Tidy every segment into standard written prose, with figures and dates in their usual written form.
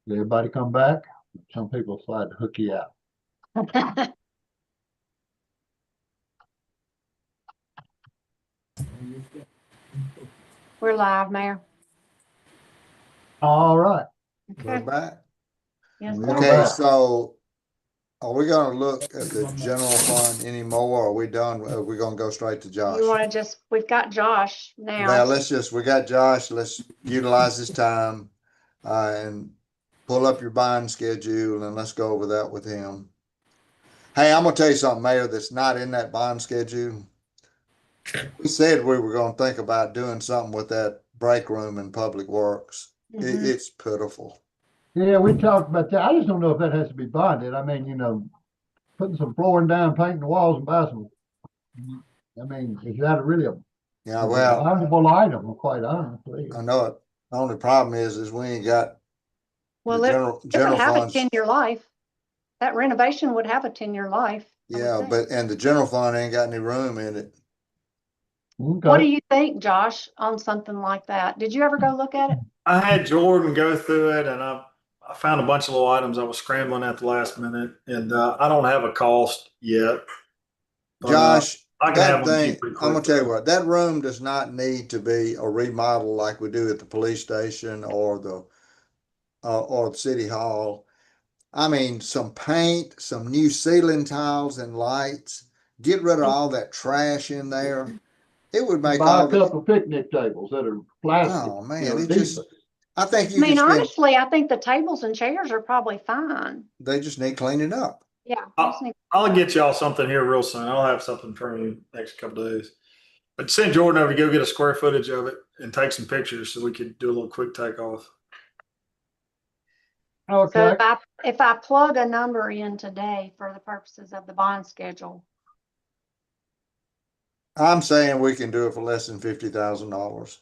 Did everybody come back? Some people tried to hook you out. We're live, Mayor. All right. We're Okay. back. Yes, We're sir. Okay, back. so are we gonna look at the general fund anymore? Or are we done? Are we gonna go straight to Josh? You want to we've got Josh now. Well, we got Josh, let's utilize this time, and pull up your bond schedule and let's go over that with him. Hey, I'm gonna tell you something, Mayor, that's not in that bond schedule. We said we were gonna think about doing something with that break room in Public Works. Mhm. It's pitiful. Yeah, we talked about that. I just don't know if that has to be bonded. I mean, putting some flooring down, painting the walls and buy some. I mean, is that really a Yeah, well, bondable item, quite honestly? I know it. The only problem is we ain't got Well, the it general would have funds. a 10-year life. That renovation would have a 10-year life. I would Yeah, think. and the general fund ain't got any room in it. Okay. What do you think, Josh, on something like that? Did you ever go look at it? I had Jordan go through it, and I found a bunch of little items I was scrambling at the last minute, and I don't have a cost yet. But, Josh, I can that have one to you thing, pretty I'm gonna quick. tell you what, that room does not need to be a remodel like we do at the police station or the city hall. I mean, some paint, some new ceiling tiles and lights, get rid of all that trash in there. It would make Buy all a the, couple of picnic tables that are plastic. oh man, it decent. just, I think I you mean, can spend, honestly, I think the tables and chairs are probably fine. they just need cleaning up. Yeah. I'll get y'all something here real soon. I'll have something for you next couple of days. But send Jordan over to go get a square footage of it and take some pictures so we could do a little quick takeoff. So Okay. if I plug a number in today for the purposes of the bond schedule, I'm saying we can do it for less than $50,000.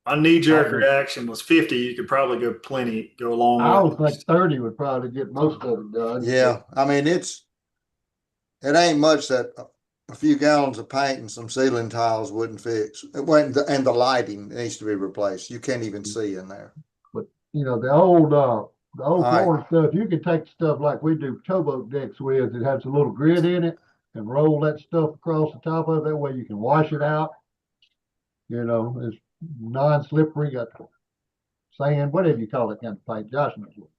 My knee-jerk would- reaction was 50. You could probably go a long I way. would think 30 would probably get most of it done. Yeah, I mean, it ain't much that a few gallons of paint and some ceiling tiles wouldn't fix. And the lighting needs to be replaced. You can't even see in there. The old right. flooring stuff, you can take stuff like we do towboat decks with, it has a little grid in it and roll that stuff across the top of it. That way you can wash it out. It's non-slippery, got sand, whatever you call it kind of paint. Josh knows what.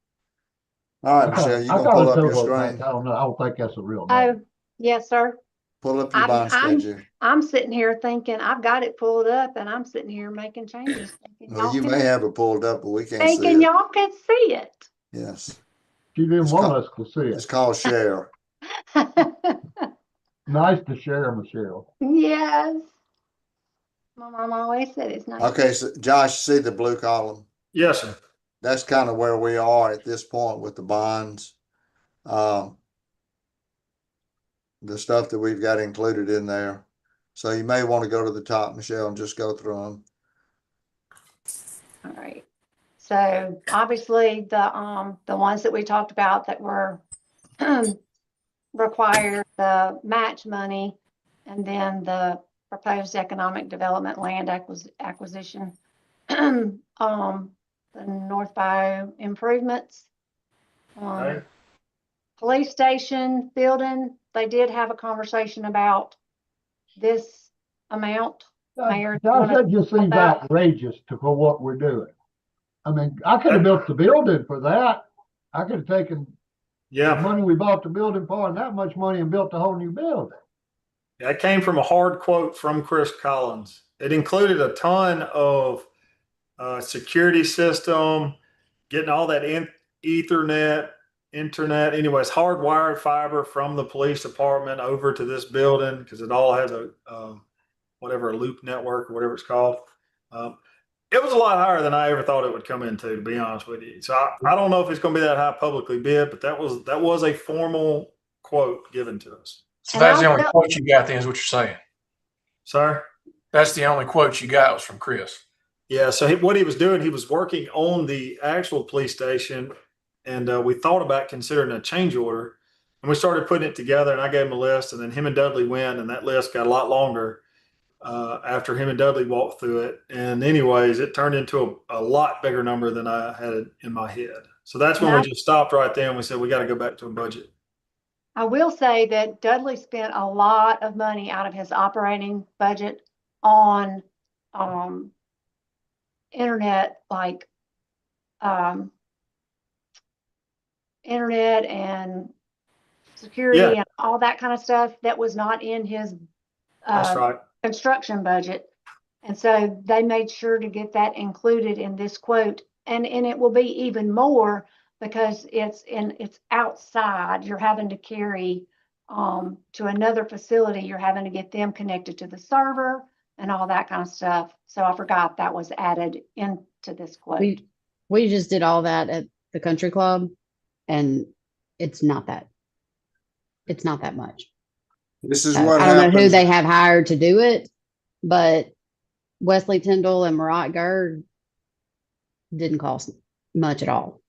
All right, Michelle, you I gonna call pull it up your towboat paint. screen? I don't know. I don't think that's a real name. oh, yes, sir. Pull up your bond schedule. I'm sitting here thinking I've got it pulled up and I'm sitting here making changes. Well, you may have it pulled up, but we can't see Thinking it. y'all could see it. Yes, She didn't It's want called- us to see it's it. called share. Nice to share, Michelle. Yes. My mom always said it's nice. Okay, so Josh, see the blue column? Yes, sir. That's kind of where we are at this point with the bonds. The stuff that we've got included in there. So you may want to go to the top, Michelle, and just go through them. All right. So obviously the ones that we talked about that were require the match money and then the proposed economic development land acquisition, the North Bayou improvements, Okay. police station building. They did have a conversation about this amount. Mayor, Josh, wanna that just talk seems about- outrageous for what we're doing. I mean, I could have built the building for that. I could have taken the Yeah, money we bought the building for and that much money and built a whole new building. that came from a hard quote from Chris Collins. It included a ton of security system, getting all that Ethernet, internet, anyways, hardwired fiber from the police department over to this building because it all has a whatever, a loop network or whatever it's called. It was a lot higher than I ever thought it would come into, to be honest with you. So I don't know if it's going to be that high publicly bid, but that was a formal quote given to us. So And that's the I'll only tell- quote you got then is what you're saying. Sir? That's the only quote you got was from Chris. Yeah. So what he was doing, he was working on the actual police station, and we thought about considering a change order, and we started putting it together. And I gave him a list, and then him and Dudley went, and that list got a lot longer after him and Dudley walked through it. And anyways, it turned into a lot bigger number than I had in my head. So that's when No. we just stopped right there and we said, we got to go back to a budget. I will say that Dudley spent a lot of money out of his operating budget on, internet, like, um, internet and security Yeah. and all that kind of stuff that was not in his, That's uh, right. construction budget. And so they made sure to get that included in this quote. And it will be even more because it's outside. You're having to carry to another facility. You're having to get them connected to the server and all that kind of stuff. So I forgot that was added into this quote. We just did all that at the country club, and it's not that much. This is I what don't know who happens. they have hired to do it, but Wesley Tyndall and Marat Gerd didn't cost much at all,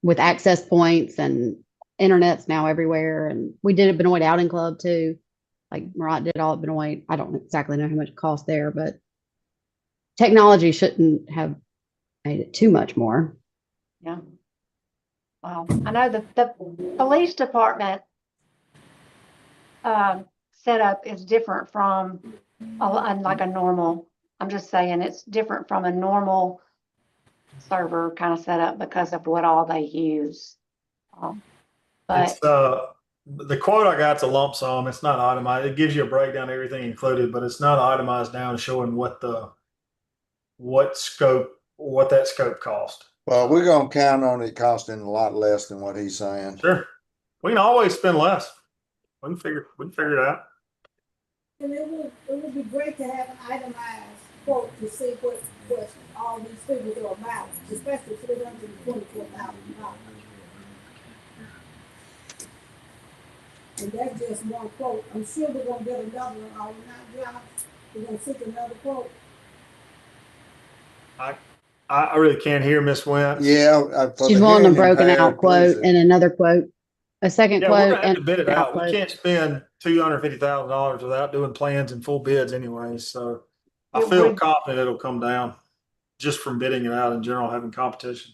with access points and internet's now everywhere. And we did it at Benoit Outing Club too. Like Marat did all at Benoit. I don't exactly know how much it cost there, but technology shouldn't have made it too much more. Yeah. Well, I know the police department setup is different from like a normal, I'm just saying it's different from a normal server kind of setup because of what all they use. But It's the quote I got's a lump sum. It's not itemized. It gives you a breakdown of everything included, but it's not itemized down showing what that scope cost. Well, we're gonna count on it costing a lot less than what he's saying. Sure. We can always spend less. We can figure it out. And it would be great to have an itemized quote to see what all these figures are about, especially $324,000. And that's just one quote. I'm sure we're gonna get another one. Are we not, Josh? We're gonna seek another quote. I really can't hear Miss Wentz. Yeah. For She's the wanting a hearing broken impaired, out quote please. and another quote, a second Yeah, we're quote. gonna have and to bid it a out. We quote. can't spend $250,000 without doing plans and full bids anyway. So I It feel would- confident it'll come down just from bidding it out in general, having competition.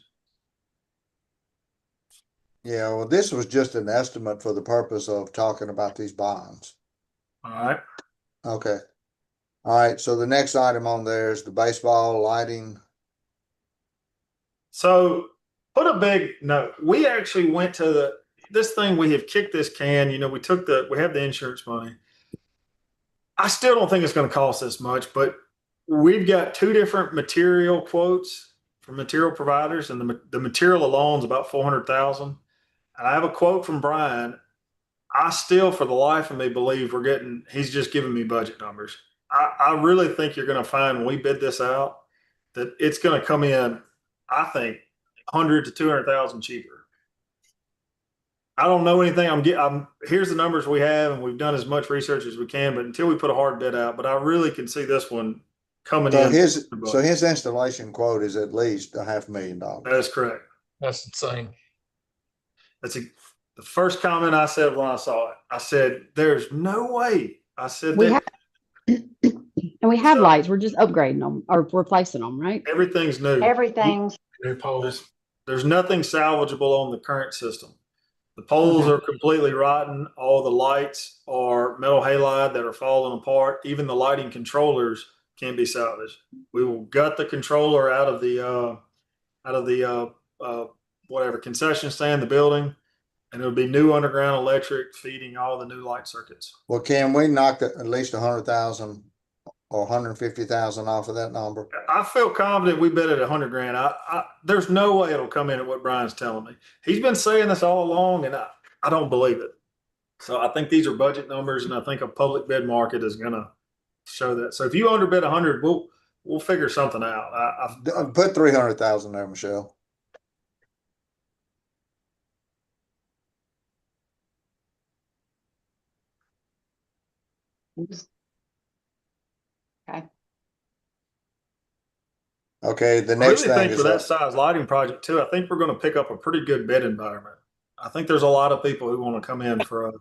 Yeah, well, this was just an estimate for the purpose of talking about these bonds. All right. Okay. All right, so the next item on there is the baseball lighting. So put a big note. We actually went to this thing. We have kicked this can. You know, we have the insurance money. I still don't think it's going to cost this much, but we've got two different material quotes from material providers, and the material alone is about 400,000. And I have a quote from Brian. I still, for the life of me, believe he's just giving me budget numbers. I really think you're going to find when we bid this out that it's going to come in, I think, 100 to 200,000 cheaper. I don't know anything. Here's the numbers we have, and we've done as much research as we can, but until we put a hard bid out, but I really can see this one coming So in. his installation quote is at least $500,000. That is correct. That's insane. The first comment I said when I saw it. I said, "There's no way." I said, We that have, and we have So- lights. We're just upgrading them or replacing them, right? everything's new. everything's, New poles. There's nothing salvageable on the current system. The poles are completely rotten. All the lights are metal halide that are falling apart. Even the lighting controllers can be salvaged. We will gut the controller out of the whatever concession stand, the building, and it'll be new underground electric feeding all the new light circuits. Well, can we knock at least 100,000 or 150,000 off of that number? I feel confident we bid at 100 grand. There's no way it'll come in at what Brian's telling me. He's been saying this all along, and I don't believe it. So I think these are budget numbers, and I think a public bid market is going to show that. So if you underbid 100, we'll figure something out. Put 300,000 there, Michelle. okay. Okay, the I next really thing think is for that size lighting project too, I think we're going to pick up a pretty good bid environment. I think there's a lot of people who want to come in for a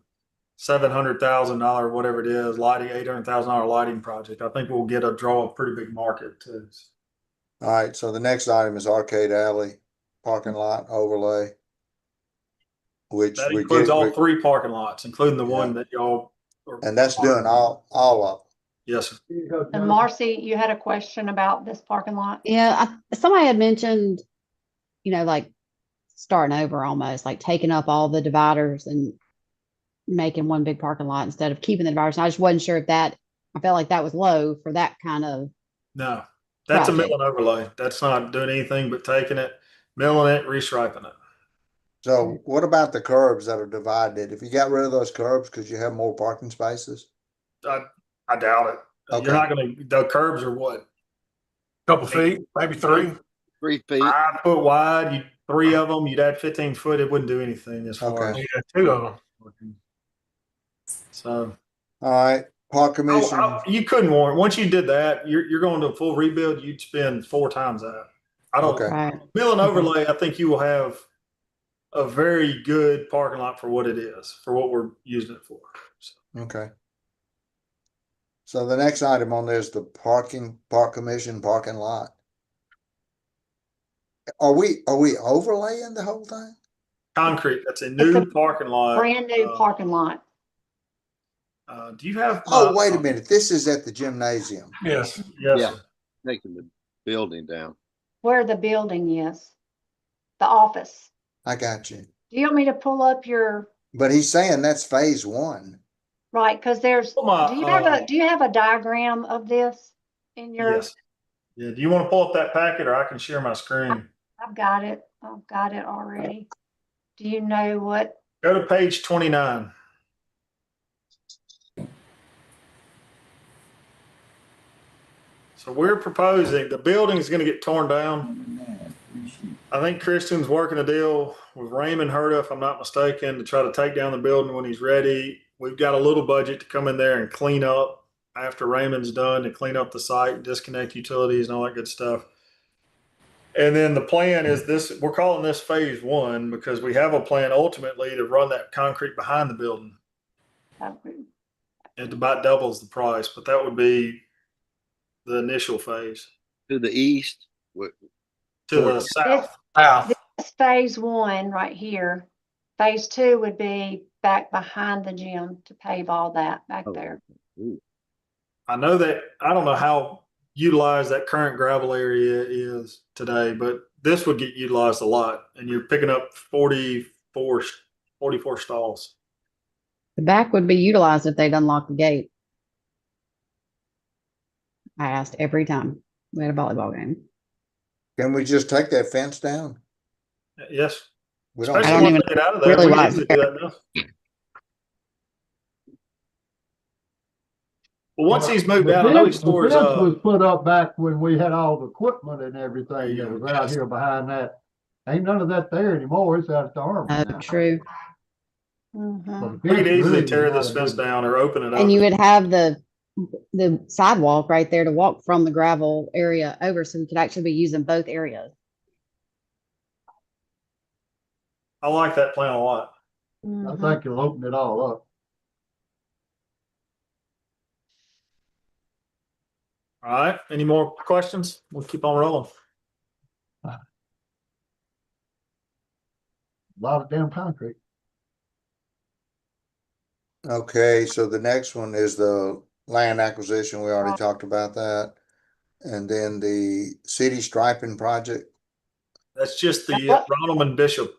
$700,000, whatever it is, lighting, $800,000 lighting project. I think we'll draw a pretty big market too. all right. So the next item is Arcade Alley parking lot overlay. Which That we includes get, all three parking lots, including the one Yeah. that y'all. are- and that's doing all of Yes, sir. And Marcy, you had a question about this parking lot? Yeah, somebody had mentioned, like starting over almost, like taking up all the dividers and making one big parking lot instead of keeping the dividers. And I just wasn't sure if I felt like that was low for that kind of, No, that's a Project. mill and overlay. That's not doing anything but taking it, milling it, restriping it. So what about the curbs that are divided? If you got rid of those curbs, could you have more parking spaces? I doubt it. Okay. You're not gonna, the curbs are what, Couple feet, maybe 3. 3 feet. 5 foot wide, you, 3 of them, you'd add 15 foot, it wouldn't do anything as far as. Okay. Yeah, 2 of them. So, All right, park commission. you couldn't warrant, once you did that, you're going to a full rebuild, you'd spend 4 times that. I don't, Okay. right? mill and overlay, I think you will have a very good parking lot for what it is, for what we're using it for. So, Okay. So the next item on there is the park commission parking lot. Are we overlaying the whole thing? concrete, that's a new parking lot. Brand new parking lot. Do you have? Oh, wait a minute. This is at the gymnasium. Yes. Yes, Yeah. sir. Taking the building down. Where the building is, the office. I got you. Do you want me to pull up your, But he's saying that's phase 1. right, because there's, Pull my, do you have a diagram of this in your? yes. Yeah, do you want to pull up that packet or I can share my screen? I've got it already. Do you know what? Go to page 29. So we're proposing, the building is going to get torn down. I think Christian's working a deal with Raymond Herta, if I'm not mistaken, to try to take down the building when he's ready. We've got a little budget to come in there and clean up after Raymond's done, to clean up the site, disconnect utilities and all that good stuff. And then the plan is this, we're calling this phase 1 because we have a plan ultimately to run that concrete behind the building. It about doubles the price, but that would be the initial phase. To the east. To the south. South. This phase 1 right here. Phase 2 would be back behind the gym to pave all that back Oh. there. Ooh. I know that, I don't know how utilized that current gravel area is today, but this would get utilized a lot. And you're picking up 44 stalls. The back would be utilized if they'd unlock the gate. I asked every time we had a volleyball game. Can we just take that fence down? Yes. We don't. I Especially don't once even they get out of there. really We like usually do that now. Well, once he's moved out, I know he stores, The fence was put up back when we had all the equipment and everything Yeah. that was out here behind that. Ain't none of that there anymore. It's out at the armory now. True. Mhm. So the we could fence easily really tear was this not a fence big- down or open it up. And you would have the sidewalk right there to walk from the gravel area over, so we could actually be using both areas. I like that plan a lot. I Mhm. think you'll open it all up. All right. Any more questions? We'll keep on rolling. A lot of damn concrete. Okay, so the next one is the land acquisition. We already talked about that. And then the city striping project. That's just the What? Ronald and Bishop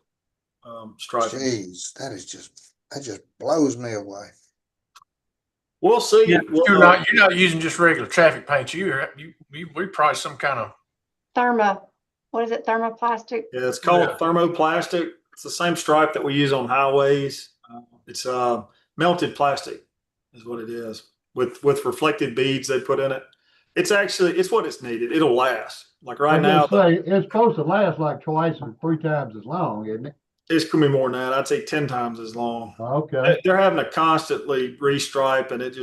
striping. Jeez, that just blows me away. We'll see. Yeah, We'll, you're not using just regular traffic paint. We probably some kind of What is it? Thermoplastic? Yeah, it's called Yeah. thermoplastic. It's the same stripe that we use on highways. It's melted plastic is what it is with reflected beads they put in it. It's what it's needed. It'll last. Like right now, It's supposed to last like twice or 3 times as long, isn't it? it's gonna be more than that. I'd say 10 times as long. Okay. They're having to constantly restripe, and it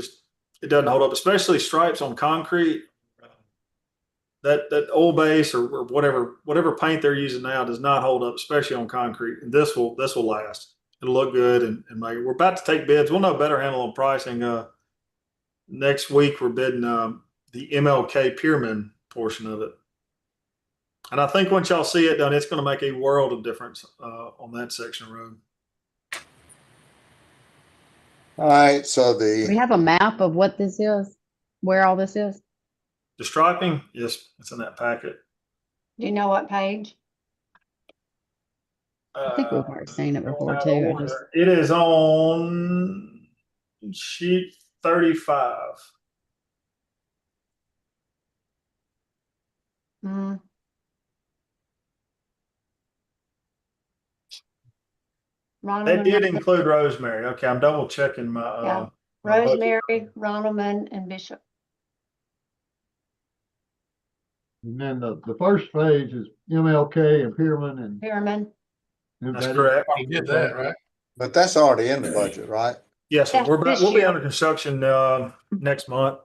doesn't hold up, especially stripes on concrete. That oil base or whatever paint they're using now does not hold up, especially on concrete. And this will last. It'll look good and make it. We're about to take bids. We'll know better handle on pricing. Next week we're bidding the MLK Pierman portion of it. And I think once y'all see it done, it's going to make a world of difference on that section of road. All right, so Do we the, have a map of what this is, where all this is? The striping, yes, it's in that packet. Do you know what page? I think we've already seen it before Out of too. I order. just, It is on sheet 35. Mm, They Ronald did and include Rosemary. Okay, I'm double checking my Yeah. my budget. Rosemary, Ronaldman, and Bishop. And then the first phase is MLK and Pierman and. Pearman. That's correct. He did that, right? but that's already in the budget, right? Yes, sir. That's this We'll be year. under construction next month.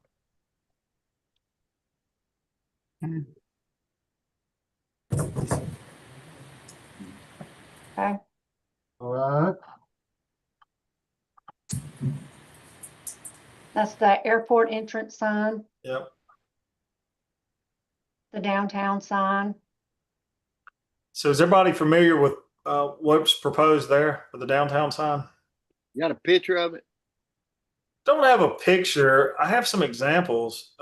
Okay. All right, That's the airport entrance sign, Yep. the downtown sign. So is everybody familiar with what's proposed there for the downtown sign? You got a picture of it? Don't have a picture. I have some examples.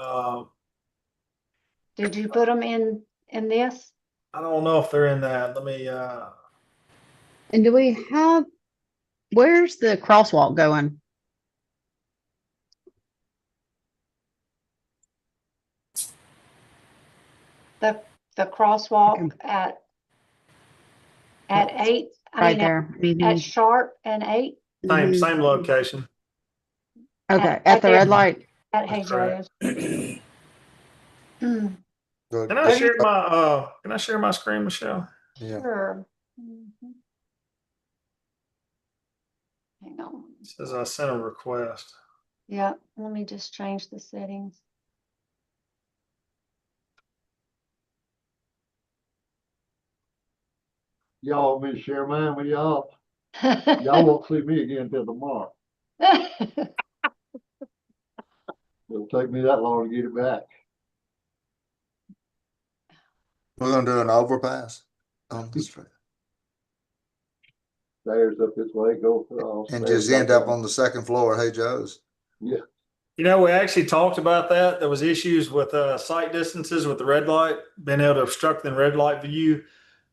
Did you put them in this? I don't know if they're in that. Let me. and do we have, where's the crosswalk going? The crosswalk Okay. at 8, I Right mean, there. at Mhm. Sharp and 8, Same Mhm. same location. Okay, at the red light. at That's correct. Hazel's. Mm, Good. Can I share my screen, Michelle? Yeah, Sure. Mhm. Hang on. It says I sent a request. Yeah, let me just change the settings. y'all want me to share mine with y'all? Y'all won't see me again until tomorrow. It'll take me that long to get it back. we're gonna do an overpass on the street Stairs up this way, go across. and stairs just end back up on the second floor of Hey Joe's. Yeah, You know, we actually talked about that. There was issues with sight distances with the red light, being able to obstruct the red light view.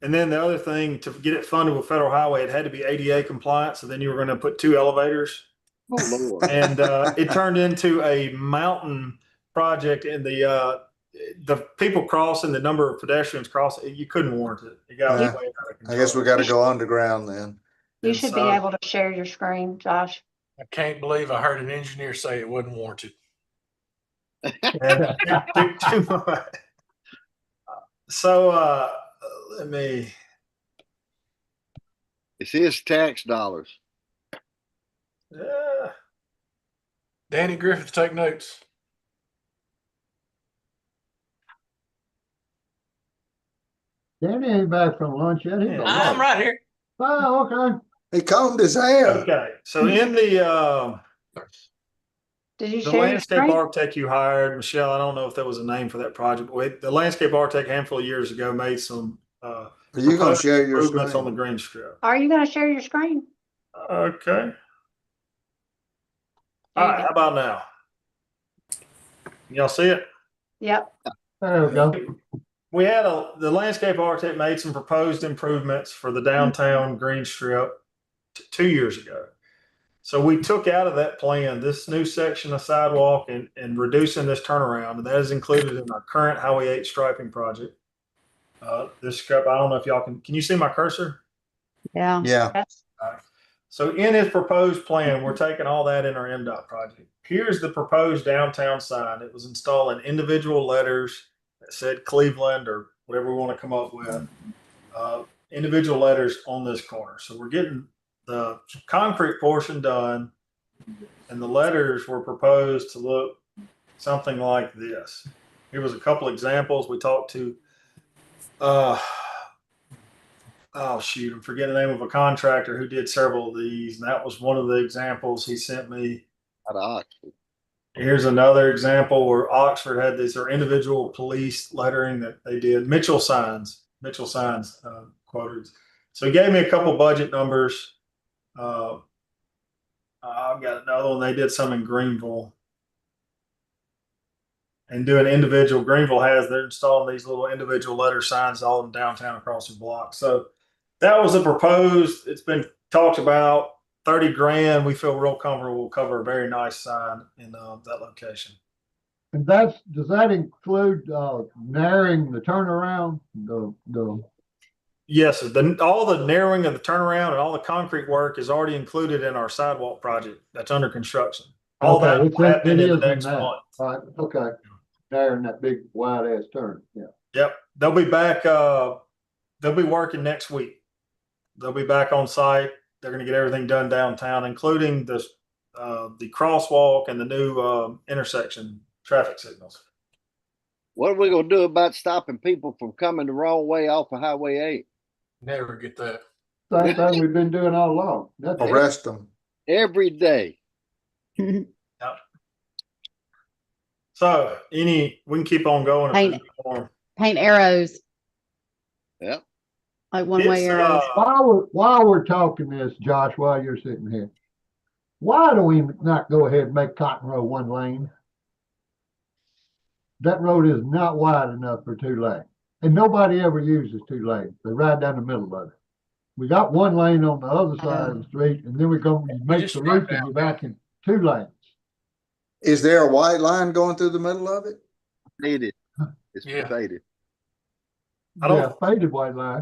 And then the other thing, to get it funded with federal highway, it had to be ADA compliant. So then you were going to put 2 elevators. Oh, Lord. And it turned into a mountain project. And the people crossing, the number of pedestrians crossing, you couldn't warrant it. It got Yeah. way out of I guess we control. gotta go underground then. You And should be so- able to share your screen, Josh. I can't believe I heard an engineer say it wasn't warranted. And too much. So let me. It's his tax dollars. Danny Griffith, take notes. Danny ain't back from lunch yet. He's Yeah. a I'm lunch. right here. Oh, okay. He combed his hair. Okay, so in the Did you the share your landscape screen? architect you hired, Michelle, I don't know if there was a name for that project, but the landscape architect a handful of years ago made some Are you gonna proposed share your improvements on the screen? green strip. Are you gonna share your screen? Okay. There All you right, go. how about now? Y'all see it? Yep. There we go. We had the landscape architect made some proposed improvements for the downtown green strip 2 years ago. So we took out of that plan this new section of sidewalk and reducing this turnaround, and that is included in our current Highway 8 striping project. This scope, I don't know if y'all can you see my cursor? Yeah. Yeah, That's So in his proposed plan, we're taking all that in our MDOT project. Here's the proposed downtown sign. It was installing individual letters that said Cleveland or whatever we want to come up with. Individual letters on this corner. So we're getting the concrete portion done, and the letters were proposed to look something like this. Here was a couple examples. We talked to oh shoot, I'm forgetting the name of a contractor who did several of these, and that was one of the examples he sent me. Out of Oxford. Here's another example where Oxford had these are individual police lettering that they did. Mitchell Signs quoted. So he gave me a couple budget numbers. I've got another one. They did some in Greenville. And doing individual, they're installing these little individual letter signs all in downtown across the block. So that was a proposed, it's been talked about, 30 grand. We feel real comfortable. We'll cover a very nice sign in that location. And does that include, narrowing the turnaround, the Yes, all the narrowing of the turnaround and all the concrete work is already included in our sidewalk project that's under construction. All Okay, that it's will happen it in the is in next that. month. All right, okay. Narrowing that big wide ass turn, yeah. Yep, they'll be back. They'll be working next week. They'll be back on site. They're going to get everything done downtown, including the crosswalk and the new intersection traffic signals. What are we gonna do about stopping people from coming the wrong way off of Highway 8? Never get that. Same thing we've been doing all along. That's it. Arrest them. Every day. Yep. So we can keep on going. if Paint- there's more. Paint arrows, Yep. like one-way It's, arrows. While we're talking this, Josh, while you're sitting here, why do we not go ahead and make Cotton Road one lane? That road is not wide enough for two lanes, and nobody ever uses two lanes. They ride down the middle of it. We got one lane on the other side of the street, and then we're going to make just the drive loop and down be back in two lanes. Is there a white line going through the middle of it? Faded. It's Yeah. faded. I don't- Yeah, faded white line.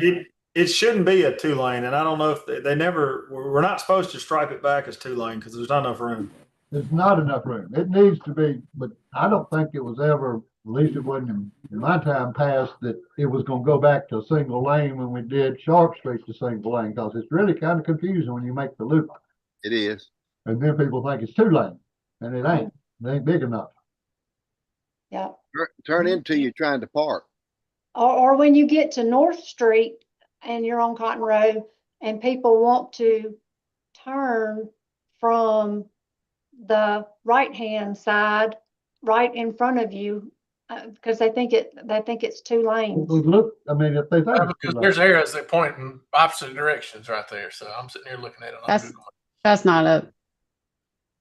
It shouldn't be a 2-lane, and I don't know if they never. We're not supposed to stripe it back as 2-lane because there's not enough room. There's not enough room. It needs to be, but I don't think it was ever, at least it wasn't in my time past, that it was gonna go back to a single lane when we did Sharp Street to single lane, because it's really kind of confusing when you make the loop. It is. And then people think it's two lane, and it ain't. It ain't big enough. Yeah. Turn into you trying to park. Or when you get to North Street and you're on Cotton Road and people want to turn from the right-hand side right in front of you, because they think it's two lanes. Look, I mean, if they think it's two Because lanes. there's arrows that point in opposite directions right there. So I'm sitting here looking at it on That's- Google. That's not a,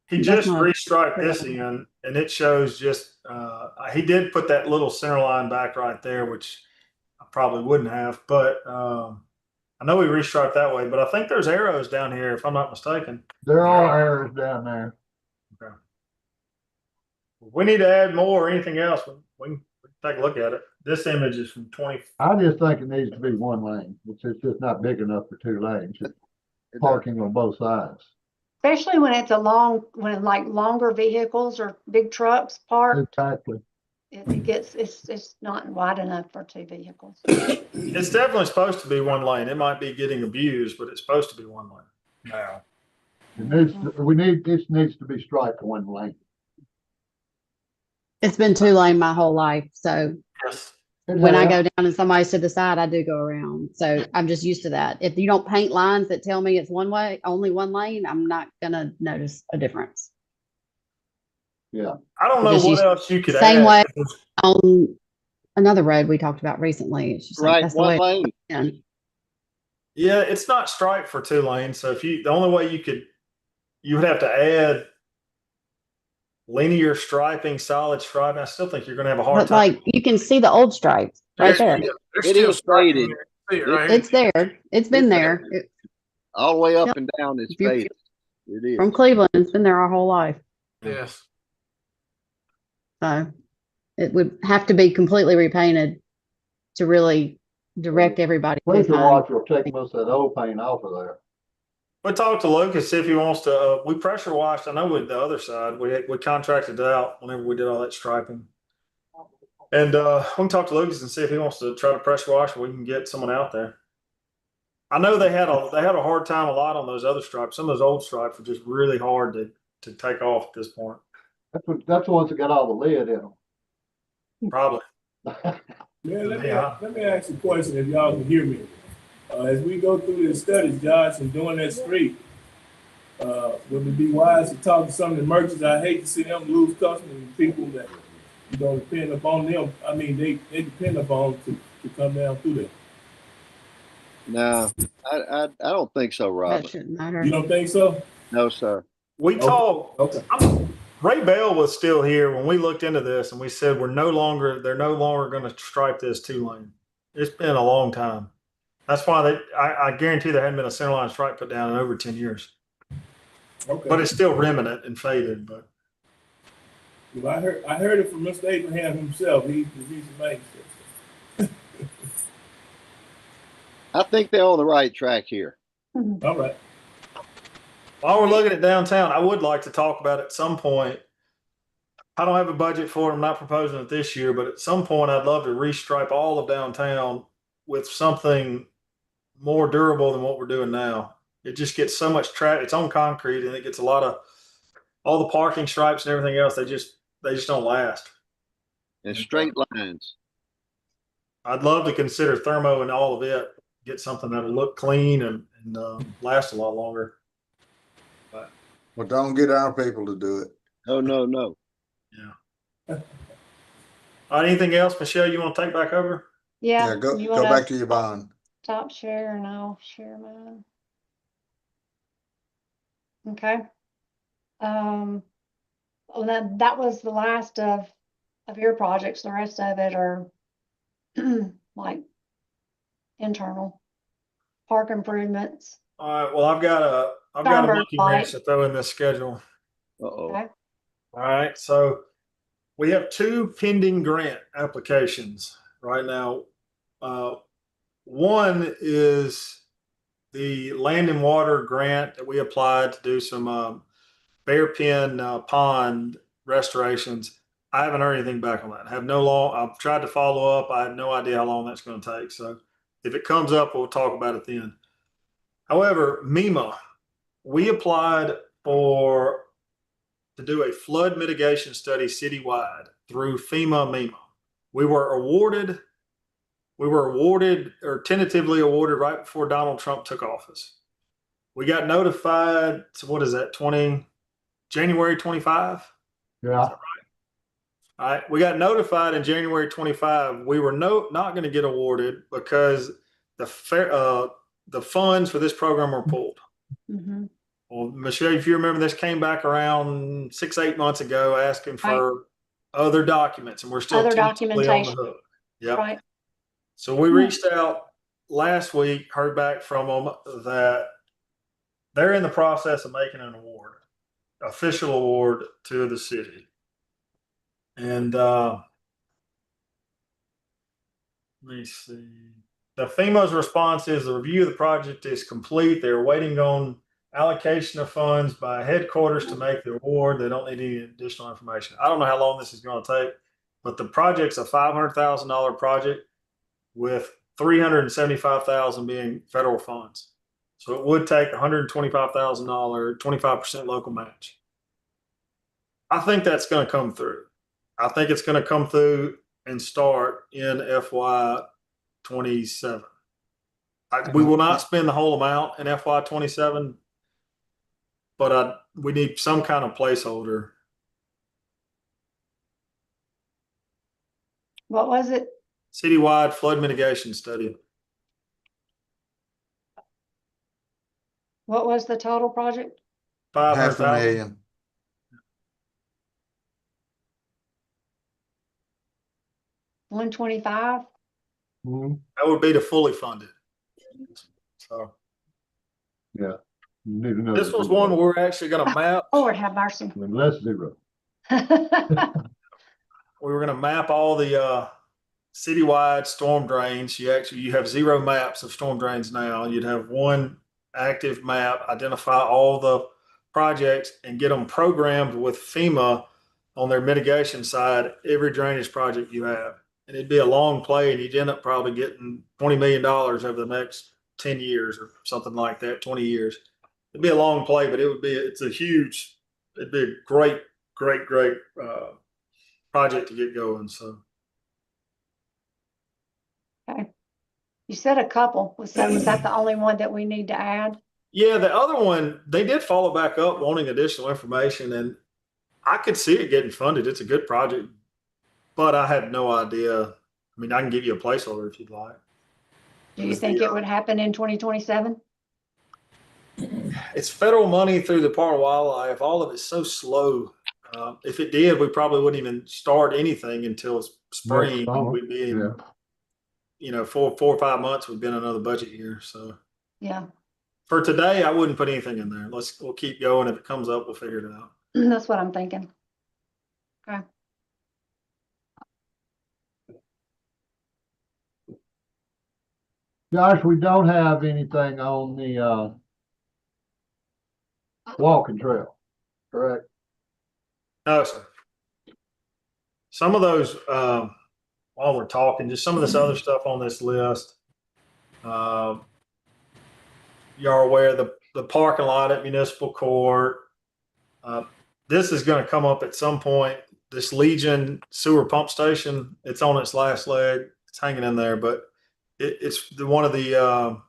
He That's just not- restriped this in, and it shows just. He did put that little center line back right there, which I probably wouldn't have, but I know we restriped that way. But I think there's arrows down here, if I'm not mistaken. There are errors down there. Okay. If we need to add more or anything else, we can take a look at it. This image is from 20. I just think it needs to be one lane. It's just not big enough for two lanes. Parking on both sides. Especially when it's when like longer vehicles or big trucks park, Exactly. it's not wide enough for two vehicles. It's definitely supposed to be one lane. It might be getting abused, but it's supposed to be one lane now. It needs to be striped one lane. it's been two lane my whole life. So Yes. when I go down and somebody's to the side, I do go around. So I'm just used to that. If you don't paint lines that tell me it's one way, only one lane, I'm not gonna notice a difference. Yeah. I don't know Just what use else you could same add. way. On another road we talked about recently, it's just like, Right, that's the way. one lane. And Yeah, it's not striped for 2 lanes. So the only way you would have to add linear striping, solid striping. I still think you're going to have a hard but time. like, you can see the old stripes right there. There's It still is striping faded. there. See it right here. It's there. It's been there. All the way up Yep. and down is If you- faded. It is. From Cleveland, it's been there our whole life. Yes. So it would have to be completely repainted to really direct everybody. to Pressure find- washer will take most of that old paint off of there. We talked to Lucas, see if he wants to, we pressure washed, I know with the other side, we contracted it out whenever we did all that striping. And, we can talk to Lucas and see if he wants to try to pressure wash, and we can get someone out there. I know they had a hard time a lot on those other stripes. Some of those old stripes were just really hard to take off at this point, That's the ones that got all the lead in them. probably. Man, Yeah. let me ask you a question if y'all can hear me. As we go through the studies, Josh, and doing that street, would it be wise to talk to some of the merchants? I hate to see them lose customers and people that, you know, depend upon them. I mean, they depend upon to come down through there. No, I don't think so, That Robert. shouldn't matter. You don't think so? No, sir. We Okay. talked, Okay. Ray Bell was still here when we looked into this and we said, they're no longer going to stripe this 2-lane. It's been a long time. That's why I guarantee there hadn't been a centerline stripe put down in over 10 years, Okay. but it's still remnant and faded, but. Well, I heard it from Mr. Abraham himself. He's amazing. I think they're on the right track here. All right. While we're looking at downtown, I would like to talk about at some point. I don't have a budget for it. I'm not proposing it this year, but at some point I'd love to restripe all of downtown with something more durable than what we're doing now. It just gets so much traffic. It's on concrete and it gets a lot of all the parking stripes and everything else. They just don't last. And straight lines. I'd love to consider thermo and all of it. Get something that'll look clean and last a lot longer. Well, don't get our people to do it. Oh, no. Yeah. All right, anything else, Michelle, you want to take back over? Yeah. Yeah, go you back wanna to your bond. Stop share and I'll share mine. Okay. Well, that was the last of your projects. The rest of it are like internal park improvements. All right. Well, I've got a Starboard monkey light. wrench to throw in this schedule. Uh-oh. Okay. All right. So we have 2 pending grant applications right now. One is the land and water grant that we applied to do some bear pen pond restorations. I haven't heard anything back on that. I've tried to follow up. I have no idea how long that's going to take. So if it comes up, we'll talk about it then. However, MEMA, we applied to do a flood mitigation study citywide through FEMA MEMA. We were awarded or tentatively awarded right before Donald Trump took office. We got notified, so what is that, January 25? Yeah, All right, we got notified in January 25. We were not going to get awarded because the funds for this program were pulled. Mm-hmm. Well, Michelle, if you remember, this came back around 6-8 months ago asking for other documents, and we're still Other tentatively on the documentation. hook. Yep. Right. So we reached out last week, heard back from them that they're in the process of making an award, official award to the city. And let me see. The FEMA's response is the review of the project is complete. They're waiting on allocation of funds by headquarters to make the award. They don't need any additional information. I don't know how long this is going to take, but the project's a $500,000 project with $375,000 being federal funds. So it would take $125,000, 25% local match. I think that's going to come through. I think it's going to come through and start in FY27. We will not spend the whole amount in FY27, but we need some kind of placeholder. What was it? Citywide flood mitigation study. What was the total project? $500,000. 125? mhm, That would be to fully fund it. So yeah. You need to know this that was we- one where we're actually going to map. Lord have mercy. I mean, less zero. We were going to map all the citywide storm drains. You have 0 maps of storm drains now. You'd have one active map, identify all the projects and get them programmed with FEMA on their mitigation side, every drainage project you have. And it'd be a long play and you'd end up probably getting $20 million over the next 10 years or something like that, 20 years. It'd be a long play, but it'd be a great project to get going. So Okay. You said a couple. Was that the only one that we need to add? Yeah, the other one, they did follow back up wanting additional information, and I could see it getting funded. It's a good project, but I have no idea. I mean, I can give you a placeholder if you'd like. Do you think it would happen in 2027? It's federal money through the Department of Wildlife. All of it's so slow. If it did, we probably wouldn't even start anything until spring. summer, We'd be in, yeah. you know, 4 or 5 months. We've been another budget year. So Yeah, for today, I wouldn't put anything in there. We'll keep going. If it comes up, we'll figure it out. that's what I'm thinking. Okay. Josh, we don't have anything on the, walking trail, correct? No, sir. Some of those, while we're talking, just some of this other stuff on this list. Y'all are aware of the parking lot at Municipal Court. This is going to come up at some point. This Legion sewer pump station, it's on its last leg. It's hanging in there, but it's one of the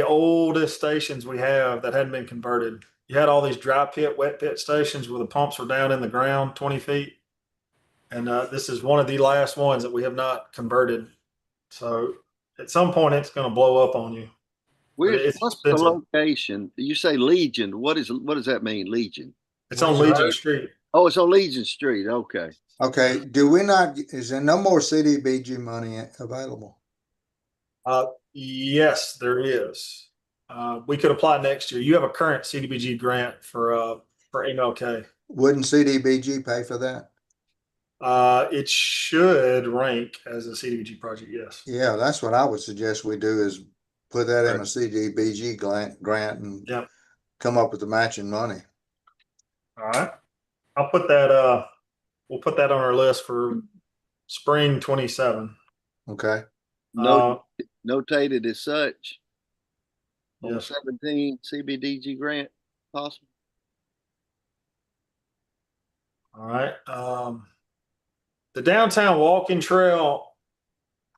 oldest stations we have that hadn't been converted. You had all these dry pit, wet pit stations where the pumps were down in the ground 20 feet. And this is one of the last ones that we have not converted. So at some point, it's going to blow up on you. It's What's the expensive. location? You say Legion. What does that mean, Legion? It's on Legion Street. Oh, it's on Legion Street. Okay. Okay, is there no more CDBG money available? Yes, there is. We could apply next year. You have a current CDBG grant for MLK. Wouldn't CDBG pay for that? It should rank as a CDBG project. Yes. Yeah, that's what I would suggest we do is put that in a CDBG grant and Yep. come up with the matching money. All right. I'll put that. We'll put that on our list for spring 27. Okay. Notated as such. On Yes. 17 CBDG grant possible. All right. The downtown walking trail,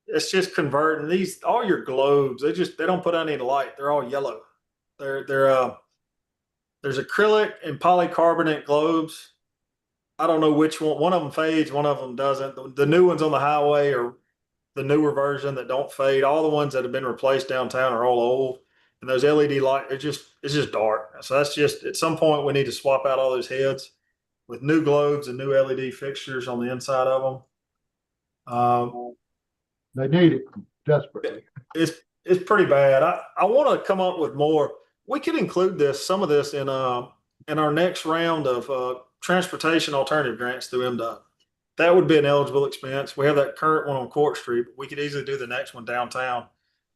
it's just converting these, all your globes. They don't put on any light. They're all yellow. There's acrylic and polycarbonate globes. I don't know which one. One of them fades, one of them doesn't. The new ones on the highway are the newer version that don't fade. All the ones that have been replaced downtown are all old. And those LED lights, it's just dark. So that's just, at some point we need to swap out all those heads with new globes and new LED fixtures on the inside of them. They need it desperately. It's pretty bad. I want to come up with more. We could include some of this in our next round of transportation alternative grants through MDOT. That would be an eligible expense. We have that current one on Court Street, but we could easily do the next one downtown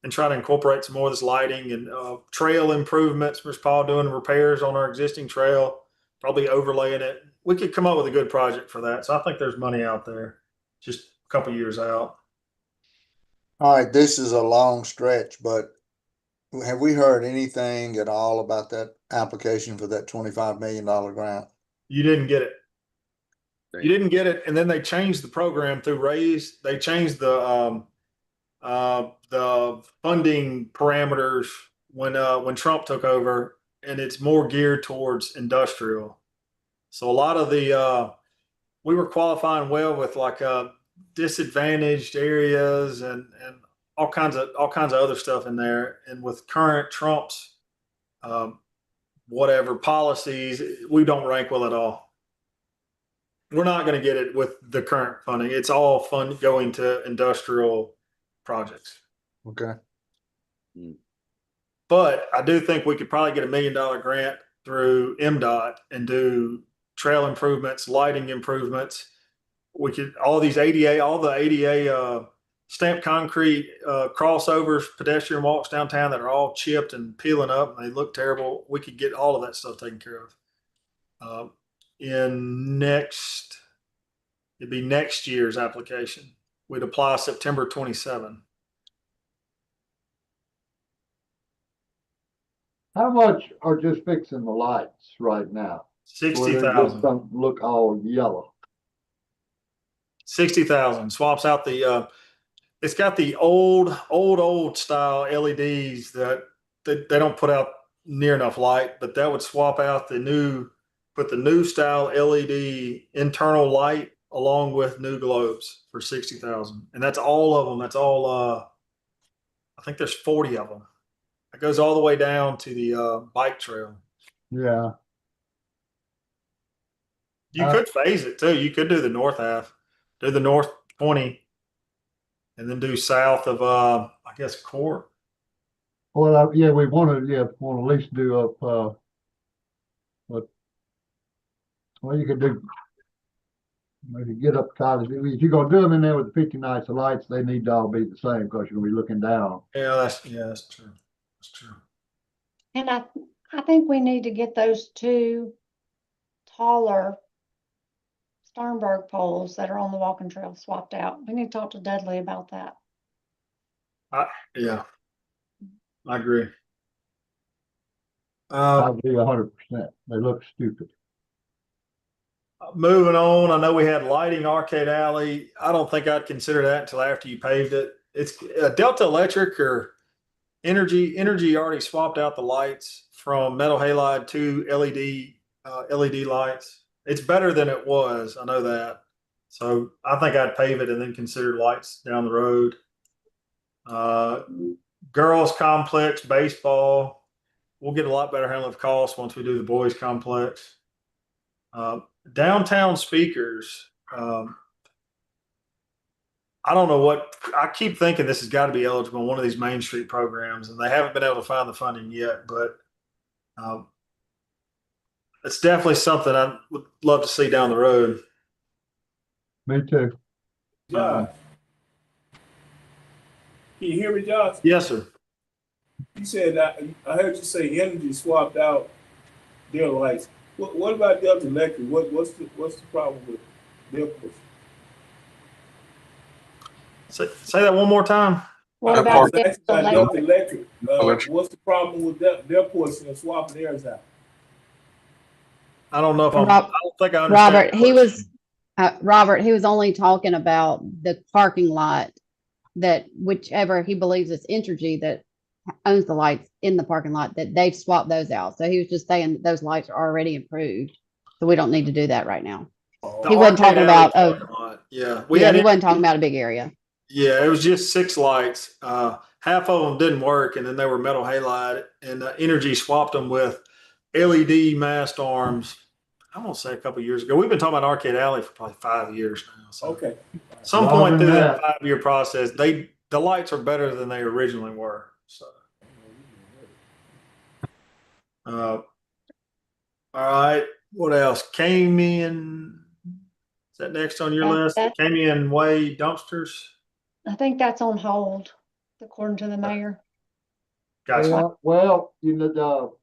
and try to incorporate some more of this lighting and trail improvements. Mr. Paul doing repairs on our existing trail, probably overlaying it. We could come up with a good project for that. So I think there's money out there, just a couple years out. All right, this is a long stretch, but have we heard anything at all about that application for that $25 million grant? You didn't get it. You didn't get it, and then they changed the program through Raise. They changed the funding parameters when Trump took over, and it's more geared towards industrial. So a lot of we were qualifying well with like disadvantaged areas and all kinds of other stuff in there. And with current Trump's whatever policies, we don't rank well at all. We're not going to get it with the current funding. It's all fund going to industrial projects. Okay. But I do think we could probably get $1 million grant through MDOT and do trail improvements, lighting improvements. We could all the ADA stamped concrete crossovers, pedestrian walks downtown that are all chipped and peeling up and they look terrible. We could get all of that stuff taken care of. It'd be next year's application. We'd apply September 27. How much are just fixing the lights right now? Where they just 60,000. don't look all yellow. 60,000 swaps out the it's got the old style LEDs that they don't put out near enough light, but that would swap out put the new style LED internal light along with new globes for 60,000. And that's all of them. That's all, I think there's 40 of them. It goes all the way down to the bike trail. Yeah, You could phase it too. You could do the north half, do the north 20, and then do south of, I guess, Court. well, yeah, we want to at least do up, well, you could do, maybe get up college. If you're gonna do them in there with the 50 nights of lights, they need to all be the same because you're gonna be looking down. Yeah, that's true. That's true. And I think we need to get those two taller Sternberg poles that are on the walking trail swapped out. We need to talk to Dudley about that. Yeah, I agree. I'd be 100%. They look stupid. Moving on, I know we had lighting Arcade Alley. I don't think I'd consider that until after you paved it. It's Delta Electric or Energy already swapped out the lights from metal halide to LED lights. It's better than it was. I know that. So I think I'd pave it and then consider lights down the road. Girls complex, baseball. We'll get a lot better handle of costs once we do the boys complex. Downtown speakers. I don't know what, I keep thinking this has got to be eligible in one of these Main Street programs, and they haven't been able to find the funding yet, but it's definitely something I would love to see down the road. Me too. Josh. Can you hear me, Josh? Yes, sir. You said that, I heard you say Energy swapped out their lights. What about Delta Electric? What's the problem with their push? Say that one more time. What Uh, about Delta Delta Electric? Electric. Electric. What's the problem with their portion of swapping theirs out? I don't know if I don't think I understand. Robert, the he question. was, Robert, he was only talking about the parking lot that whichever he believes it's Entergy that owns the lights in the parking lot, that they've swapped those out. So he was just saying that those lights are already improved. So we don't need to do that right now. The He wasn't Arcade talking Alley about, parking lot. Yeah, he wasn't talking about a big area. Yeah, it was just 6 lights. Half of them didn't work, and then they were metal halide. And Energy swapped them with LED mast arms. I won't say a couple years ago. We've been talking about Arcade Alley for probably 5 years now. So Okay. some Longer point than through that that. 5-year process, the lights are better than they originally were. So, all right. What else? Camion. Is that next on your list? Camion Way dumpsters. I think that's on hold, according to the mayor. Gotcha. Yeah, well, you know,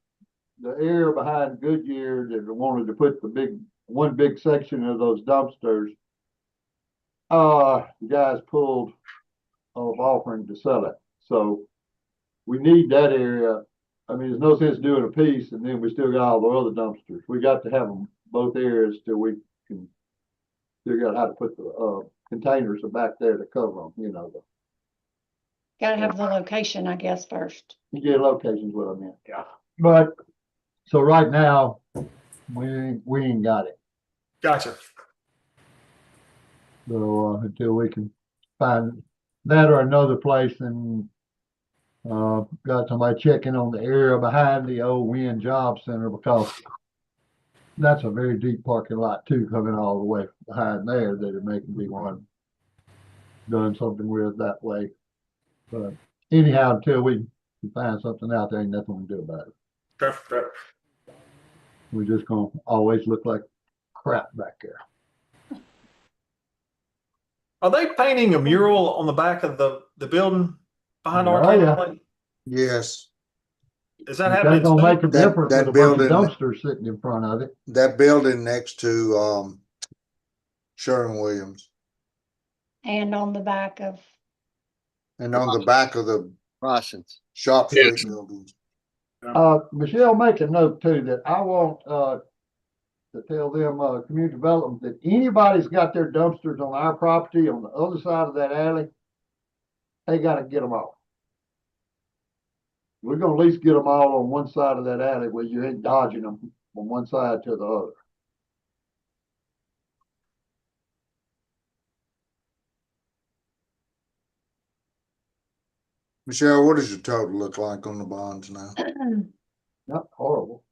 the area behind Goodyear that wanted to put one big section of those dumpsters, the guys pulled off offering to sell it. So we need that area. I mean, there's no sense doing a piece and then we still got all the other dumpsters. We got to have them both areas till we can figure out how to put the containers back there to cover them, you know. Gotta have the location, I guess, first. You get locations what I meant. Yeah. But so right now, we ain't got it. Gotcha. So until we can find that or another place, and got somebody checking on the area behind the old Wynn Job Center, because that's a very deep parking lot too, coming all the way behind there, that it may be one done something with that way. But anyhow, until we can find something out there, ain't nothing we can do about it. Sure. We're just gonna always look like crap back there. Are they painting a mural on the back of the building behind Oh, Arcade yeah. Alley? Yes, Is that happening? That's gonna make a That- difference that with a bunch of building- dumpsters sitting in front of it. that building next to Sherwin-Williams, And on the back of, and on the back of the Rossins. Shop Yes. Street buildings. Michelle, make a note too, that I want, to tell them, community development, that anybody's got their dumpsters on our property on the other side of that alley, they gotta get them off. We're gonna at least get them all on one side of that alley where you ain't dodging them from one side to the other. Michelle, what does your total look like on the bonds now? Not horrible.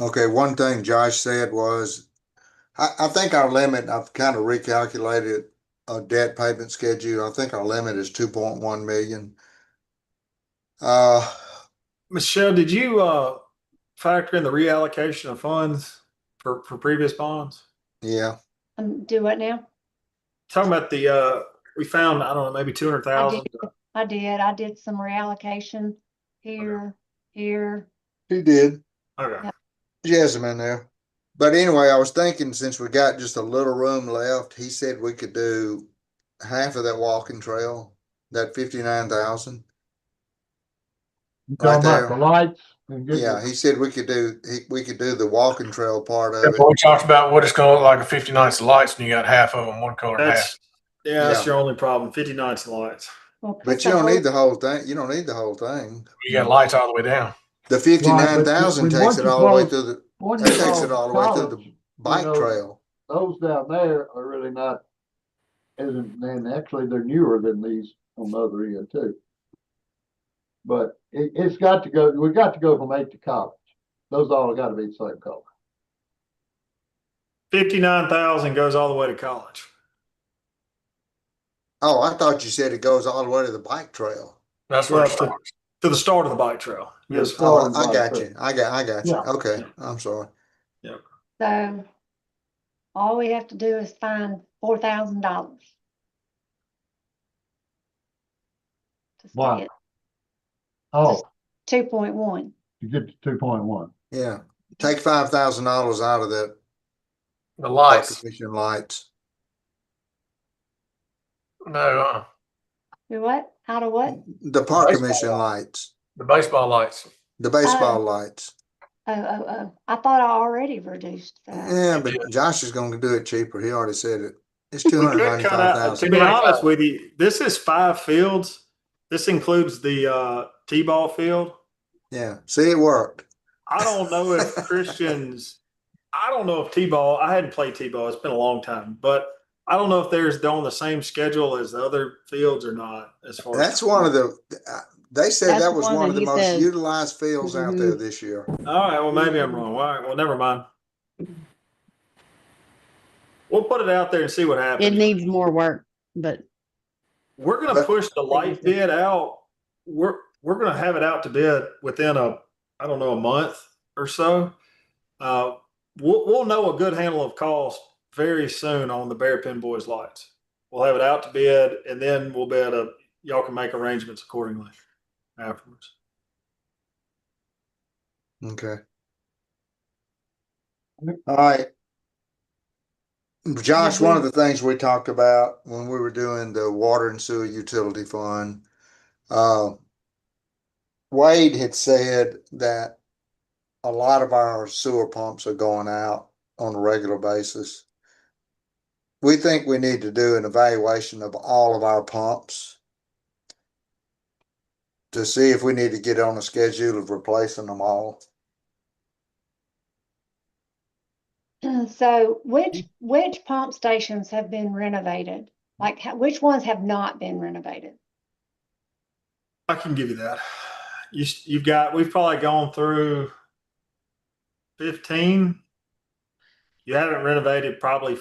Okay, one thing Josh said was, I think our limit, I've kind of recalculated a debt payment schedule. I think our limit is 2.1 million. Michelle, did you factor in the reallocation of funds for previous bonds? Yeah, Do what now? Talking about the we found, I don't know, maybe 200,000. I did some reallocation here, here. he did. Okay. Yeah. Jasmine there. But anyway, I was thinking since we got just a little room left, he said we could do half of that walking trail, that 59,000. You Right talking about there. the lights? And get Yeah, the- he said we could do the walking trail part of That's it. what we talked about, what it's gonna look like a 59's lights, and you got half of them, one color and half. That's Yeah. your only problem. 59's lights. We'll put But you the don't whole- need the whole thing. You don't need the whole thing. You got lights all the way down. The Right, 59,000 but takes once it you all the way close- through the, When that you takes close it all the way through college, the bike know, trail. those down there are really not, and actually they're newer than these on the other end too. But it's got to go, we got to go from 8 to college. Those all got to be the same color. 59,000 goes all the way to college. Oh, I thought you said it goes all the way to the bike trail. That's where Yeah, it starts. to the start of the bike trail. Yeah, Yes. so- Oh, I got you. I got you. Yeah. Okay, I'm sorry. So all we have to do is find $4,000. Wow. Oh, 2.1. you get to 2.1. Yeah, take $5,000 out of that The lights. commission lights. No, Do what? Out of what? The park Baseball commission lights, the baseball lights. the baseball lights. Oh. I thought I already reduced that. Yeah, but Josh is going to do it cheaper. He already said it. It's We could cut out, to 295,000. be honest with you, this is 5 fields. This includes the T-ball field. Yeah, see, it worked. I don't know if I don't know if T-ball, I hadn't played T-ball. It's been a long time, but I don't know if they're on the same schedule as the other fields or not, as far as. That's one of the. They said That's that was one one that of the he most said. utilized fields out there this year. All right, well, maybe I'm wrong. All right, well, never mind. We'll put it out there and see what happens. It needs more work, but We're going to push the light bid out. We're going to have it out to bid within a month or so. We'll know a good handle of cost very soon on the Bear Pen Boys lights. We'll have it out to bid, and then we'll be able to, y'all can make arrangements accordingly afterwards. Okay. All right. Josh, one of the things we talked about when we were doing the water and sewer utility fund, Wade had said that a lot of our sewer pumps are going out on a regular basis. We think we need to do an evaluation of all of our pumps to see if we need to get on a schedule of replacing them all. So which pump stations have been renovated? Like which ones have not been renovated? I can give you that. We've probably gone through 15. You haven't renovated probably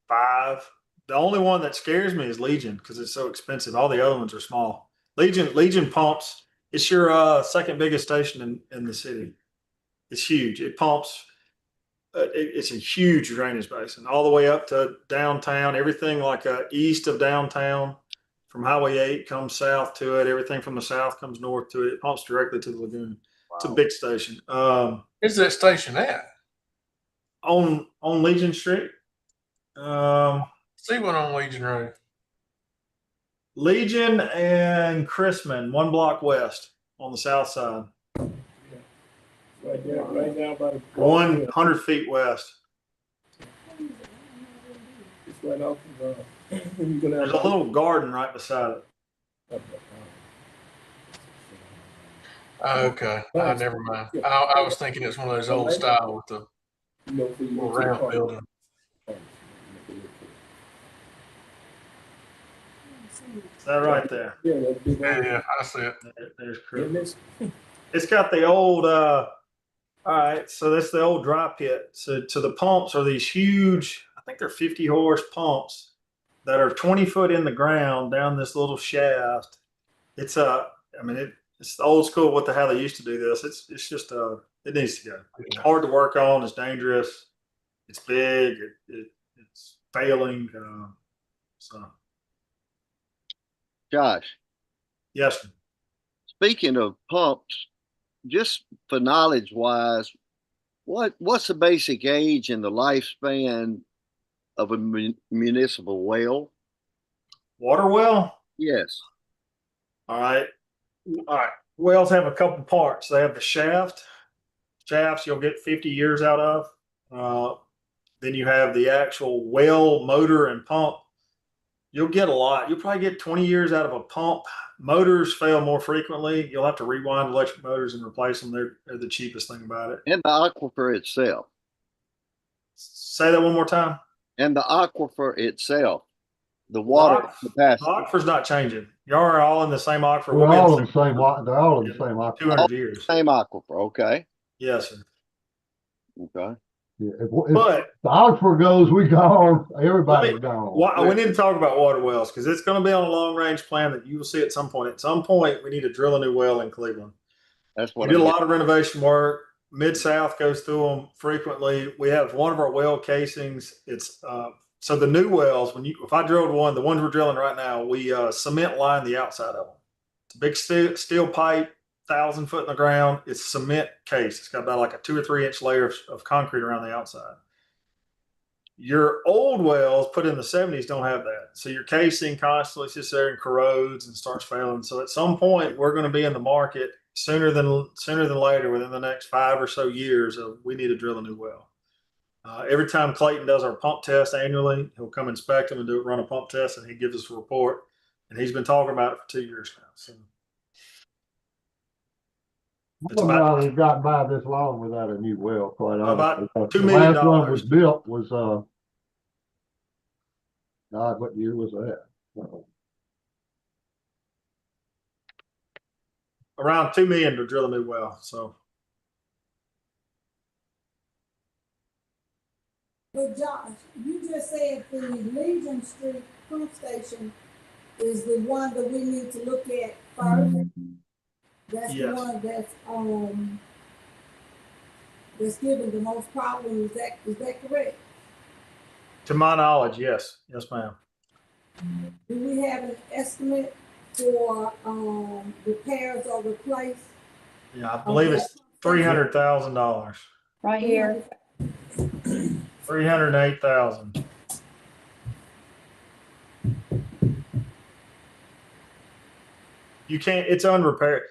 5. The only one that scares me is Legion because it's so expensive. All the other ones are small. Legion pumps. It's your second biggest station in the city. It's huge. It pumps. It's a huge drainage basin all the way up to downtown. Everything like east of downtown from Highway 8 comes south to it. Everything from the south comes north to it. It pumps directly to the lagoon. Wow. It's a big station. Where's that station at? On Legion Street. See one on Legion Road. Legion and Chrisman, 1 block west on the south side. Right down by the. 100 feet west. It's right off of, when you go down. There's a little garden right beside it. Okay, never mind. I was thinking it's one of those old style with the You know, before you little get to the round park. building. Is that right there? Yeah, that big old. Yeah, I see it. There's Yeah, Chris. this- It's got the old, all right, so that's the old dry pit. So the pumps are these huge, I think they're 50 horse pumps that are 20 foot in the ground down this little shaft. It's I mean, it's the old school, what the hell they used to do this. It's just, it needs to go. It's hard to work on. It's dangerous. It's big. It's failing. So, Josh, yes, sir. speaking of pumps, just for knowledge wise, what's the basic age and the lifespan of a municipal well? Water well. Yes. All right. All right. Wells have a couple parts. They have the shafts you'll get 50 years out of. Then you have the actual well motor and pump. You'll get a lot. You'll probably get 20 years out of a pump. Motors fail more frequently. You'll have to rewind electric motors and replace them. They're the cheapest thing about it. And the aquifer itself. Say that one more time. And the aquifer itself. The water capacity. The aquifer's not changing. Y'all are all in the same aquifer. We're all in the same, they're all in the same aquifer. 200 years. Same aquifer, okay. Yes, sir. Okay. Yeah, if But the aquifer goes, we gone, everybody's gone. we need to talk about water wells because it's going to be on a long range plan that you will see at some point. At some point, we need to drill a new well in Cleveland. That's what We did a lot of renovation work. Mid-South goes through them frequently. We have one of our well casings. It's so the new wells. If I drilled one, the ones we're drilling right now, we cement line the outside of them. It's a big steel pipe, 1,000 foot in the ground. It's cement case. It's got about like a 2 or 3 inch layer of concrete around the outside. Your old wells put in the 70s don't have that. So your casing constantly sits there and corrodes and starts failing. So at some point, we're going to be in the market sooner than later, within the next 5 or so years, we need to drill a new well. Every time Clayton does our pump test annually, he'll come inspect them and run a pump test, and he gives us a report. And he's been talking about it for 2 years now. So I don't know how they've gotten by this long without a new well, quite honestly. About $2 million. The last one was built was, God, what year was that? Around $2 million to drill a new well. So. But Josh, you just said the Legion Street pump station is the one that we need to look at first. That's Yes. the one that's giving the most problems. Is that correct? To my knowledge, yes. Yes, ma'am. Do we have an estimate for repairs or replace? Yeah, I believe it's $300,000. Right here. 308,000. You can't. It's unrepaired.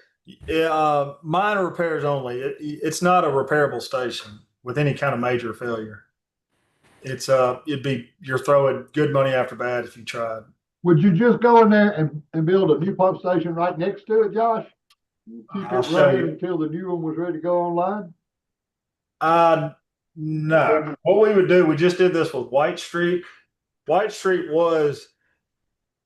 Minor repairs only. It's not a repairable station with any kind of major failure. It's you're throwing good money after bad if you tried. Would you just go in there and build a new pump station right next to it, Josh? Keep I'll it show running you. until the new one was ready to go online? No. What we would do, we just did this with White Street. White Street was,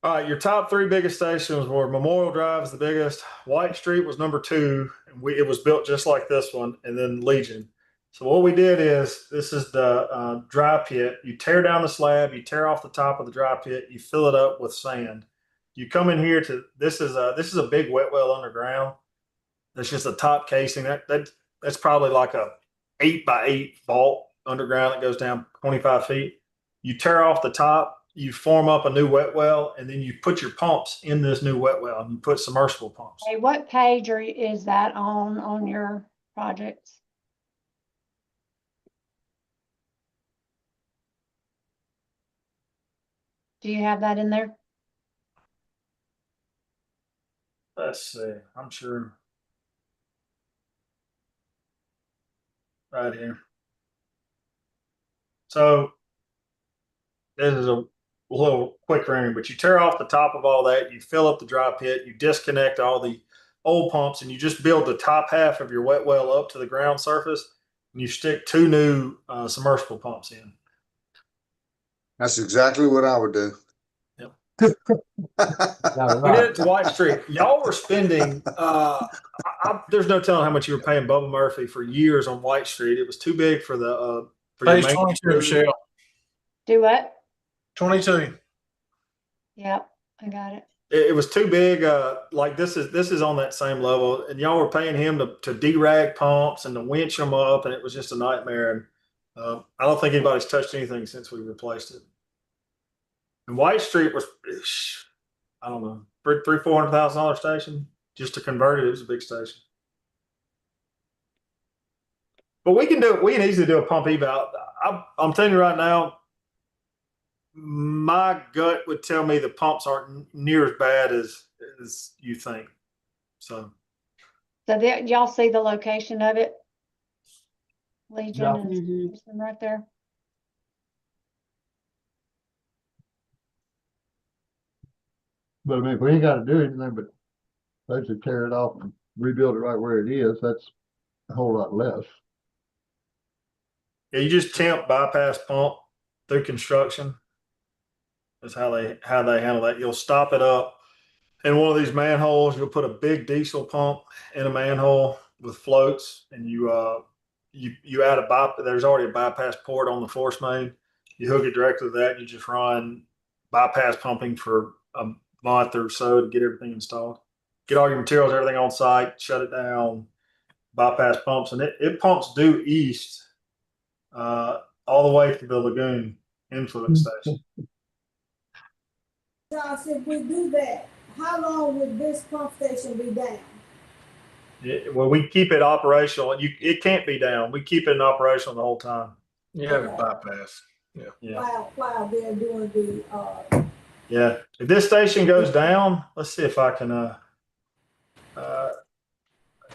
your top 3 biggest stations were Memorial Drive is the biggest. White Street was number 2. And it was built just like this one, and then Legion. So what we did is, this is the dry pit. You tear down the slab, you tear off the top of the dry pit, you fill it up with sand. You come in here to this is a big wet well underground. That's just a top casing. That's probably like a 8x8 vault underground that goes down 25 feet. You tear off the top, you form up a new wet well, and then you put your pumps in this new wet well, and you put submersible pumps. Hey, what page is that on your projects? Do you have that in there? Let's see. I'm sure. Right here. So this is little quick rendering, but you tear off the top of all that, you fill up the dry pit, you disconnect all the old pumps, and you just build the top half of your wet well up to the ground surface, and you stick 2 new submersible pumps in. That's exactly what I would do. Yeah, We did right. it to White Street. Y'all were spending, there's no telling how much you were paying Bubba Murphy for years on White Street. It was too big for the, for your Page main 22, crew. Michelle. Do what? 22. Yep, I got it. It was too big. Like this is on that same level, and y'all were paying him to derag pumps and to winch them up, and it was just a nightmare. And I don't think anybody's touched anything since we replaced it. And White Street was, I don't know, $400,000 station just to convert it. It was a big station. But we can easily do a pump eval. I'm telling you right now, my gut would tell me the pumps aren't near as bad as you think. So So there, y'all see the location of it? Legion Yeah. and Mhm. Houston right there. But I mean, if we ain't gotta do anything but basically tear it off and rebuild it right where it is, that's a whole lot less. yeah, you just temp bypass pump through construction. That's how they handle that. You'll stop it up in one of these manholes. You'll put a big diesel pump in a manhole with floats, and you add there's already a bypass port on the force main. You hook it directly to that, and you just run bypass pumping for a month or so to get everything installed. Get all your materials, everything on site, shut it down, bypass pumps, and it pumps due east all the way to the lagoon influence station. Josh, if we do that, how long would this pump station be down? Well, we keep it operational. It can't be down. We keep it in operational the whole time. You have it bypass. Yeah. While they're doing the, Yeah. If this station goes down, let's see if I can,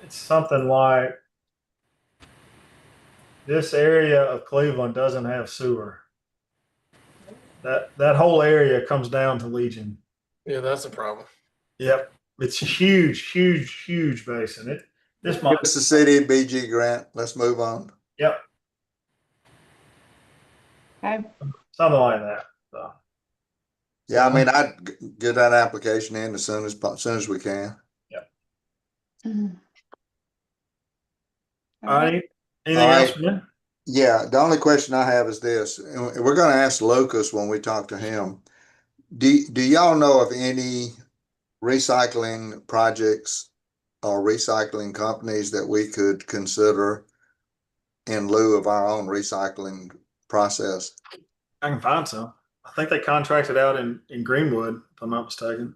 it's something like this area of Cleveland doesn't have sewer. That whole area comes down to Legion. Yeah, that's a problem. Yep. It's a huge basin. This might, It's the city BG grant. Let's move on. yep, Okay. something like that. So, Yeah, I mean, I'd get that application in as soon as we can. Mhm. all right. Anything All else? right. Man? Yeah, the only question I have is this, and we're gonna ask Lucas when we talk to him. Do y'all know of any recycling projects or recycling companies that we could consider in lieu of our own recycling process? I can find some. I think they contracted out in Greenwood, if I'm not mistaken.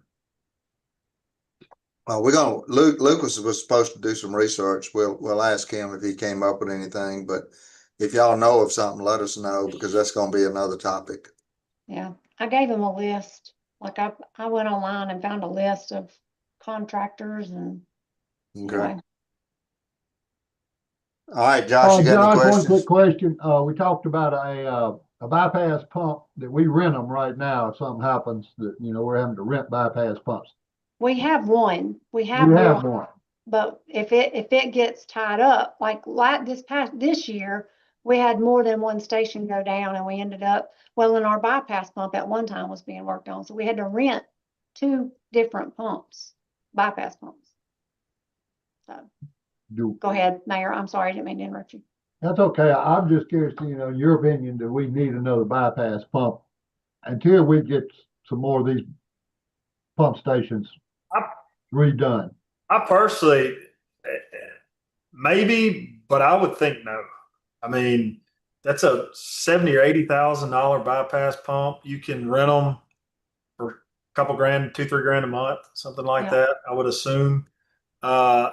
Lucas was supposed to do some research. We'll ask him if he came up with anything, but if y'all know of something, let us know, because that's gonna be another topic. Yeah, I gave them a list. Like I went online and found a list of contractors and Okay. anyway. All right, Josh, you got Josh, any one questions? quick question. We talked about a bypass pump that we rent them right now. If something happens that, we're having to rent bypass pumps. We have one. We We have have one. one. But if it gets tied up, like this year, we had more than one station go down, and we ended up, and our bypass pump at one time was being worked on, so we had to rent 2 different pumps, bypass pumps. So go ahead, Mayor. I'm sorry, I didn't mean to interrupt you. That's okay. I'm just curious, your opinion, do we need another bypass pump until we get some more of these pump stations redone? I personally, maybe, but I would think no. I mean, that's a $70,000 or $80,000 bypass pump. You can rent them for a couple grand, $2-3 grand a month, something like that. I would assume. I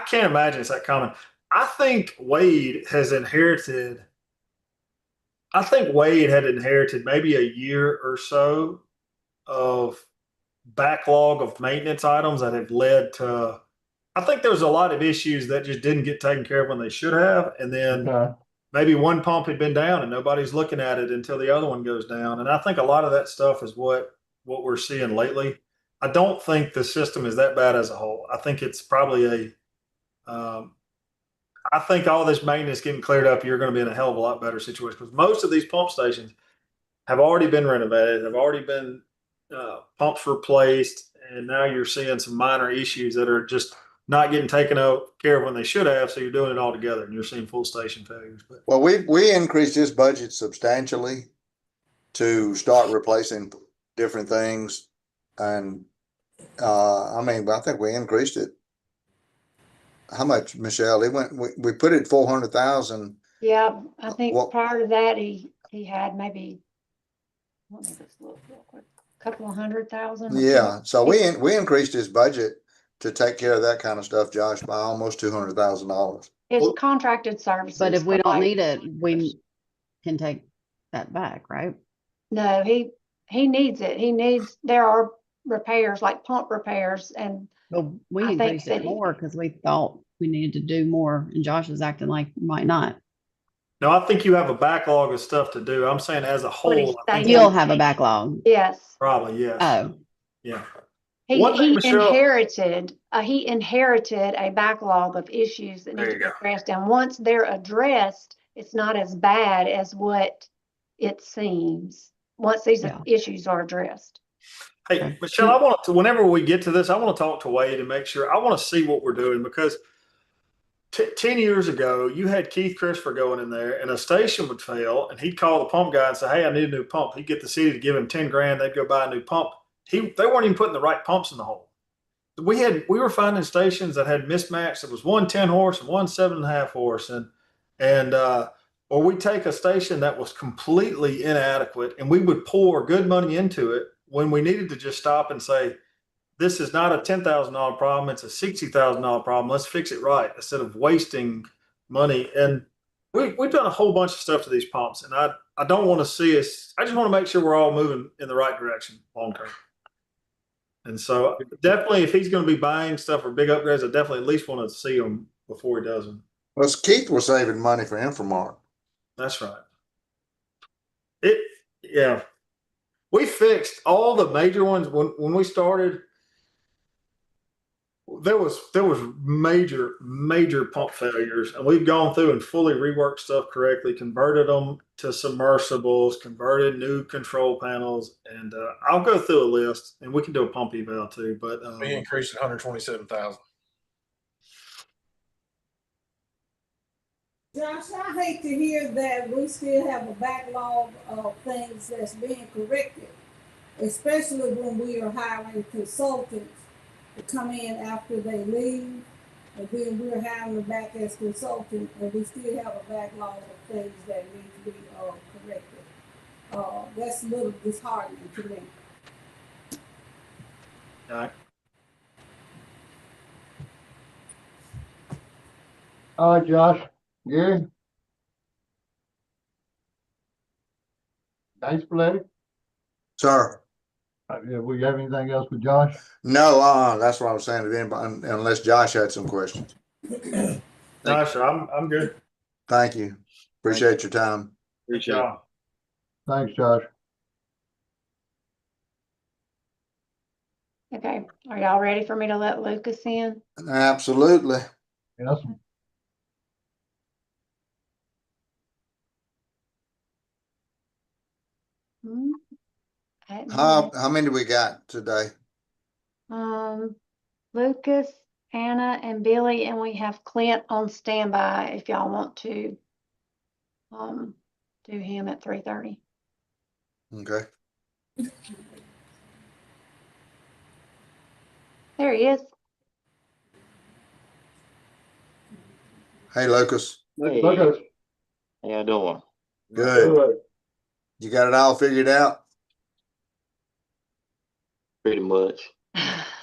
can't imagine it's that common. I think Wade had inherited maybe a year or so of backlog of maintenance items that have led to, I think there was a lot of issues that just didn't get taken care of when they should have. And then maybe one pump had been down and nobody's looking at it until the other one goes down. And I think a lot of that stuff is what we're seeing lately. I don't think the system is that bad as a whole. I think it's probably I think all this maintenance getting cleared up, you're going to be in a hell of a lot better situation because most of these pump stations have already been renovated, have already been pumps replaced, and now you're seeing some minor issues that are just not getting taken care of when they should have. So you're doing it all together, and you're seeing full station failures. But Well, we increased this budget substantially to start replacing different things. And, I mean, I think we increased it. How much, Michelle? We put it 400,000. Yeah, I think Well- prior to that, he had maybe, let me just look real quick, a couple of 100,000. Yeah, so we increased his budget to take care of that kind of stuff, Josh, by almost $200,000. His contracted services. But if we for don't like- need it, we can take that back, right? No, he needs it. There are repairs, like pump repairs, and Well, we I think increased that it he- more because we thought we needed to do more, and Josh is acting like we might not. no, I think you have a backlog of stuff to do. I'm saying as a What he's whole, I think saying. You'll have a backlog. yes. probably yes. Oh, Yeah. He One thing, Michelle- he inherited a backlog of issues that need There to you be go. addressed. And once they're addressed, it's not as bad as what it seems, once these Yeah. issues are addressed. Hey, Okay. Michelle, I want to, whenever we get to this, I want to talk to Wade and make sure, I want to see what we're doing because 10 years ago, you had Keith Christopher going in there and a station would fail and he'd call the pump guy and say, hey, I need a new pump. He'd get the city to give him 10 grand. They'd go buy a new pump. They weren't even putting the right pumps in the hole. We were finding stations that had mismatched. It was one 10 horse and one 7.5 horse. Or we take a station that was completely inadequate and we would pour good money into it when we needed to just stop and say, this is not a $10,000 problem. It's a $60,000 problem. Let's fix it right instead of wasting money. And we've done a whole bunch of stuff to these pumps. And I don't want to see us, I just want to make sure we're all moving in the right direction long term. And so definitely if he's going to be buying stuff for big upgrades, I definitely at least want to see them before he does them. Well, Keith was saving money for Infomart. That's right. Yeah. We fixed all the major ones when we started. There was major pump failures, and we've gone through and fully reworked stuff correctly, converted them to submersibles, converted new control panels, and I'll go through a list, and we can do a pump eval too. But We increased 127,000. Josh, I hate to hear that we still have a backlog of things that's being corrected, especially when we are hiring consultants to come in after they leave, and then we're hiring them back as consultants, and we still have a backlog of things that need to be corrected. That's a little disheartening to me. All right, Josh, Gary? Thanks, Paletti. Sir, Yeah, will you have anything else with Josh? no, that's what I was saying to anybody, unless Josh had some questions. Josh, I'm good. Thank you. Appreciate your time. Appreciate it. Yeah. Thanks, Josh. Okay, are y'all ready for me to let Lucas in? Absolutely. Yes, Hmm? Hadn't How many we got today? Lucas, Anna, and Billy, and we have Clint on standby if y'all want to do him at 3:30. Okay. There he is. Hey, Lucas. Hey, Lucas. how y'all doing? Good. You got it all figured out? Pretty much.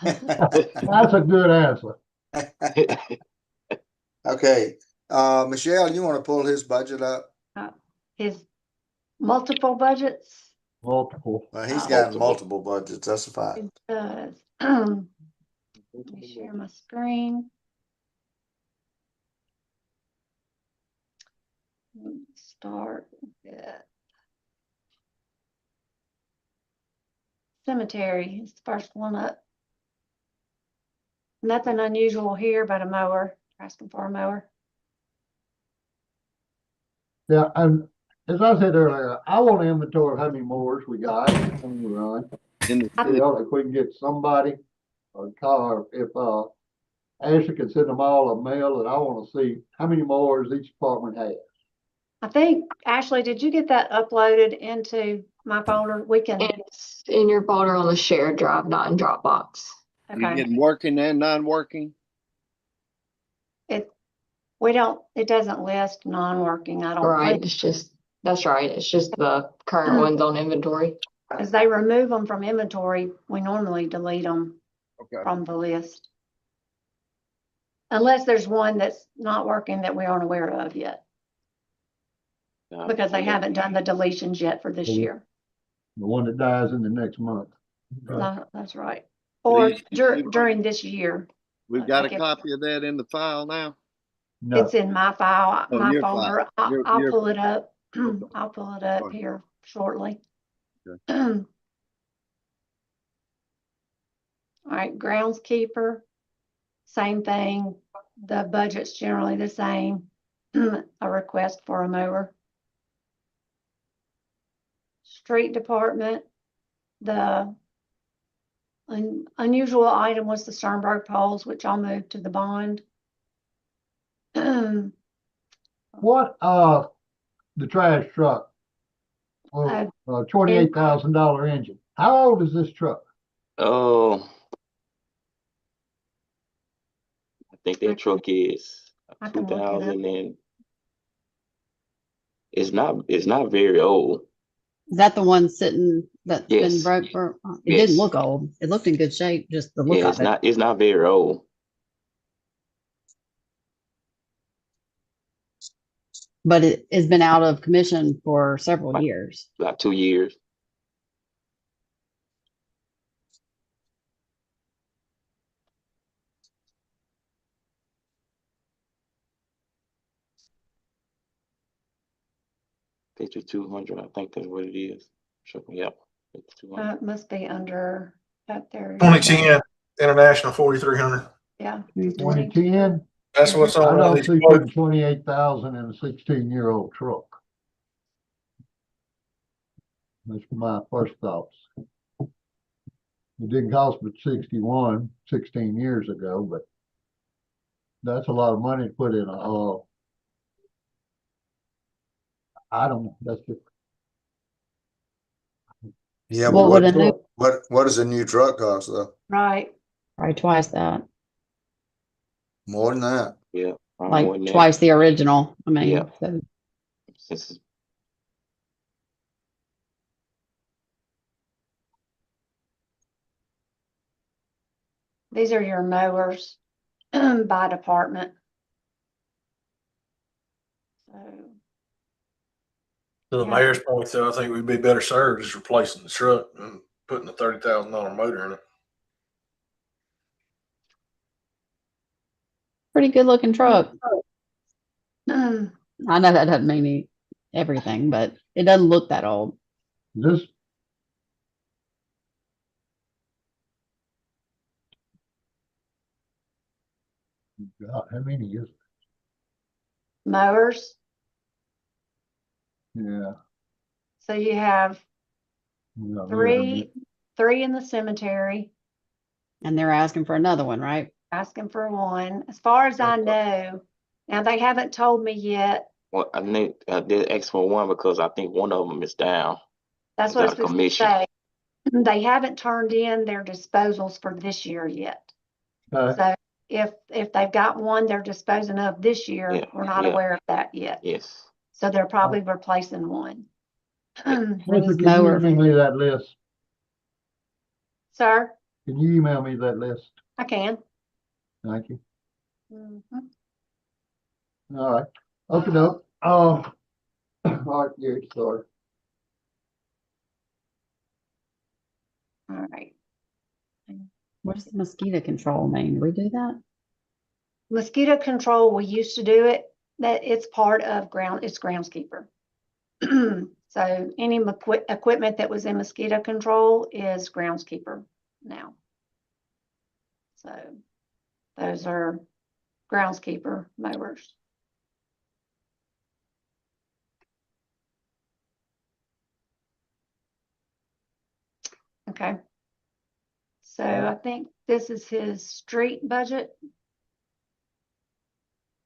That's a good answer. Okay. Michelle, you want to pull his budget up? His multiple budgets. Multiple. He's got multiple budgets. That's a fact. It does. Let me share my screen. Start with cemetery is the first one up. Nothing unusual here but a mower, asking for a mower. Yeah, and as I said earlier, I want an inventory of how many mowers we got on the run. In the I- city, If we can get somebody or car, if, Ashley can send them all a mail, and I wanna see how many mowers each department has. I think, Ashley, did you get that uploaded into my folder? We can, It's in your folder on the shared drive, not in Dropbox. you okay. getting working and non-working? It doesn't list non-working, I don't Right, think, it's just, that's right. It's just the current ones on inventory. as they remove them from inventory, we normally delete them Okay. from the list. Unless there's one that's not working that we aren't aware of yet, because they haven't done the deletions yet for this Mhm. year. The one that dies in the next month. That's right. Or you- during this year. We've got a Okay. copy of that in the file now. No, It's in my file, Oh, my your folder. file. Your- I'll your pull it up. Okay. I'll pull it up Fine. here shortly. Okay. All right, groundskeeper, same thing. The budget's generally the same. A request for a mower. Street department, the unusual item was the Sternberg poles, which I'll move to the bond. what, the trash truck? Well, $28,000 engine. How old is this truck? Oh, I think that truck is I can look it up. 2000 and it's not very old. Is that the one sitting that's been Yes. broke for? It Yes. didn't look old. It looked in good shape, just the look Yeah, of it. it's not very old. But it has been out of commission for several Right. years. About 2 years. Picture 200, I think that's what it is. Sure, yep. It's 200. It must be under, up there. 2010 International 4300. Yeah. 2010? That's what's I on don't these see quotes. putting 28,000 in a 16-year-old truck. That's my first thoughts. It didn't cost but 61, 16 years ago, but that's a lot of money to put in a, I don't know, that's just, Yeah, What but would a new, what does a new truck cost though? Right. probably twice that, More than that. Yeah. probably more like than that. twice the original. I mean, Yeah. so Since These are your mowers by department. So, To the Yeah. mayor's point, though, I think we'd be better served just replacing the truck and putting a $30,000 motor in it. pretty good looking truck. mm, I know that doesn't mean everything, but it doesn't look that old. this, God, how many is, mowers. yeah. So you have yeah, three in the cemetery, And they're asking for another one, right? asking for one. As far as I know, now they haven't told me yet. well, I think I did X for one because I think one of them is down. That's Is what I that was a supposed to commission? say. They haven't turned in their disposals for this year yet. So if they've got one they're disposing of this year, Yeah, we're not yeah. aware of that yet. Yes. So they're probably replacing one. What is Lisa, can you mower? email me that list? Sir, Can you email me that list? I can. Thank you. Mhm. All right. Okay, no. All right, Gary, sorry. All right. What does the mosquito control mean? Do we do that? Mosquito control, we used to do it. that it's part of it's groundskeeper. So any equipment that was in mosquito control is groundskeeper now. So those are groundskeeper mowers. Okay. So I think this is his street budget.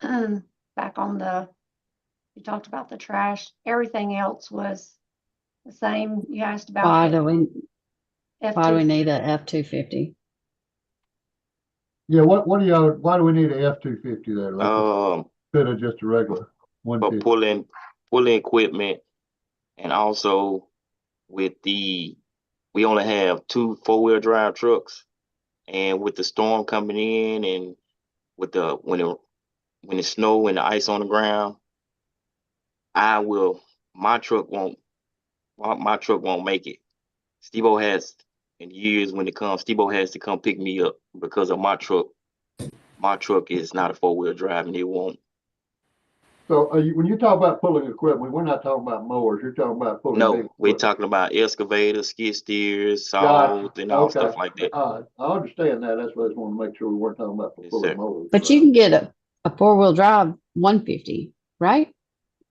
Back on you talked about the trash. Everything else was the same. You asked about. Why do we F2. need a F-250? Yeah, why do we need a F-250 there, Lucas? Instead of just a regular For 150? pulling equipment, and also with we only have 2 4-wheel drive trucks, and with the storm coming in and with when it snow and the ice on the ground, my truck won't make it. Steve-O has, in years when it comes, Steve-O has to come pick me up because of my truck. My truck is not a 4-wheel drive, and it won't. So when you talk about pulling equipment, we're not talking about mowers. You're talking about pulling big No, equipment. we're talking about excavators, skid steers, Gotcha. saws, and all Okay. stuff like that. I understand that. That's why I just want to make sure we weren't talking about Yes, pulling sir. mowers. But you can get a 4-wheel drive 150, right?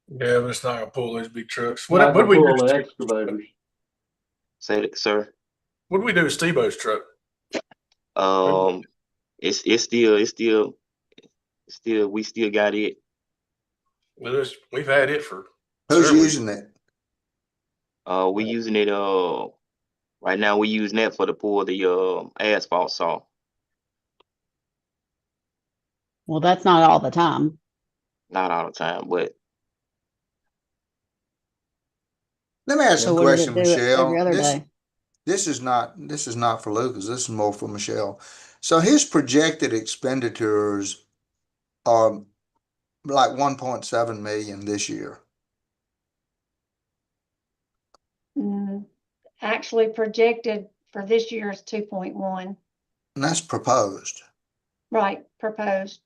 Yeah, but it's not gonna pull those big trucks. Not What gonna we pull do? the excavators. Say that, sir. What do we do with Steve-O's truck? It's still we still got it. We've had it for. Who's several using years. it? We using it right now. We using that for to pull the asphalt saw. Well, that's not all the time. Not all the time, but Let me ask So you a what does it question, do Michelle. every other day? This is not for Lucas. This is more for Michelle. So his projected expenditures are like 1.7 million this year. Actually projected for this year is 2.1. And that's proposed. Right, proposed.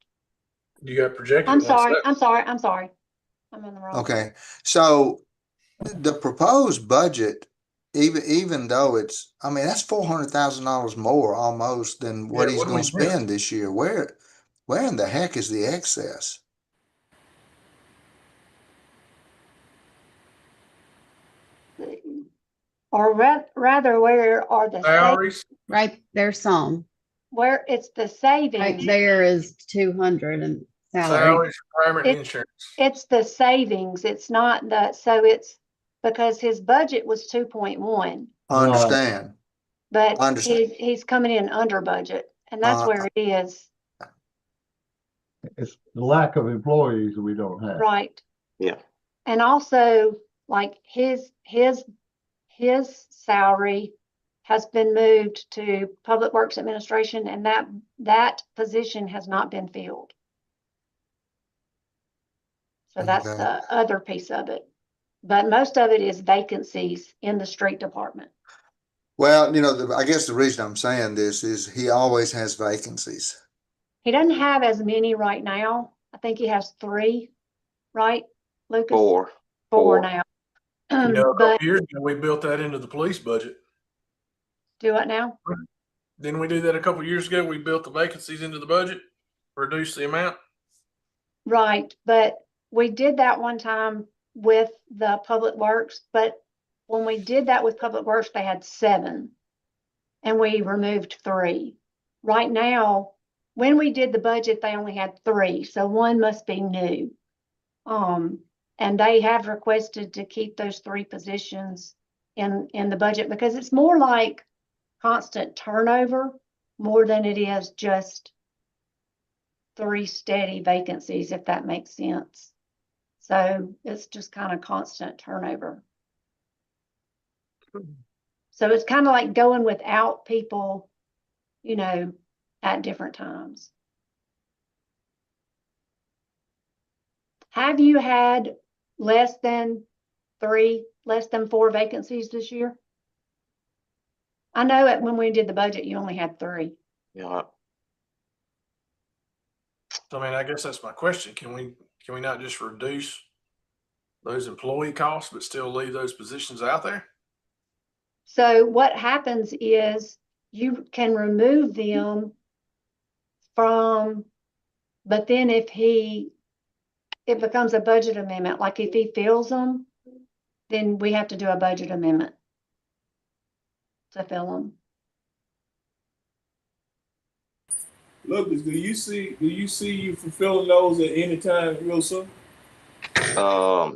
You got projected. I'm sorry. I'm on the wrong. Okay. So the proposed budget, even though it's, I mean, that's $400,000 more almost than what he's what do going we to spend this year. Where in the heck is the excess? Or rather, where are the salaries? Right, there's some. where it's the savings? Right there is 200 and salary. Salaries, retirement, It- insurance. It's the savings. It's not so it's because his budget was 2.1, I understand. but I understand. he's coming in under budget, and that's where it is. It's the lack of employees that we don't have. Right. yeah. And also, like his salary has been moved to Public Works Administration, and that position has not been filled. So that's Okay. the other piece of it. But most of it is vacancies in the street department. Well, I guess the reason I'm saying this is he always has vacancies. He doesn't have as many right now. I think he has 3, right, Lucas? 4. 4 now. A couple But years ago, we built that into the police budget. do what now? Didn't we do that a couple years ago? We built the vacancies into the budget, reduced the amount. Right, but we did that one time with the Public Works, but when we did that with Public Works, they had 7 and we removed 3. Right now, when we did the budget, they only had 3, so 1 must be new. And they have requested to keep those 3 positions in the budget because it's more like constant turnover more than it is just 3 steady vacancies, if that makes sense. So it's just kind of constant turnover. So it's kind of like going without people, at different times. Have you had less than 4 vacancies this year? I know that when we did the budget, you only had 3. Yeah. I mean, I guess that's my question. Can Can we not just reduce those employee costs, but still leave those positions out there? So what happens is you can remove them from, but then if it becomes a budget amendment, like if he fills them, then we have to do a budget amendment to fill them. Lucas, do you see you fulfilling those at any time real soon?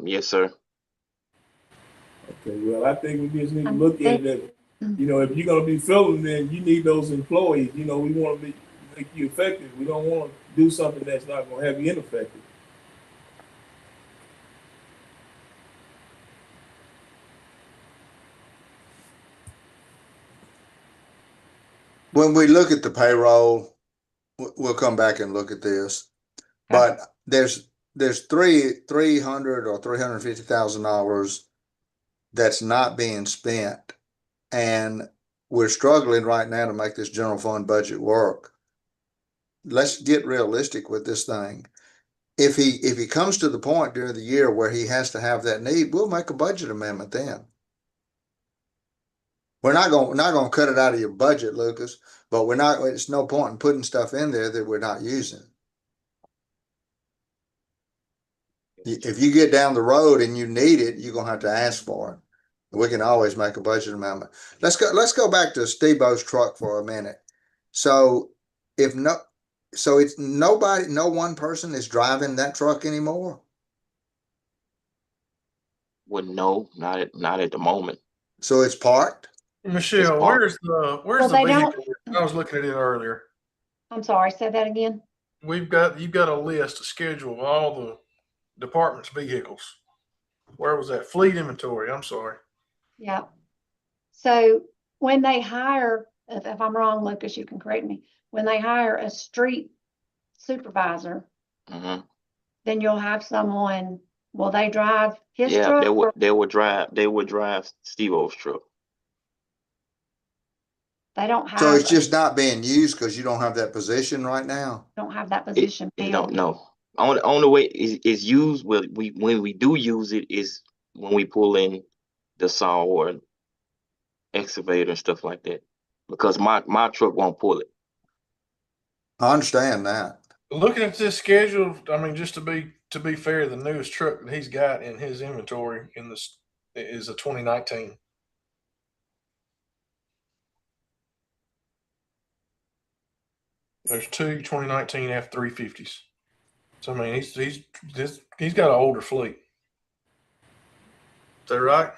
Yes, sir. Okay, well, I think we just need to look at that. You know, if you're gonna be filling, then you need those employees. You know, we want to make you effective. We don't want to do something that's not gonna have you ineffective. When we look at the payroll, we'll come back and look at this. But there's $300 or $350,000 that's not being spent. And we're struggling right now to make this general fund budget work. Let's get realistic with this thing. If he comes to the point during the year where he has to have that need, we'll make a budget amendment then. We're not gonna cut it out of your budget, Lucas, but it's no point in putting stuff in there that we're not using. If you get down the road and you need it, you're gonna have to ask for it. We can always make a budget amendment. Let's go back to Steve-O's truck for a minute. So it's no one person is driving that truck anymore. Well, no, not at the moment. So it's parked. Michelle, where's the they vehicle? I was looking at it earlier. I'm sorry, say that again. You've got a list, a schedule of all the department's vehicles. Where was that? Fleet inventory. I'm sorry. Yeah. So when they hire, if I'm wrong, Lucas, you can correct me. When they hire a street supervisor, then you'll have someone, will they drive his truck? Yeah, they would drive Steve-O's truck. They don't have. So it's just not being used because you don't have that position right now. Don't have that position They filled. don't know. Only way is used when we do use it is when we pull in the saw or excavator and stuff like that. Because my truck won't pull it. I understand that. Looking at this schedule, I mean, just to be fair, the newest truck that he's got in his inventory is a 2019. There's two 2019 F-350s. So I mean, he's got an older fleet. Is that right?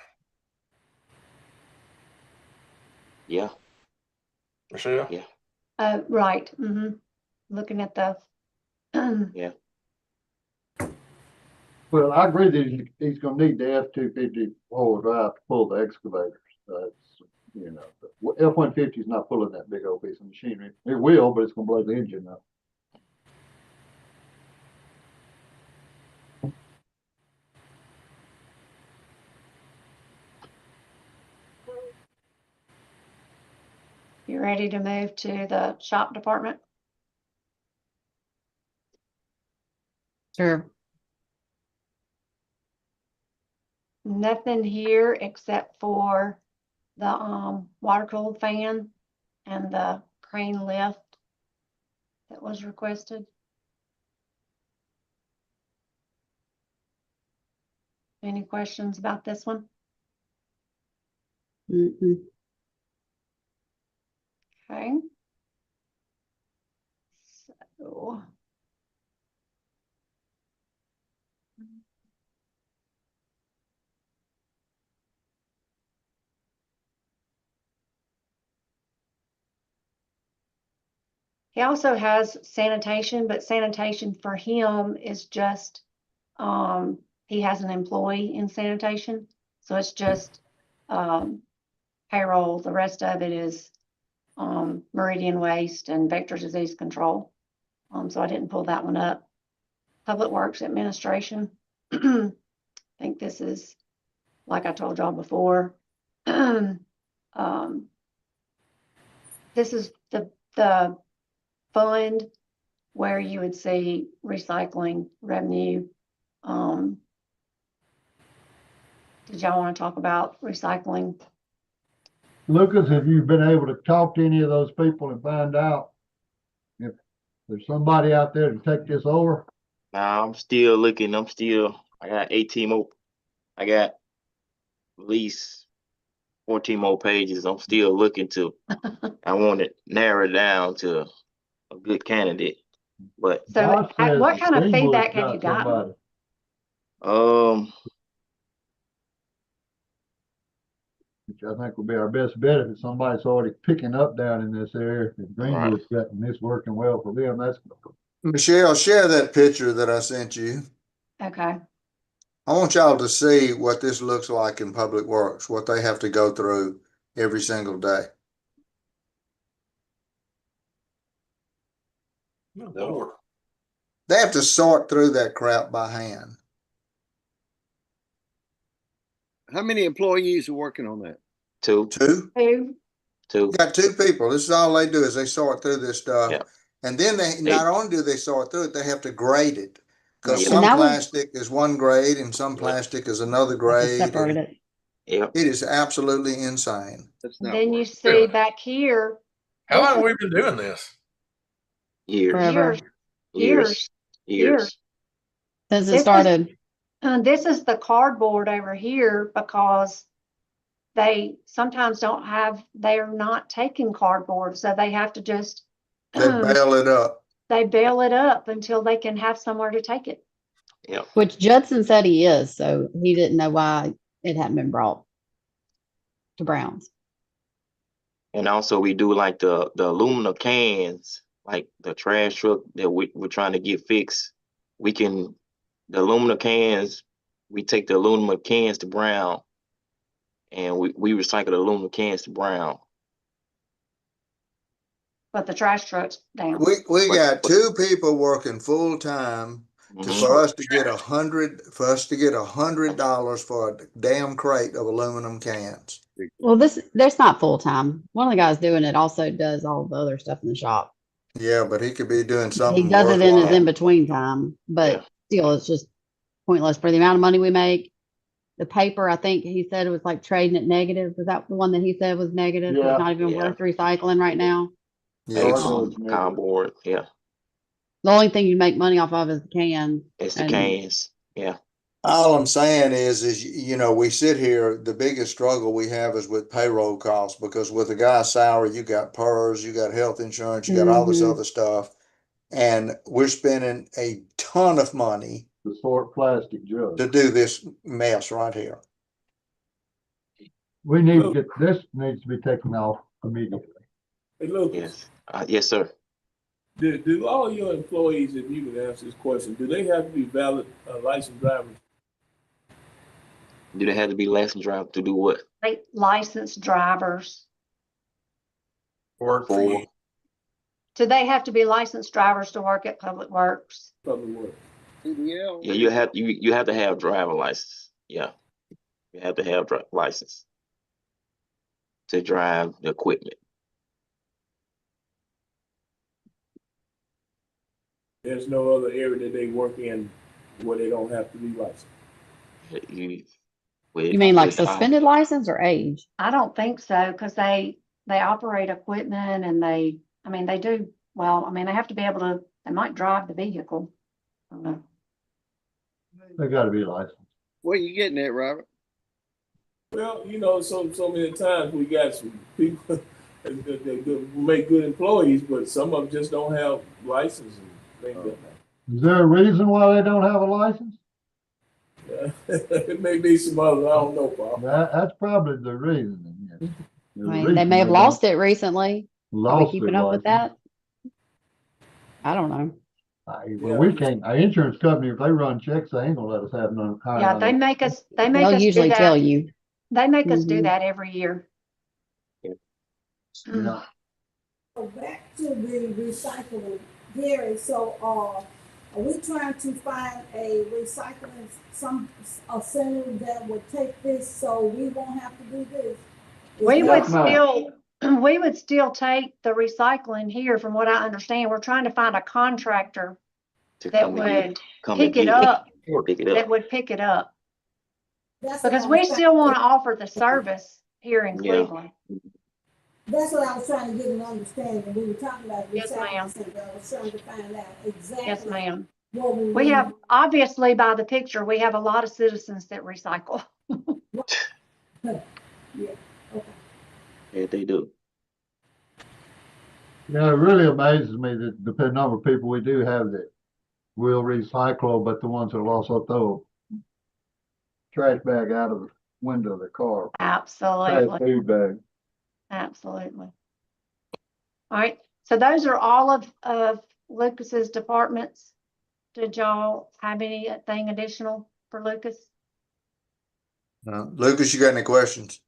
Yeah. Michelle? Yeah. Right. Looking at the. Yeah. Well, I agree that he's gonna need the F-250 four-wheel drive to pull the excavators. The F-150 is not pulling that big old piece of machinery. It will, but it's gonna blow the engine up. You ready to move to the shop department? Sure. Nothing here except for the water-cooled fan and the crane lift that was requested. Any questions about this one? Mm-mm. Okay. So. He also has sanitation, but sanitation for him is just, he has an employee in sanitation. So it's just payroll. The rest of it is Meridian Waste and Vector Disease Control. So I didn't pull that one up. Public Works Administration. I think this is, like I told y'all before, this is the fund where you would see recycling revenue Did y'all want to talk about recycling? Lucas, have you been able to talk to any of those people and find out if there's somebody out there to take this over? Nah, I'm still looking. I got 18 more. I got at least 14 more pages. I'm still looking I want to narrow it down to a good candidate. But So Josh says what kind of Greenwood's feedback have you got gotten? somebody, which I think will be our best bet if it's somebody's already picking up down in this area. If Greenwood's gotten this working well for them, that's Michelle, share that picture that I sent you. Okay. I want y'all to see what this looks like in Public Works, what they have to go through every single day. Lord. They have to sort through that crap by hand. How many employees are working on that? two. You got 2 people. This is all they do is they sort through this stuff. Yeah. And then they not only do they sort through it, they have to grade it. Because Yeah. some And that was- plastic is one grade and some plastic is another grade. Separate and it. Yep. It is absolutely insane. That's not Then you work. see Really? back here. How this long have is we been doing this? Years. Forever. Years. Since This it is- started. This is the cardboard over here because they sometimes they're not taking cardboard, so they have to just, They bail it up. they bail it up until they can have somewhere to take it. Yep. Which Judson said he is, so he didn't know why it hadn't been brought to Brown's. And also we do like the aluminum cans, like the trash truck that we're trying to get fixed. The aluminum cans, we take the aluminum cans to Brown and we recycle the aluminum cans to Brown. But the trash truck's down. We got 2 people working full time Mhm. for us to get $100 for a damn crate of aluminum cans. Well, that's not full time. One of the guys doing it also does all the other stuff in the shop. Yeah, but he could be doing He something does it in his worthwhile. in between time, but Yeah. still, it's just pointless for the amount of money we make. The paper, I think he said it was like trading it negative. Was that the one that he said was negative? Yeah. It's not even Yeah. worth recycling right now. Yeah. Cardboard. Yeah. The only thing you make money off of is the cans. It's the And- cans. Yeah. All I'm saying is, we sit here, the biggest struggle we have is with payroll costs, because with a guy's salary, you got PERS, you got health insurance, you got all this Mhm. other stuff. And we're spending a ton of money the sort plastic jug. to do this mess right here. We need to this needs to be taken off immediately. Hey, Lucas, Yes. Yes, sir. do all your employees, if you can answer this question, do they have to be valid licensed drivers? Do they have to be licensed driver to do what? Like licensed drivers. Work for you. Do they have to be licensed drivers to work at Public Works? Public Works. CDL. Yeah, you have to have driver license. Yeah. You have to have license to drive the equipment. There's no other area that they work in where they don't have to be licensed. You You mean like suspended license or age? I don't think so, because they operate equipment and they do, they have to be able to, they might drive the vehicle. I don't know. They gotta be licensed. Where you getting at, Robert? Well, so many times we got some people that make good employees, but some of them just don't have license and things like that. Is there a reason why they don't have a license? It may be some others, I don't know, Bob. That's probably the reason. Yes. I mean, they may have lost it recently. Are we Lost keeping their up with license. that? I don't know. Well, we can't. Our insurance company, if they run checks, they ain't gonna let us have none. Yeah, they make us They'll do usually tell that. you. They make us do Mhm. that every year. Yeah. So back to the recycling, Gary, so, are we trying to find a recycling, a center that would take this so we won't have to do this? We would Yes, ma'am. still take the recycling here, from what I understand. We're trying to find a contractor to that come and would come pick and it get up Pick it that up. would pick it up. That's what Because I we was trying still to want to get- offer the service here in Yeah. Cleveland. That's what I was trying to get an understanding. We were talking about Yes, ma'am. recycling center. I was trying to find out exactly. Yes, ma'am. What we We need. have, obviously by the picture, we have a lot of citizens that recycle. Yeah, okay. Yeah, they do. You know, it really amazes me that the number of people we do have that will recycle, but the ones that will also throw a trash bag out of the window of their car, trash Absolutely, food bag. absolutely. All right, so those are all of Lucas's departments. Did y'all have anything additional for Lucas? Lucas, you got any questions?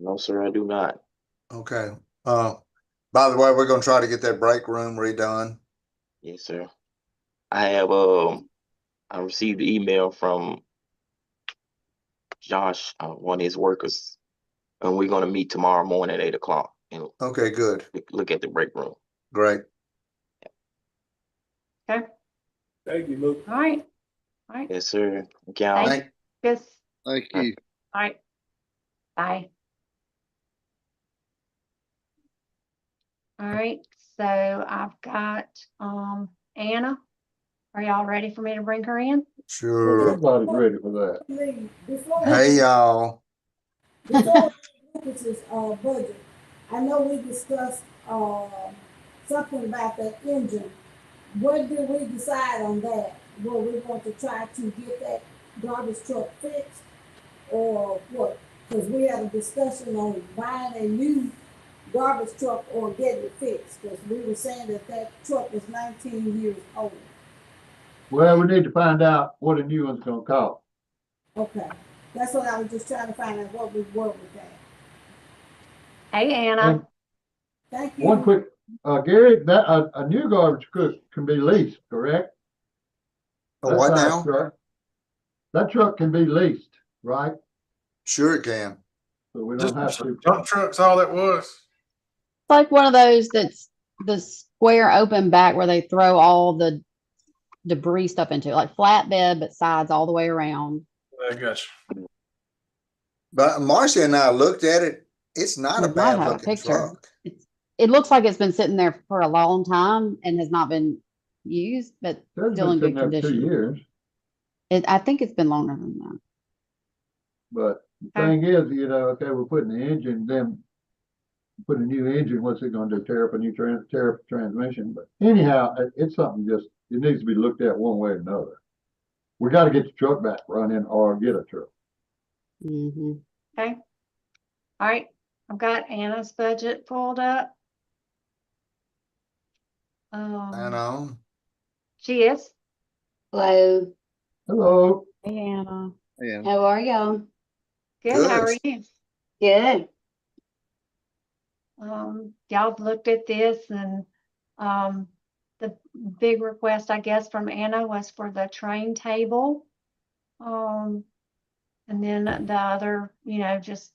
No, sir, I do not. Okay. By the way, we're gonna try to get that break room redone. Yes, sir. I have I received the email from Josh, one of his workers, and we're gonna meet tomorrow morning at 8 o'clock and Okay, good. look at the break room. Great. Okay, Thank you, Luke. all right, all right. Yes, sir. Okay, I'll- Thank Thank, Yes, Thank you. all right. Bye. All right, so I've got, Anna. Are y'all ready for me to bring her in? sure. Everybody's ready for that. Lee, before. Hey, y'all. Before Lucas's budget, I know we discussed something about that engine. What did we decide on that? Were we going to try to get that garbage truck fixed or what? Because we had a discussion on buying a new garbage truck or getting it fixed. Because we were saying that that truck is 19 years old. Well, we need to find out what a new one's gonna cost. Okay, that's what I was just trying to find out what we were with that. Hey, Anna. And Thank you. one quick, Gary, that, a new garbage truck can be leased, correct? A what That size now? truck. That truck can be leased, right? Sure it can. So we Just don't have to. dump trucks, all that was. It's like one of those that's the square open back where they throw all the debris stuff into, like flatbed, but sides all the way around. I got you. But Marcia and I looked at it. It's not a We might bad have a looking picture. truck. It looks like it's been sitting there for a long time and has not been used, but It's still been in good sitting there for 2 condition. years, I think it's been longer than that. but the thing is, you know, okay, we're putting the engine, then put a new engine, what's it gonna do? Tear up a new tear up the transmission, but anyhow, it's something just, it needs to be looked at one way or another. We gotta get the truck back running or get a truck. Mm-hmm. Okay. All right, I've got Anna's budget pulled up. And She is. Hello, Hello, Hey, Anna. And how are y'all? Good, how are Good. you? Good. Y'all have looked at this and, the big request, I guess, from Anna was for the train table. And then the other, you know, just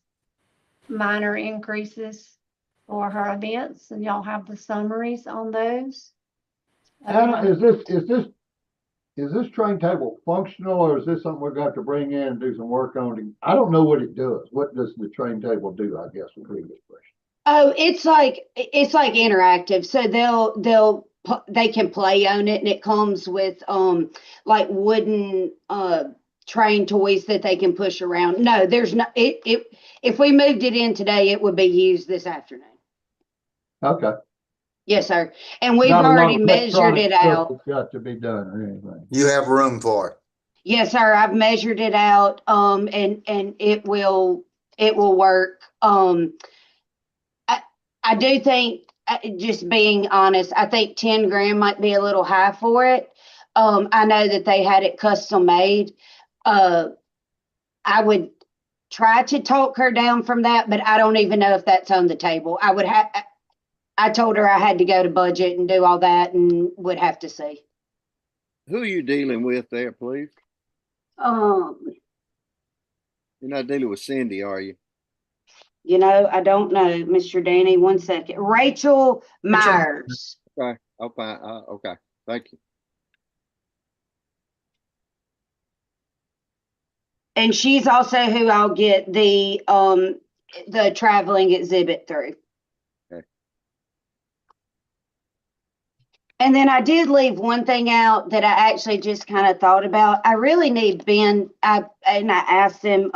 minor increases for her events, and y'all have the summaries on those. Anna, is this train table functional or is this something we're going to bring in and do some work on? I don't know what it does. What does the train table do, I guess, would be the question. Oh, it's like interactive. So they can play on it, and it comes with like wooden train toys that they can push around. No, there's not if we moved it in today, it would be used this afternoon. Okay. Yes, sir. And we've Not a lot already of measured electronic it stuff out. that's got to be done or anything. you have room for it. Yes, sir. I've measured it out, and it will work. I do think, just being honest, I think 10 grand might be a little high for it. I know that they had it custom made. I would try to talk her down from that, but I don't even know if that's on the table. I told her I had to go to budget and do all that and would have to see. who are you dealing with there, please? You're You're not dealing with Cindy, are you? I don't know, Mr. Danny. 1 second. Rachel Myers. Okay, I'll find, okay. Thank you. And she's also who I'll get the traveling exhibit through. Okay. And then I did leave one thing out that I actually just kind of thought about. I really need Ben. I asked him.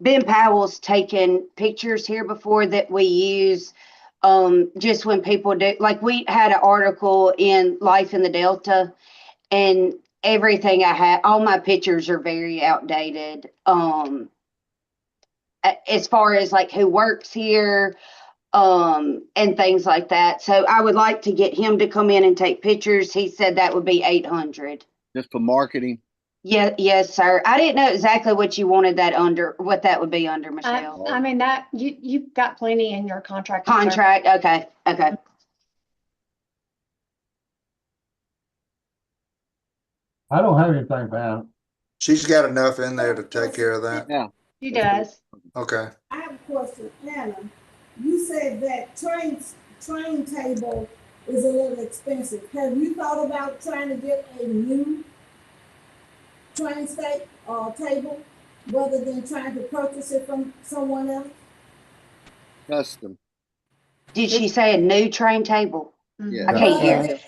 Ben Powell's taken pictures here before that we use. Just when people do, like we had an article in Life in the Delta, and everything I had, all my pictures are very outdated. As far as like who works here, and things like that. So I would like to get him to come in and take pictures. He said that would be 800. Just for marketing. Yeah, yes, sir. I didn't know exactly what you wanted that under, what that would be under, Michelle. I mean, that, you've got plenty in your contract. Contract, okay, okay. I don't have anything, Pam. She's got enough in there to take care of that. Yeah. She does. Okay. I have a question, Anna. You said that train table is a little expensive. Have you thought about trying to get a new train table rather than trying to purchase it from someone else? Custom. Did she say a new train table? Yeah. I can't hear.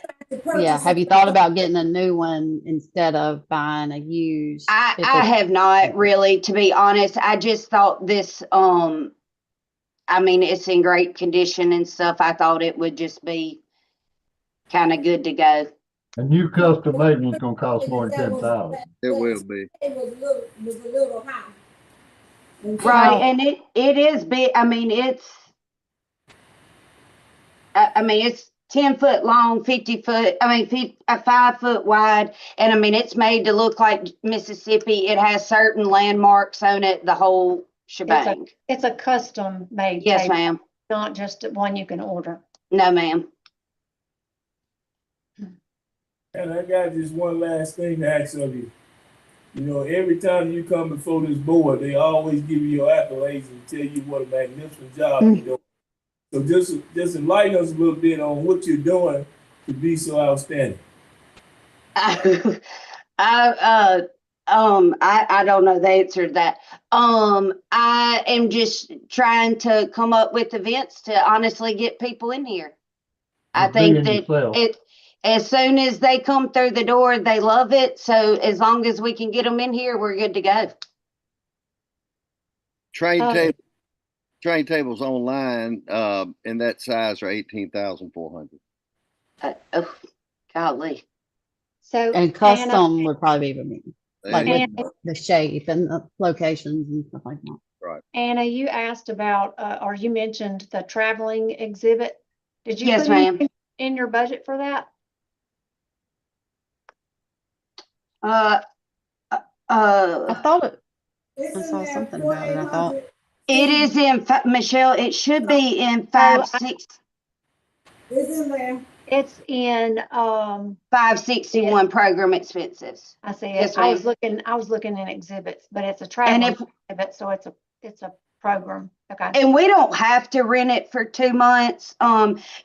Yeah, have you thought about getting a new one instead of buying a used? I have not really, to be honest. I just thought this, I mean, it's in great condition and stuff. I thought it would just be kind of good to go. A new custom made one's gonna cost more than 10,000. It will be. It was a little high. And so- Right, and it is big. I mean, it's 10 foot long, 50 foot, 5 foot wide. And I mean, it's made to look like Mississippi. It has certain landmarks on it, the whole shebang. It's a custom made. Yes, table, ma'am. Not just one you can order. No, ma'am. And I got just one last thing to ask of you. You know, every time you come before this board, they always give you your accolades and tell you what a magnificent job you're doing. So just enlighten us a little bit on what you're doing to be so outstanding. I don't know the answer to that. I am just trying to come up with events to honestly get people in here. I think that as soon as they come through the door, they love it. So as long as we can get them in here, we're good to go. Train tables online in that size are 18,400. Oh, golly. So And custom would probably be like Anna, with the shape and the locations and stuff like that. Right. Anna, you asked about, or you mentioned the traveling exhibit. Did you Yes, put ma'am. anything in your budget for that? I thought It's I in saw there, something about it. I thought 4,800. it is in Michelle. It should be in 560. It's in there. It's in, 561 program expenses. I see Yes, it. I was ma'am. looking in exhibits, but it's a traveling exhibit, so it's a program. Okay. And we don't have to rent it for 2 months.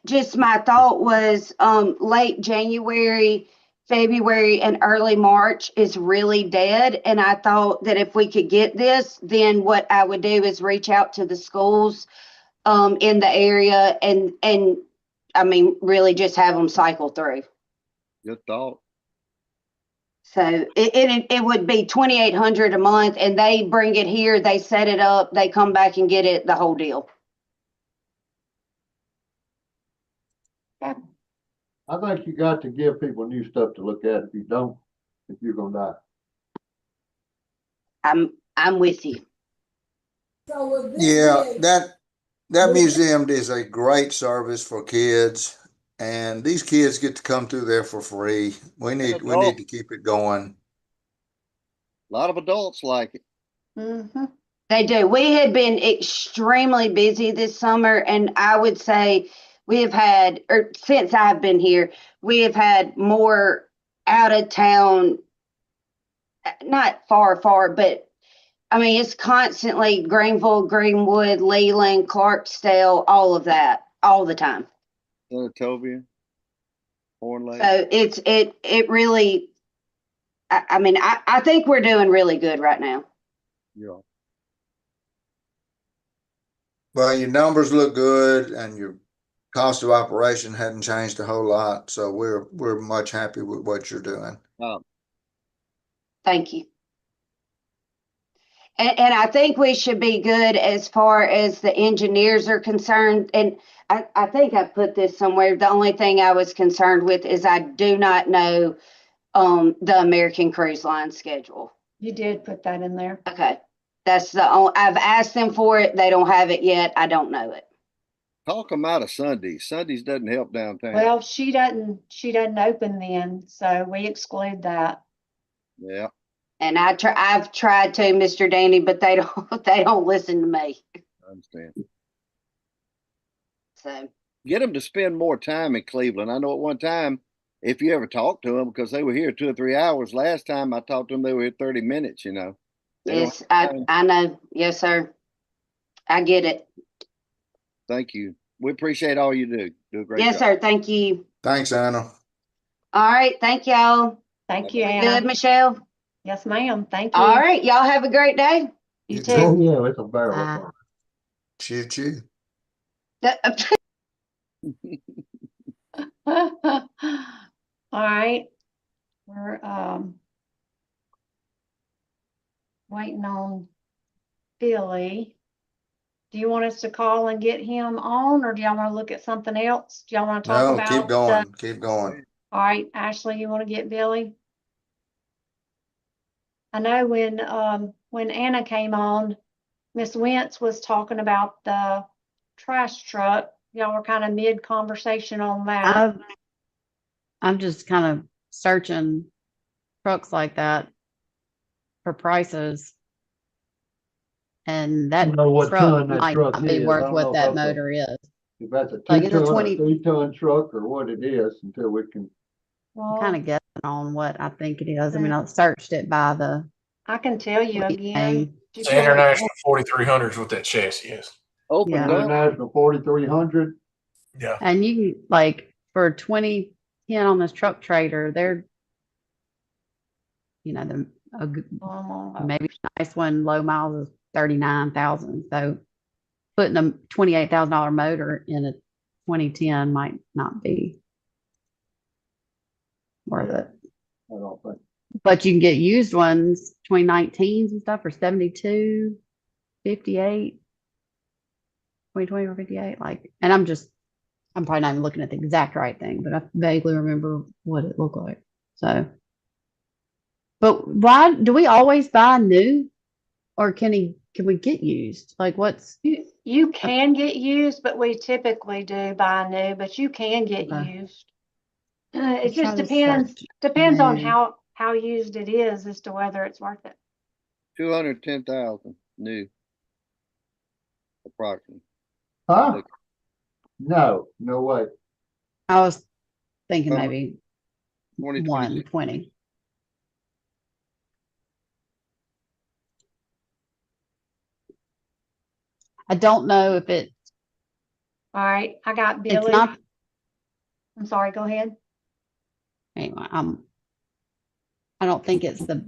Just my thought was, late January, February, and early March is really dead. And I thought that if we could get this, then what I would do is reach out to the schools, in the area and I mean, really just have them cycle through. Good thought. So it would be 2,800 a month, and they bring it here, they set it up, they come back and get it, the whole deal. Okay. I think you got to give people new stuff to look at. If you don't, if you're gonna die. I'm with you. So with this Yeah, big, that museum is a great service for kids, and these kids get to come through there for free. We need to keep it going. A lot of adults like it. Mm-hmm. They do. We had been extremely busy this summer, and I would say we have had, or since I've been here, we have had more out of town, not far, but I mean, it's constantly Greenville, Greenwood, Leland, Clarksdale, all of that, all the time. Senatobia. Horn Lake. So it really, I mean, I think we're doing really good right now. Yeah. Well, your numbers look good and your cost of operation hadn't changed a whole lot, so we're much happy with what you're doing. Thank you. And I think we should be good as far as the engineers are concerned. And I think I put this somewhere. The only thing I was concerned with is I do not know the American Cruise Line schedule. You did put that in there. Okay. That's the only, I've asked them for it. They don't have it yet. I don't know it. Talk them out of Sundays. Sundays doesn't help downtown. Well, she doesn't open then, so we exclude that. Yeah. And I've tried to, Mr. Danny, but they don't listen to me. I understand. So Get them to spend more time in Cleveland. I know at one time, if you ever talked to them, because they were here 2 or 3 hours. Last time I talked to them, they were here 30 minutes, you know. They don't yes, have time. I know. Yes, sir. I get it. Thank you. We appreciate all you do. Do a great Yes, job. sir. Thank you. Thanks, Anna. All right. Thank y'all. Thank you, Good, Anna. Michelle. Yes, ma'am. Thank you. All right. Y'all have a great day. You You too. Oh, yeah, it's a barrel. Choo choo. All right. We're waiting on Billy. Do you want us to call and get him on, or do y'all want to look at something else? Do y'all want to talk No, about keep going, keep going. all right, Ashley, you want to get Billy? I know when Anna came on, Miss Wentz was talking about the trash truck. Y'all were kind of mid conversation on that. I'm just kind of searching trucks like that for prices. And that I don't know what truck ton that might truck not be is. I worth don't know what if that that's a- motor is. If that's a Like, it's a 2 ton, or 20 3 ton truck or what it is until we can, Well, Kind of guessing on what I think it is. I mean, I searched it by the I can tell you fleet again. name. It's the International 4300 is what that chassis is. Opened Yeah. up. International 4300. Yeah. And you can, like, for 2010 on this truck trader, they're, you know, maybe a nice one, low miles is 39,000. So putting a $28,000 motor in a 2010 might not be worth it. I don't think. But you can get used ones, 2019s and stuff for 72, 58, 2020 or 58. Like, and I'm probably not even looking at the exact right thing, but I vaguely remember what it looked like. So, but why do we always buy new, or can we get used? Like, what's You can get used, but we typically do buy new, but you can get Okay. used. It I'm just trying to depends on new. how used it is as to whether it's worth it. 210,000 new. Approximately. Huh? No way. I was thinking From maybe 2026. 120. I don't know if it's All right, I got Billy. not I'm sorry, go ahead. anyway. I don't think it's the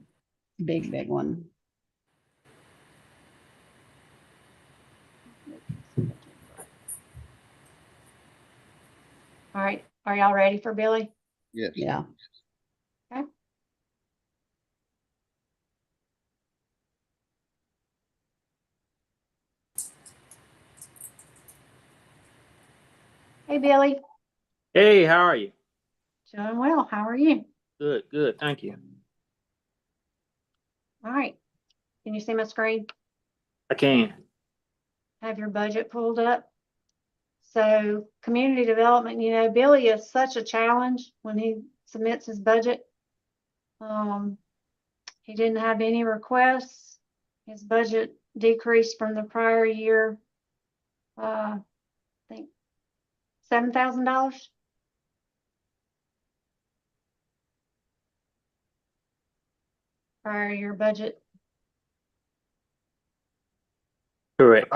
big one. All right, are y'all ready for Billy? Yes. Yeah. Okay. Hey, Billy. Hey, how are you? Doing well. How are you? Good, good. Thank you. All right. Can you see my screen? I can. Have your budget pulled up? So community development, Billy is such a challenge when he submits his budget. He didn't have any requests. His budget decreased from the prior year, I think $7,000. Prior year budget. Correct.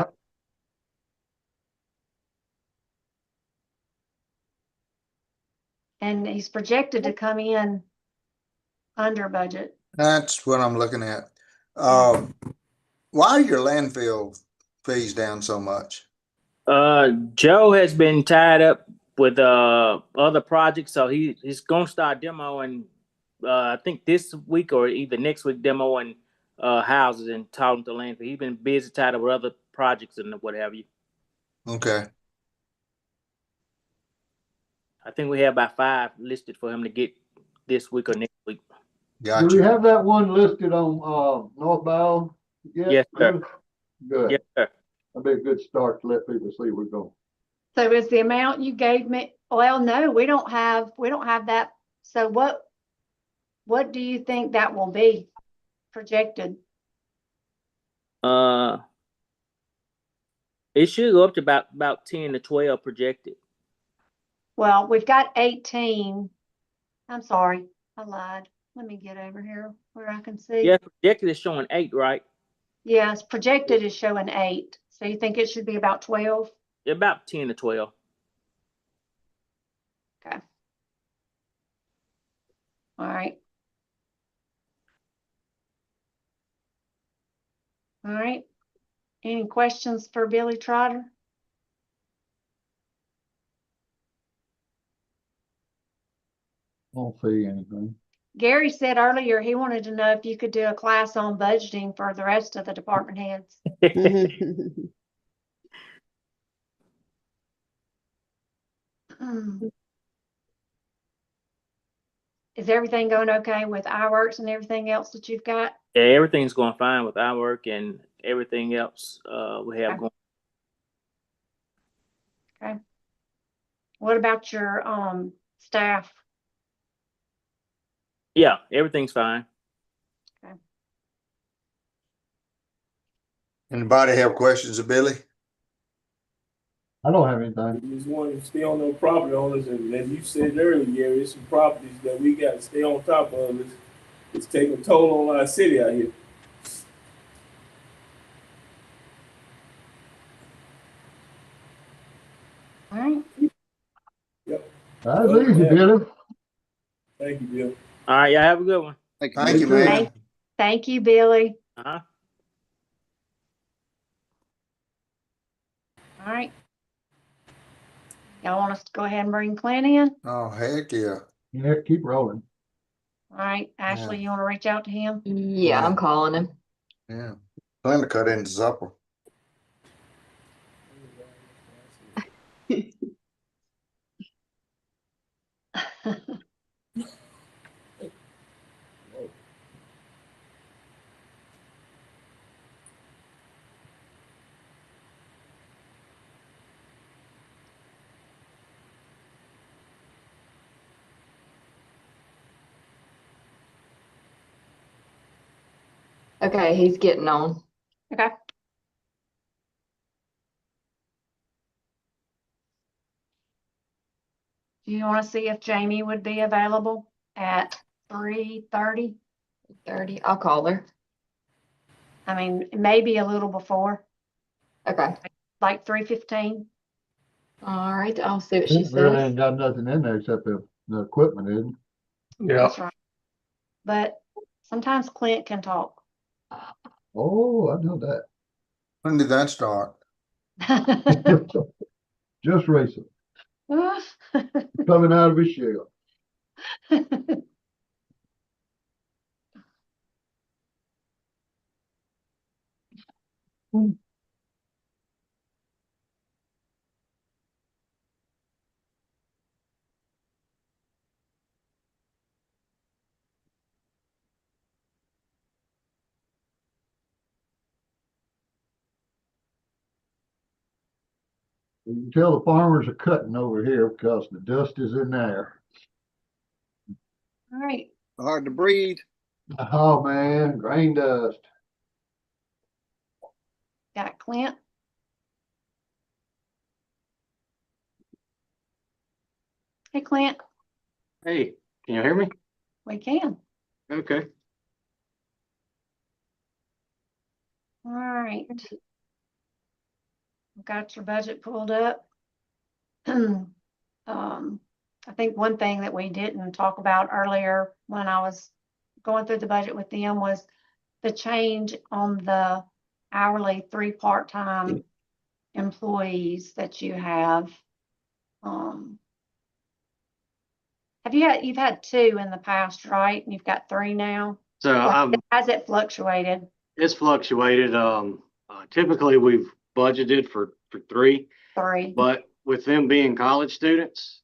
And he's projected to come in under budget. That's what I'm looking at. Why are your landfill fees down so much? Joe has been tied up with other projects, so he's gonna start demoing. I think this week or either next week, demoing houses and talking to landfill. He's been busy tied up with other projects and what have you. Okay. I think we have about 5 listed for him to get this week or next week. Do we Gotcha. have that one listed on, northbound? yet? Yes, sir. Good. Yes, sir. That'd be a good start to let people see we're going. So is the amount you gave me, well, no, we don't have that. So what do you think that will be projected? It should go up to about 10 to 12 projected. Well, we've got 18. I'm sorry, I lied. Let me get over here where I can see. Yeah, projected is showing 8, right? Yes, projected is showing 8. So you think it should be about 12? About 10 to 12. Okay. All right. All right. Any questions for Billy Trotter? Won't see anything. Gary said earlier he wanted to know if you could do a class on budgeting for the rest of the department heads. Is everything going okay with iWorks and everything else that you've got? Yeah, everything's going fine with our work and everything else we have Okay. going. Okay. What about your staff? Yeah, everything's fine. Anybody have questions of Billy? I don't have anything. We just want to stay on those property owners, and as you said earlier, Gary, there's some properties that we got to stay on top of. It's taking a toll on our city out here. All right. Yep. That's easy, Billy. Thank you, Bill. All right, y'all have a good one. Thank you, man. Thank you, Billy. Uh-huh. All right. Y'all want us to go ahead and bring Clint in? Oh, heck yeah. Yeah, keep rolling. All right, Ashley, you want to reach out to him? Yeah, I'm calling him. Yeah. Plan to cut into supper. Okay, he's getting on. Okay. Do you want to see if Jamie would be available at 3:30? 30. I'll call her. I mean, maybe a little before, Okay. like 3:15. All right. I'll see what she It really says. ain't got nothing in there except the equipment, isn't Yeah. That's right. But sometimes Clint can talk. it? Oh, I know that. When did that start? Just recent. Coming out of his shell. You can tell the farmers are cutting over here because the dust is in there. All right. Hard to breathe. Oh, man, grain dust. Got Clint. Hey, Clint. Hey, can you hear me? We can. Okay. All right. Got your budget pulled up. I think one thing that we didn't talk about earlier when I was going through the budget with them was the change on the hourly 3 part-time employees that you have. You've had 2 in the past, right? And you've got 3 now? So Has it fluctuated? it's fluctuated. Typically we've budgeted for 3, 3. but with them being college students,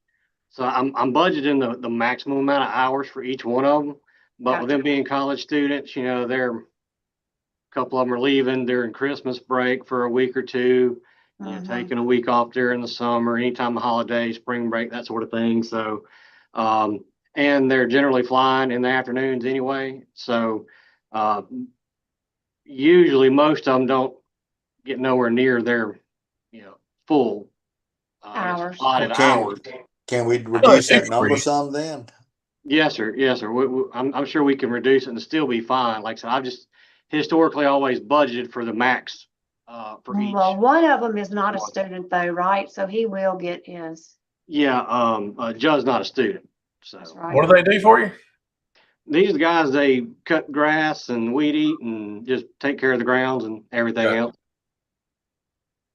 so I'm budgeting the maximum amount of hours for each one of them. But with them being college students, you know, a couple of them are leaving during Christmas break for a week or 2, you know, taking a week off during the summer, anytime of holiday, spring break, that sort of thing. So, and they're generally flying in the afternoons anyway. So, usually most of them don't get nowhere near their, you know, full Hours. allotted Can- hours. Can we reduce that number some then? Yes, sir. Yes, sir. I'm sure we can reduce it and still be fine. Like I said, I've just historically always budgeted for the max for each. Well, one of them is not a student though, right? So he will get his. Yeah, Joe's not a student, so. That's right. What do they do for you? These are the guys, they cut grass and weed eat and just take care of the grounds and everything Okay. else.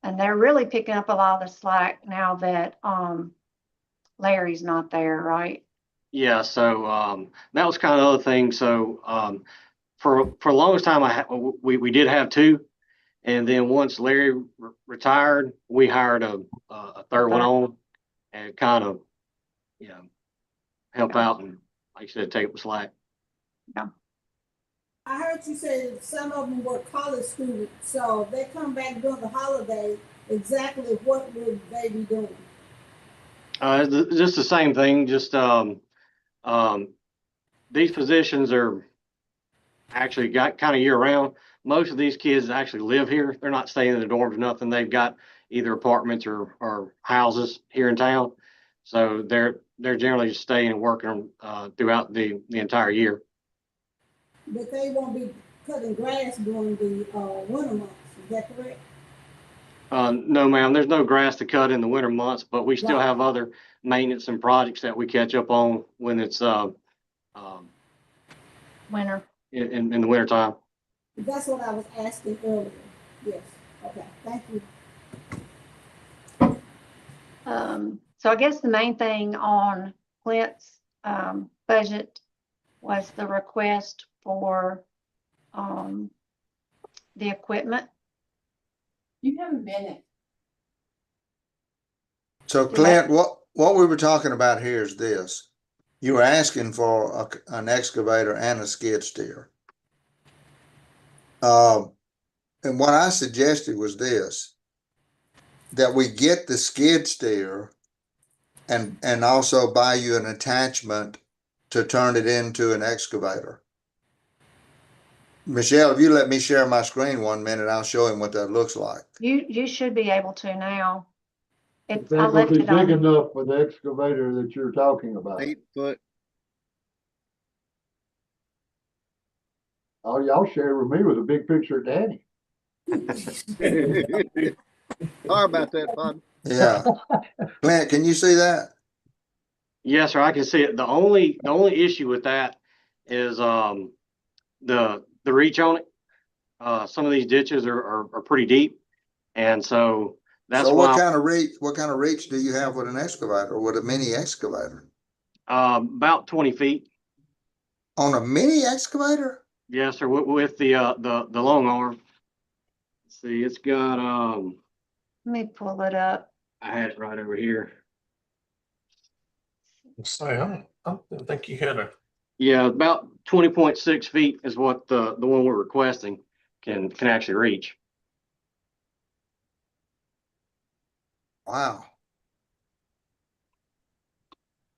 And they're really picking up a lot of the slack now that Larry's not there, right? Yeah, so that was kind of the other thing. So for the longest time, we did have 2, and then once Larry retired, we hired a third one on, and kind of, you know, help out and, like I said, take up the slack. I heard you say that some of them were college students, so if they come back during the holiday, exactly what would they be doing? Just the same thing, just these positions are actually got kind of year round. Most of these kids actually live here. They're not staying in the dorms or nothing. They've got either apartments or houses here in town. So they're generally just staying and working throughout the entire year. But they won't be cutting grass during the winter months, is that correct? No, ma'am, there's no grass to cut in the winter months, but we still Right. have other maintenance and projects that we catch up on when it's Winter. in the winter time. That's what I was asking earlier. Yes, okay, thank you. So I guess the main thing on Clint's budget was the request for the equipment. You haven't been it. So Clint, what we were talking about here is this. You were asking for an excavator and a skid steer. And what I suggested was this, that we get the skid steer and also buy you an attachment to turn it into an excavator. Michelle, if you let me share my screen 1 minute, I'll show him what that looks like. You should be able to now. It's I not gonna left be it on. big enough for the excavator that you're talking about. 8 foot. All y'all share with me was a big picture of Danny. Sorry about that, bud. Yeah. Clint, can you see that? Yes, sir, I can see it. The only issue with that is the reach on it. Some of these ditches are pretty deep, and so that's So why what kind of reach do you have with an excavator or with a mini excavator? about 20 feet. On a mini excavator? Yes, sir, with the long arm. Let's see, it's got Let me pull it up. I had it right over here. Say, I didn't think you had a. Yeah, about 20.6 feet is what the one we're requesting can actually reach. Wow.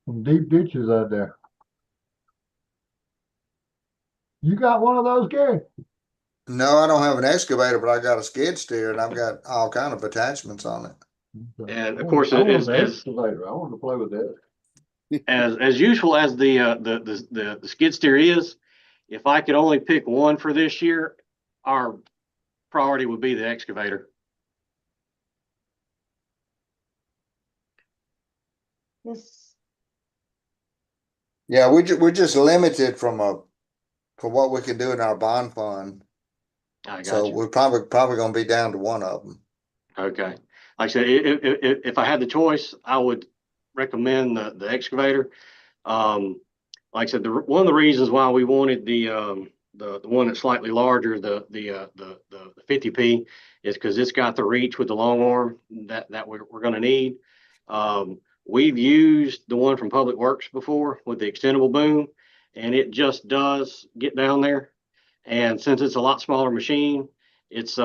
Some deep ditches out there. You got one of those, Gary? No, I don't have an excavator, but I got a skid steer and I've got all kind of attachments on it. And of course, I want it's an excavator. I want to play with that. as useful as the skid steer is, if I could only pick one for this year, our priority would be the excavator. This Yeah, we're just limited from what we can do in our bond fund. I got So you. we're probably gonna be down to one of them. Okay. Like I said, if I had the choice, I would recommend the excavator. Like I said, one of the reasons why we wanted the one that's slightly larger, the 50P, is because it's got the reach with the long arm that we're going to need. We've used the one from Public Works before with the extendable boom, and it just does get down there. And since it's a lot smaller machine, it's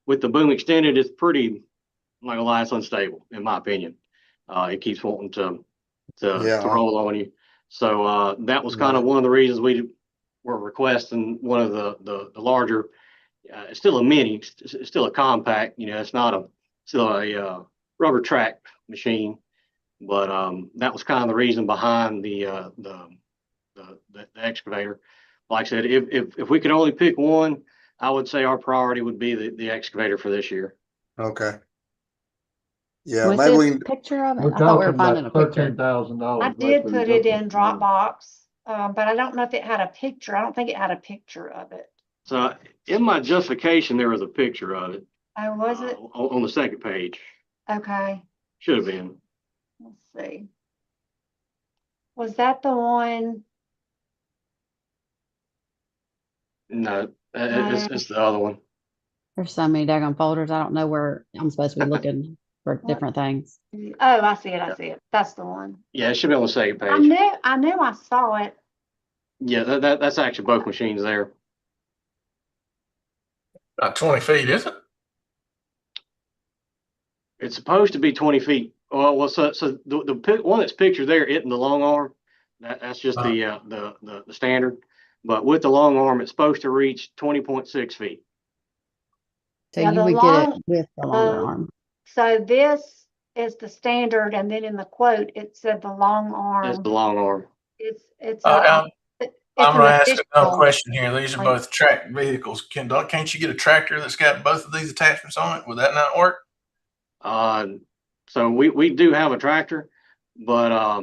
with the boom extended, it's pretty, I'm not gonna lie, it's unstable in my opinion. It keeps wanting to roll on you. So that was kind of one of the reasons we were requesting one of the larger. It's still a mini, it's still a compact. You know, it's not still a rubber track machine, but that was kind of the reason behind the excavator. Like I said, if we could only pick one, I would say our priority would be the excavator for this year. Okay. Yeah, Was maybe it we a can. picture of it? We're I thought we were talking finding a about picture. $13,000. I did put it in Dropbox, but I don't know if it had a picture. I don't think it had a picture of it. So in my justification, there was a picture of it. Oh, was it? On the second page? Okay. Should have been. Let's see. Was that the one? No, it's the other one. There's so many daggone folders. I don't know where I'm supposed to be looking for different things. Oh, I see it. I see it. That's the one. Yeah, it should be on the second page. I knew I saw it. Yeah, that's actually both machines there. About 20 feet, is it? It's supposed to be 20 feet. Well, so the one that's pictured there isn't the long arm. That's just the standard. But with the long arm, it's supposed to reach 20.6 feet. So Yeah, you the would get long- it with the longer arm. So this is the standard, and then in the quote, it said the long arm. It's the long arm. It's I'm an gonna ask additional- another question here. These are like- both track vehicles. Can't you get a tractor that's got both of these attachments on it? Would that not work? So we do have a tractor, but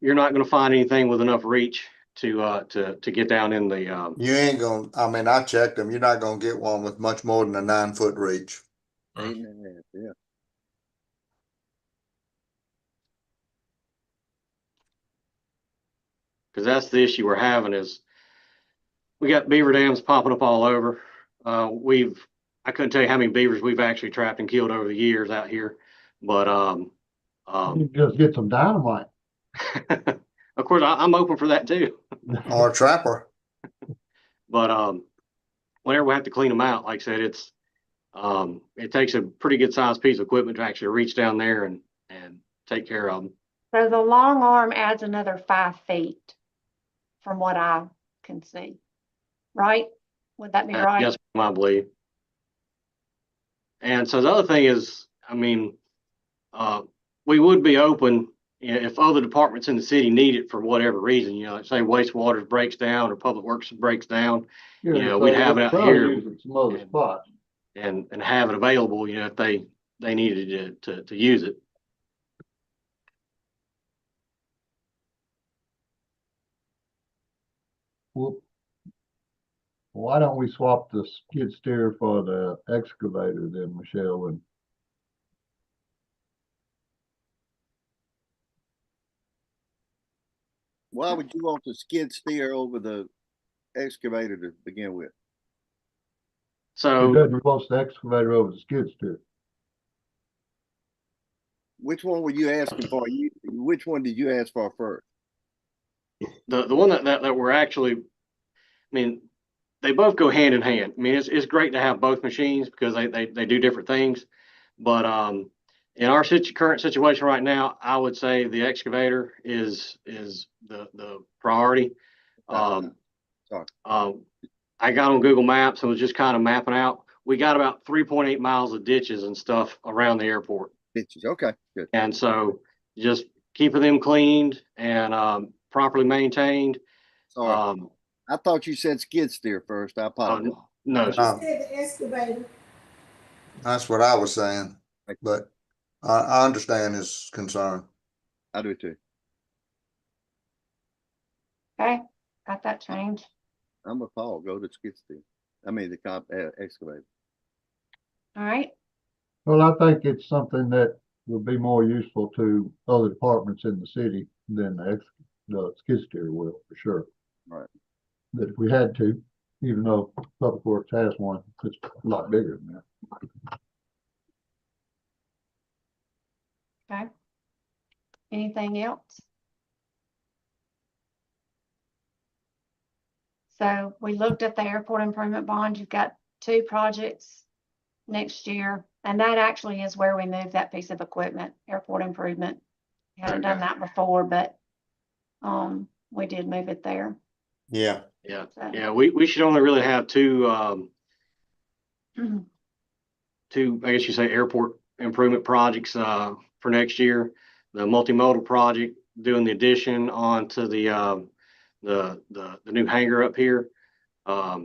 you're not going to find anything with enough reach to get down in the. You ain't gonna. I mean, I checked them. You're not gonna get one with much more than a 9-foot reach. 8.5, yeah. Because that's the issue we're having is we got beaver dams popping up all over. I couldn't tell you how many beavers we've actually trapped and killed over the years out here, but You just get some dynamite. of course I'm open for that too. Or a trapper. But whenever we have to clean them out, like I said, it takes a pretty good sized piece of equipment to actually reach down there and take care of them. So the long arm adds another 5 feet from what I can see, right? Would that be right? Yes, I believe. And so the other thing is, I mean, we would be open if other departments in the city need it for whatever reason, you know, like say wastewater breaks down or public works breaks down, Yeah, you know, so we'd have it we'll out probably here use it some other spots. and have it available, you know, if they needed to use it. Well, why don't we swap the skid steer for the excavator then, Michelle? And Why would you want the skid steer over the excavator to begin with? who So doesn't want the excavator over the skid steer? Which one were you asking for? Which one did you ask for first? the one that we're actually, I mean, they both go hand in hand. I mean, it's great to have both machines because they do different things. But in our current situation right now, I would say the excavator is the priority. Sorry. I got on Google Maps and was just kind of mapping out. We got about 3.8 miles of ditches and stuff around the airport. Ditches. Okay, good. And so just keeping them cleaned and properly maintained. Sorry. I thought you said skid steer first. I apologize. No, You sir. said the excavator. That's what I was saying, but I understand his concern. I do too. Okay, got that changed. I'm with Paul. Go to skid steer. I mean, the excavator. All right, Well, I think it's something that would be more useful to other departments in the city than the skid steer will, for sure. Right. That if we had to, even though Public Works has one, it's a lot bigger than that. okay. Anything else? So we looked at the airport improvement bond. You've got 2 projects next year, and that actually is where we moved that piece of equipment, airport improvement. We hadn't done that before, but we did move it there. Yeah. Yeah, So, yeah, we should only really have two, I guess you say airport improvement projects, for next year. The multimodal project, doing the addition onto the new hangar up here. I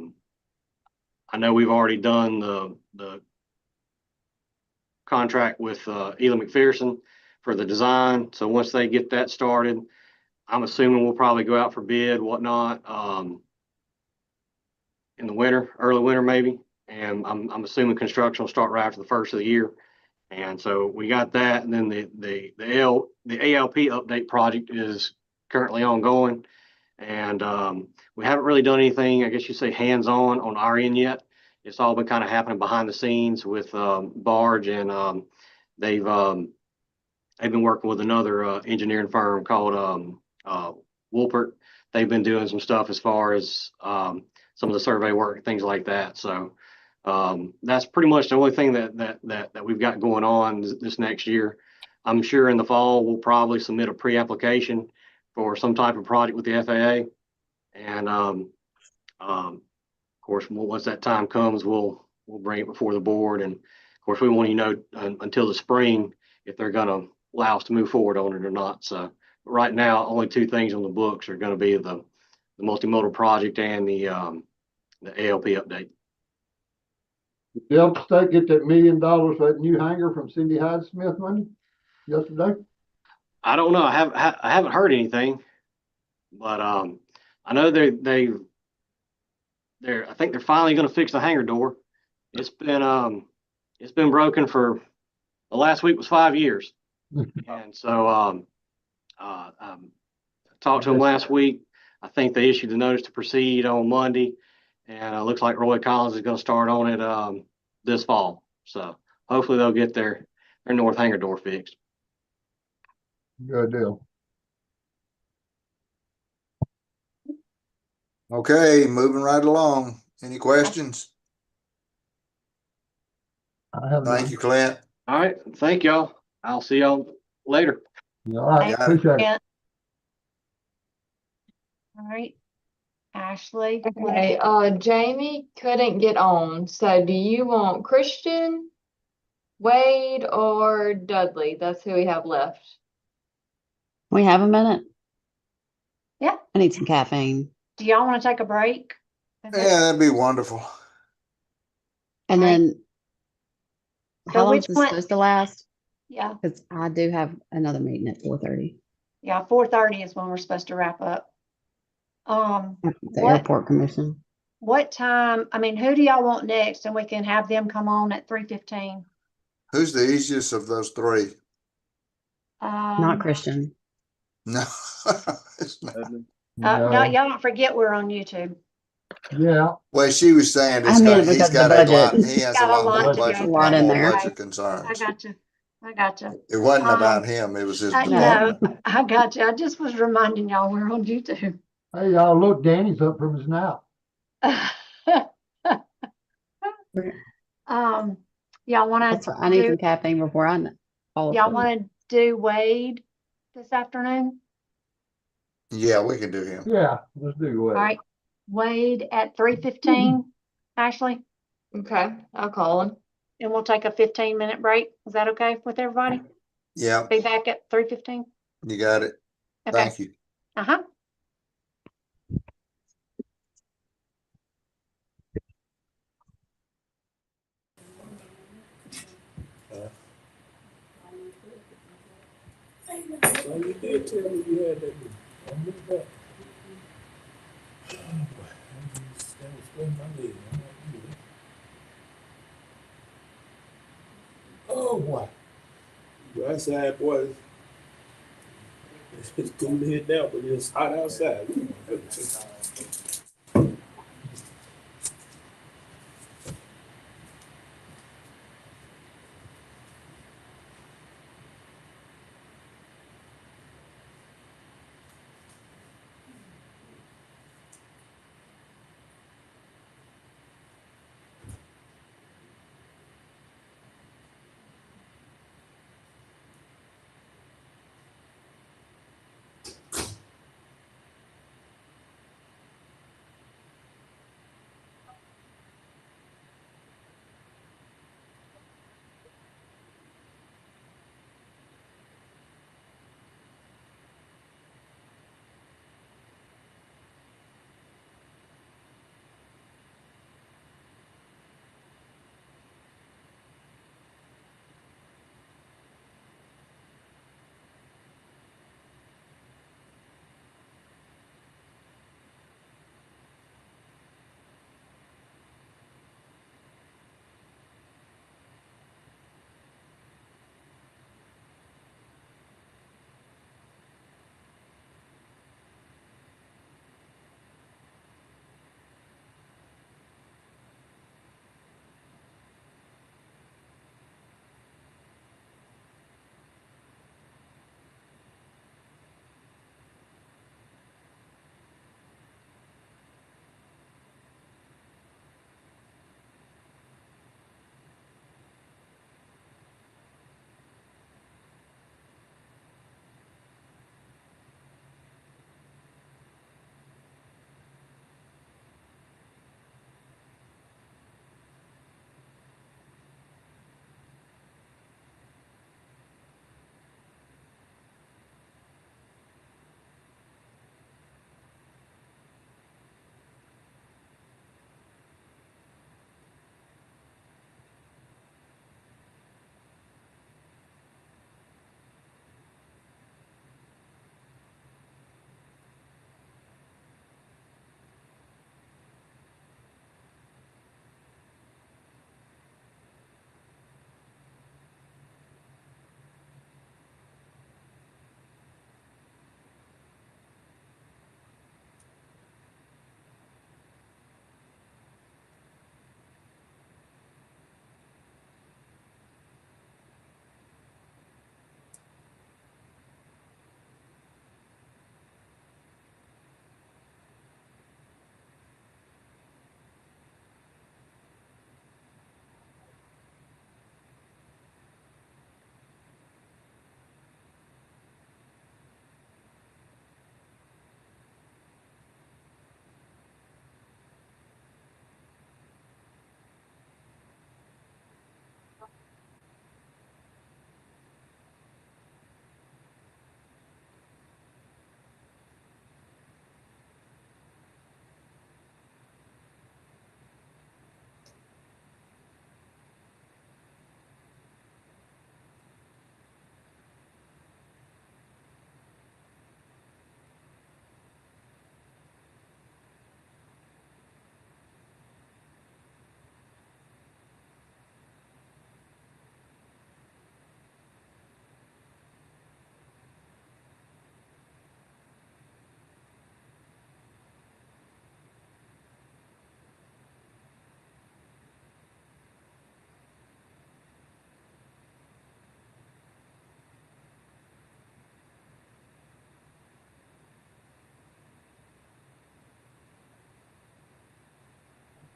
know we've already done the contract with, Eli McPherson for the design. So once they get that started, I'm assuming we'll probably go out for bid, whatnot, in the winter, early winter maybe. And I'm assuming construction will start right after the first of the year. And so we got that. And then the ALP update project is currently ongoing. And we haven't really done anything, I guess you say, hands-on on our end yet. It's all been kind of happening behind the scenes with Barge, and they've been working with another engineering firm called Wolpert. They've been doing some stuff as far as some of the survey work, things like that. So that's pretty much the only thing that we've got going on this next year. I'm sure in the fall we'll probably submit a pre-application for some type of project with the FAA, and of course, once that time comes, we'll bring it before the board. And of course, we won't even know until the spring if they're going to allow us to move forward on it or not. So right now, only 2 things on the books are going to be the multimodal project and the ALP update. Did the Elk State get that $1 million for that new hangar from Cindy Hyde Smith money yesterday? I don't know. I haven't heard anything, but I know they're I think they're finally going to fix the hangar door. It's been broken for the last week was 5 years, and so I talked to them last week. I think they issued the notice to proceed on Monday, and it looks like Roy Collins is going to start on it this fall. So hopefully they'll get their north hangar door fixed. Good deal. Okay, moving right along. Any questions? I have Thank none. you, Clint. All right. Thank y'all. I'll see y'all later. All right, Thank appreciate it. you. All right, Ashley. Okay, Jamie couldn't get on, so do you want Christian, Wade, or Dudley? That's who we have left. We have a minute. Yeah. I need some caffeine. Do y'all want to take a break? Yeah, that'd be wonderful. And All right. then So how long which is this one- supposed to last? Yeah, Because I do have another meeting at 4:30. yeah, 4:30 is when we're supposed to wrap up. The What- airport commission. What time, I mean, who do y'all want next? And we can have them come on at 3:15. Who's the easiest of those 3? Not Christian. No. It's not. No, y'all don't forget we're on YouTube. Yeah. Well, she was saying I meant he's because of got the a lot, budget. he has Got a lot a lot more to go budget, through. A lot in more there. budget I concerns. got you. It wasn't about Um, him, it was his No, department. I got you. I just was reminding y'all we're on YouTube. Hey, y'all, look, Danny's up from his nap. Y'all want That's to right. I need do, some caffeine before I fall y'all asleep. want to do Wade this afternoon? Yeah, we can do him. Yeah, let's do All it. right, Wade at 3:15, Ashley, Okay, I'll call him. and we'll take a 15-minute break. Is that okay with everybody? Yeah, Be back at 3:15? you got it. Okay. Thank you. Uh-huh. So you did tell me you had that. boy. Well, outside, boy, it's cool here now, but it's hot outside.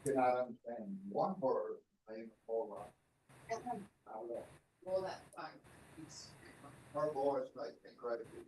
Cannot understand one word, maybe a whole lot. Well, that's fine. Her voice makes me crazy.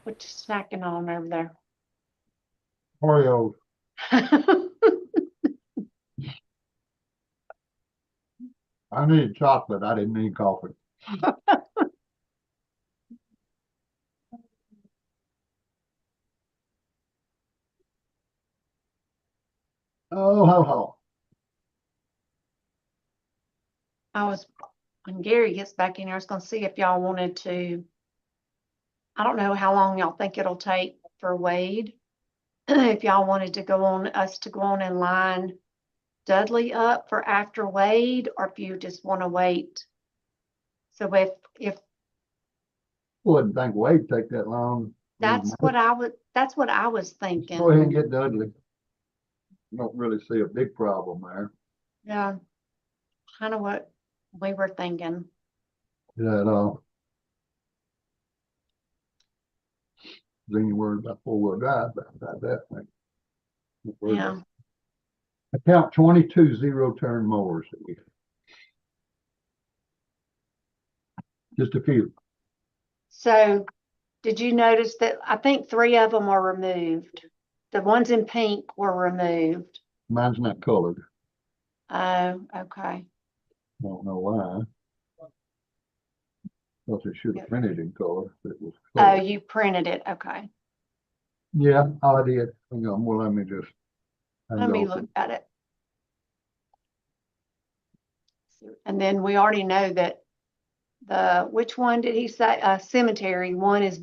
What you snacking on over there? Oreos. I needed chocolate. I didn't need coffee. Oh, ho, ho. When Gary gets back in here, I was gonna see if y'all wanted to, I don't know how long y'all think it'll take for Wade. If y'all wanted to go on and line Dudley up for after Wade, or if you just want to wait. So if Wouldn't think Wade take that long. that's what I was thinking. Go ahead and get Dudley. Don't really see a big problem there. Yeah, kind of what we were thinking. Yeah, then you worry about four-wheel drive, about that thing. Yeah. I count 22 zero-turn mowers. Just a few. So did you notice that I think 3 of them are removed? The ones in pink were removed. Mine's not colored. Oh, okay. Don't know why. Thought they should have printed in color. If it was Oh, colored. you printed it. Okay. Yeah, I did. Hang on, well, let me just. Let me look at it. And then we already know that which one did he say? Cemetery, one is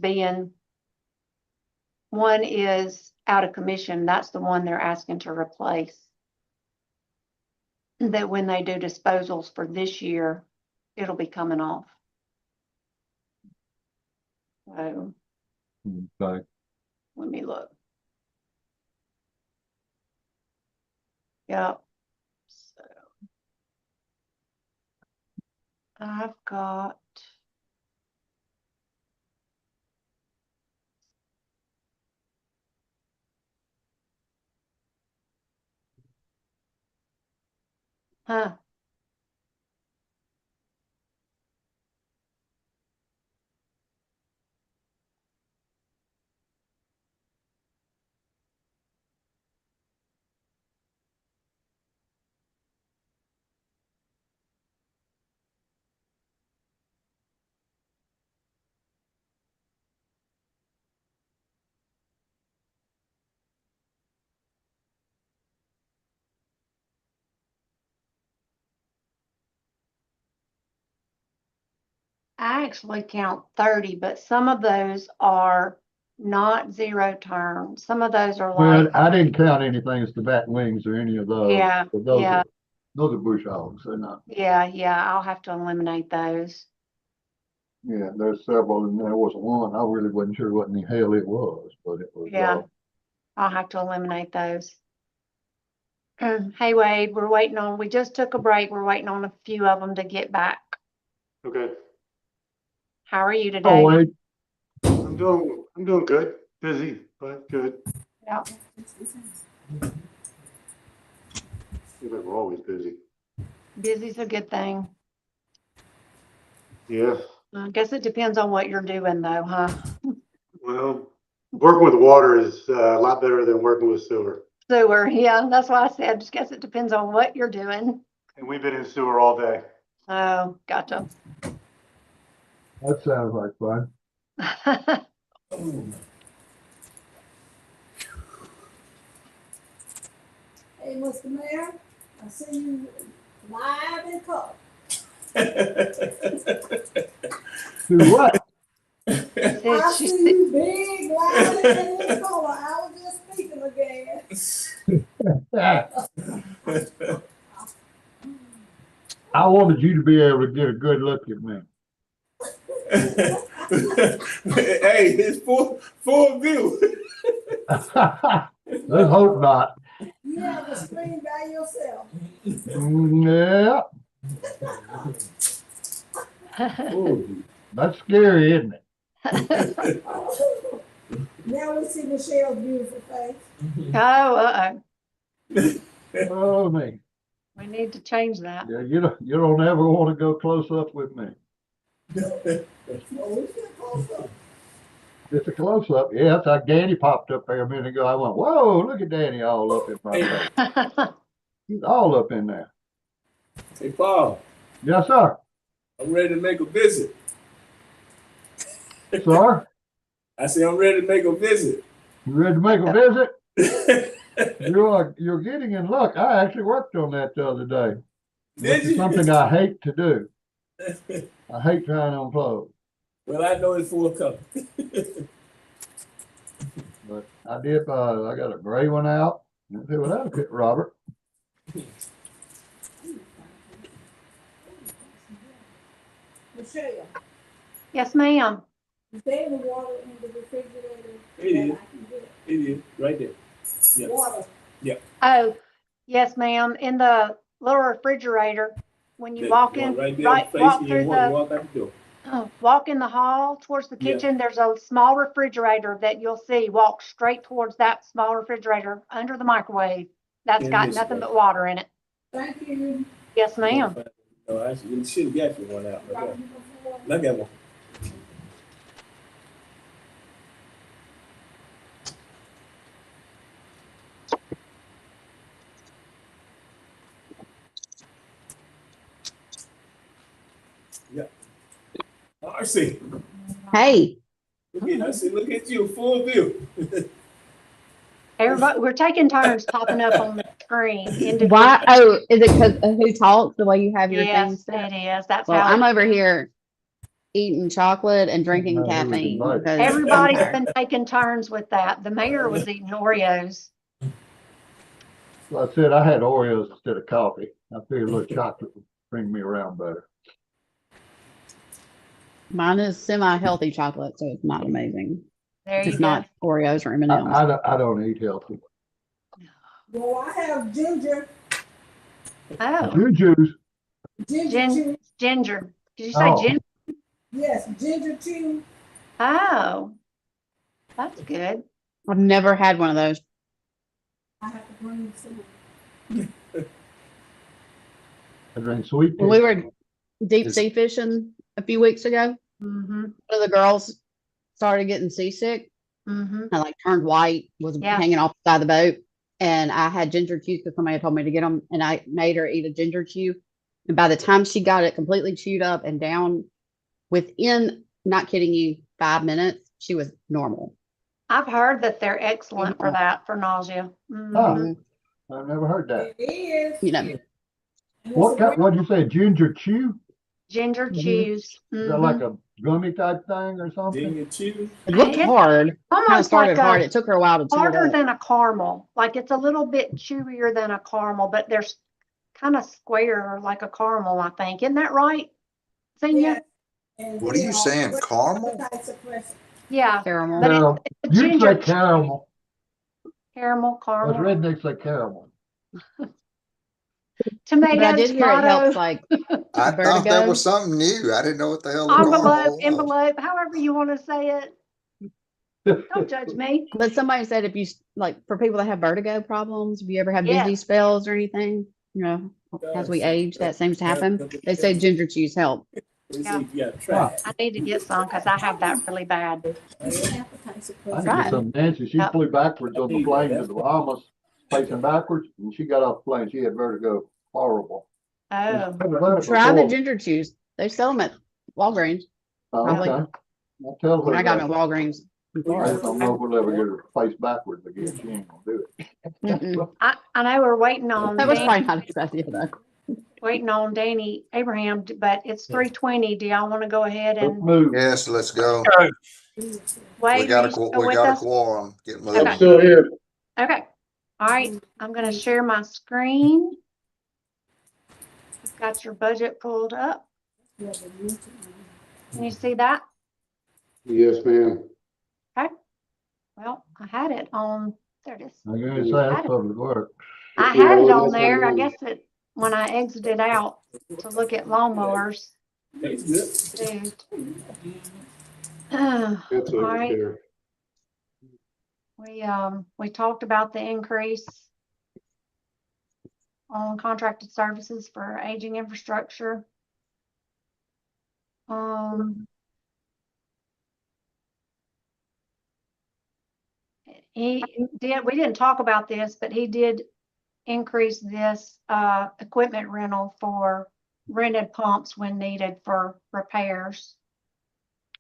out of commission. That's the one they're asking to replace. That when they do disposals for this year, it'll be coming off. So Okay. let me look. Yep. So I've got I actually count 30, but some of those are not zero turn. Some of those are Well, like, I didn't count anything as the bat wings or any of those. Yeah, But those yeah. those are bush hogs. They're not. yeah, I'll have to eliminate those. Yeah, there's several, and there was one. I really wasn't sure what in the hell it was, but it was. Yeah, I'll have to eliminate those. Hey Wade, we just took a break. We're waiting on a few of them to get back. Okay. How are you Oh, today? wait. I'm doing good. Busy, but good. Yeah. Seems like we're always busy. Busy's a good thing. Yeah. I guess it depends on what you're doing though, huh? Well, working with water is a lot better than working with sewer. Sewer, yeah, that's why I said, just guess it depends on what you're doing. And we've been in sewer all day. Oh, gotcha. That sounds like fun. Hey, Mr. Mayor, I see you live in color. Do what? I see you big, loud, and in color. I was just speaking again. I wanted you to be able to get a good look at me. Hey, it's full view. Let's hope not. You have the screen by yourself. Yeah. That's scary, isn't it? Now we see Michelle's beautiful face. Oh, Oh, me. we need to change that. Yeah, you don't ever want to go close up with me. Oh, we should close up. It's a close up. Yeah, it's like Danny popped up there a minute ago. I went, whoa, look at Danny all up in my face. He's all up in there. Hey, Paul, Yes, sir. I'm ready to make a visit. Sir, I said, I'm ready to make a visit. you ready to make a visit? You're getting in luck. I actually worked on that the other day. Which is something I hate to do. I hate trying on clothes. Well, I know it's forthcoming. But I did, I got a gray one out. Let's see what that'll fit, Robert. Michelle, Yes, ma'am. is there any water in the refrigerator? It is. that I can get? It is, right there. Yeah. Water. Yeah. Oh, yes, ma'am. In the little refrigerator, when you That walk one in, right there, right, facing walk you, through walk out the door. walk in the hall towards the Yeah. kitchen, there's a small refrigerator that you'll see. Walk straight towards that small refrigerator under the microwave. That's In got this nothing way. but water in it. Thank you. Yes, ma'am. No, I should have got you one out. Look at one. Yeah. Marcy, Hey, look at you, full view. Everybody, we're taking turns popping up on the screen. why? Oh, is it because of who talks the way you have your Yes, things set? it is. That's Well, how I'm over here eating chocolate and drinking No, who was caffeine. invited? because- everybody's been taking turns with that. The mayor was eating Oreos. So I said I had Oreos instead of coffee. I figured a little chocolate would bring me around better. Mine is semi-healthy chocolate, so it's not amazing. There you It's go. not Oreos or I, M&Ms. I don't eat healthy. Well, I have ginger, Oh, Juju's. chew. ginger. Did you say Oh. ginger? Yes, ginger chew. Oh, that's good. I've never had one of those. I have to bring you some. I drink sweet tea. When we were deep Is- sea fishing a few weeks ago, Mm-hmm. one of the girls started getting seasick Mm-hmm. and like turned white, was Yeah. hanging off the side of the boat. And I had ginger chews because somebody had told me to get them, and I made her eat a ginger chew. And by the time she got it completely chewed up and down, within, not kidding you, 5 minutes, she was normal. I've heard that they're excellent for that, for nausea. Mhm. Oh, I've never heard that. It is. You know, And it's What a kind, what'd you say, ginger chew? Ginger Mhm. chews. Is that like a gummy type thing or something? Ginger chew. it looked It's hard. Kind of almost started like hard. a It took her a while to chew it harder up. than a caramel. Like it's a little bit chewier than a caramel, but they're kind of square like a caramel, I think. Isn't that right, Senior? Yeah. And What are you saying, caramel? appetite suppressant. Yeah, Caramel. but Caramel. it's a You ginger say caramel. caramel, Us caramel, rednecks say caramel. But I tomato, did hear it helps tomato, like I thought that vertigo. was something new. I didn't know what the hell a caramel envelope, was. envelope, however you want to say it. Don't judge me. But somebody said if you like for people that have vertigo problems, if you ever have dizzy Yes. spells or anything, you know, as we age, that seems to happen. They say ginger chews help. Let's Yeah. see if you got to try it. I need to get some because I have that really bad. It's an appetite I need suppressant. to Right. get some Nancy. She Yep. flew backwards on the plane to the Bahamas, facing backwards, and she got off the plane. She had vertigo. Horrible. Oh, Try the ginger chews. They sell them at Walgreens. Probably. Okay. I'll tell her. I got that. them at Walgreens I before. don't know if we'll ever get her face backwards again. She ain't gonna do it. Mm-mm. I know we're waiting on That was Dan- probably not a good idea though. waiting on Danny Abraham, but it's 3:20. Do y'all want to go ahead Let's and move. Yes, let's go. wait? We got are you still we with got a us? quorum. Get Okay. moving. Still here. Okay. All right. I'm going to share my screen. You've got your budget pulled up. Can you see that? Yes, ma'am. Okay. Well, I had it on. There it is. I'm gonna say that's public work. I had it on there. I guess it when I exited out to look at lawnmowers. Tastes good. That's All over right. there. We talked about the increase on contracted services for aging infrastructure. he did, we didn't talk about this, but he did increase this, equipment rental for rented pumps when needed for repairs.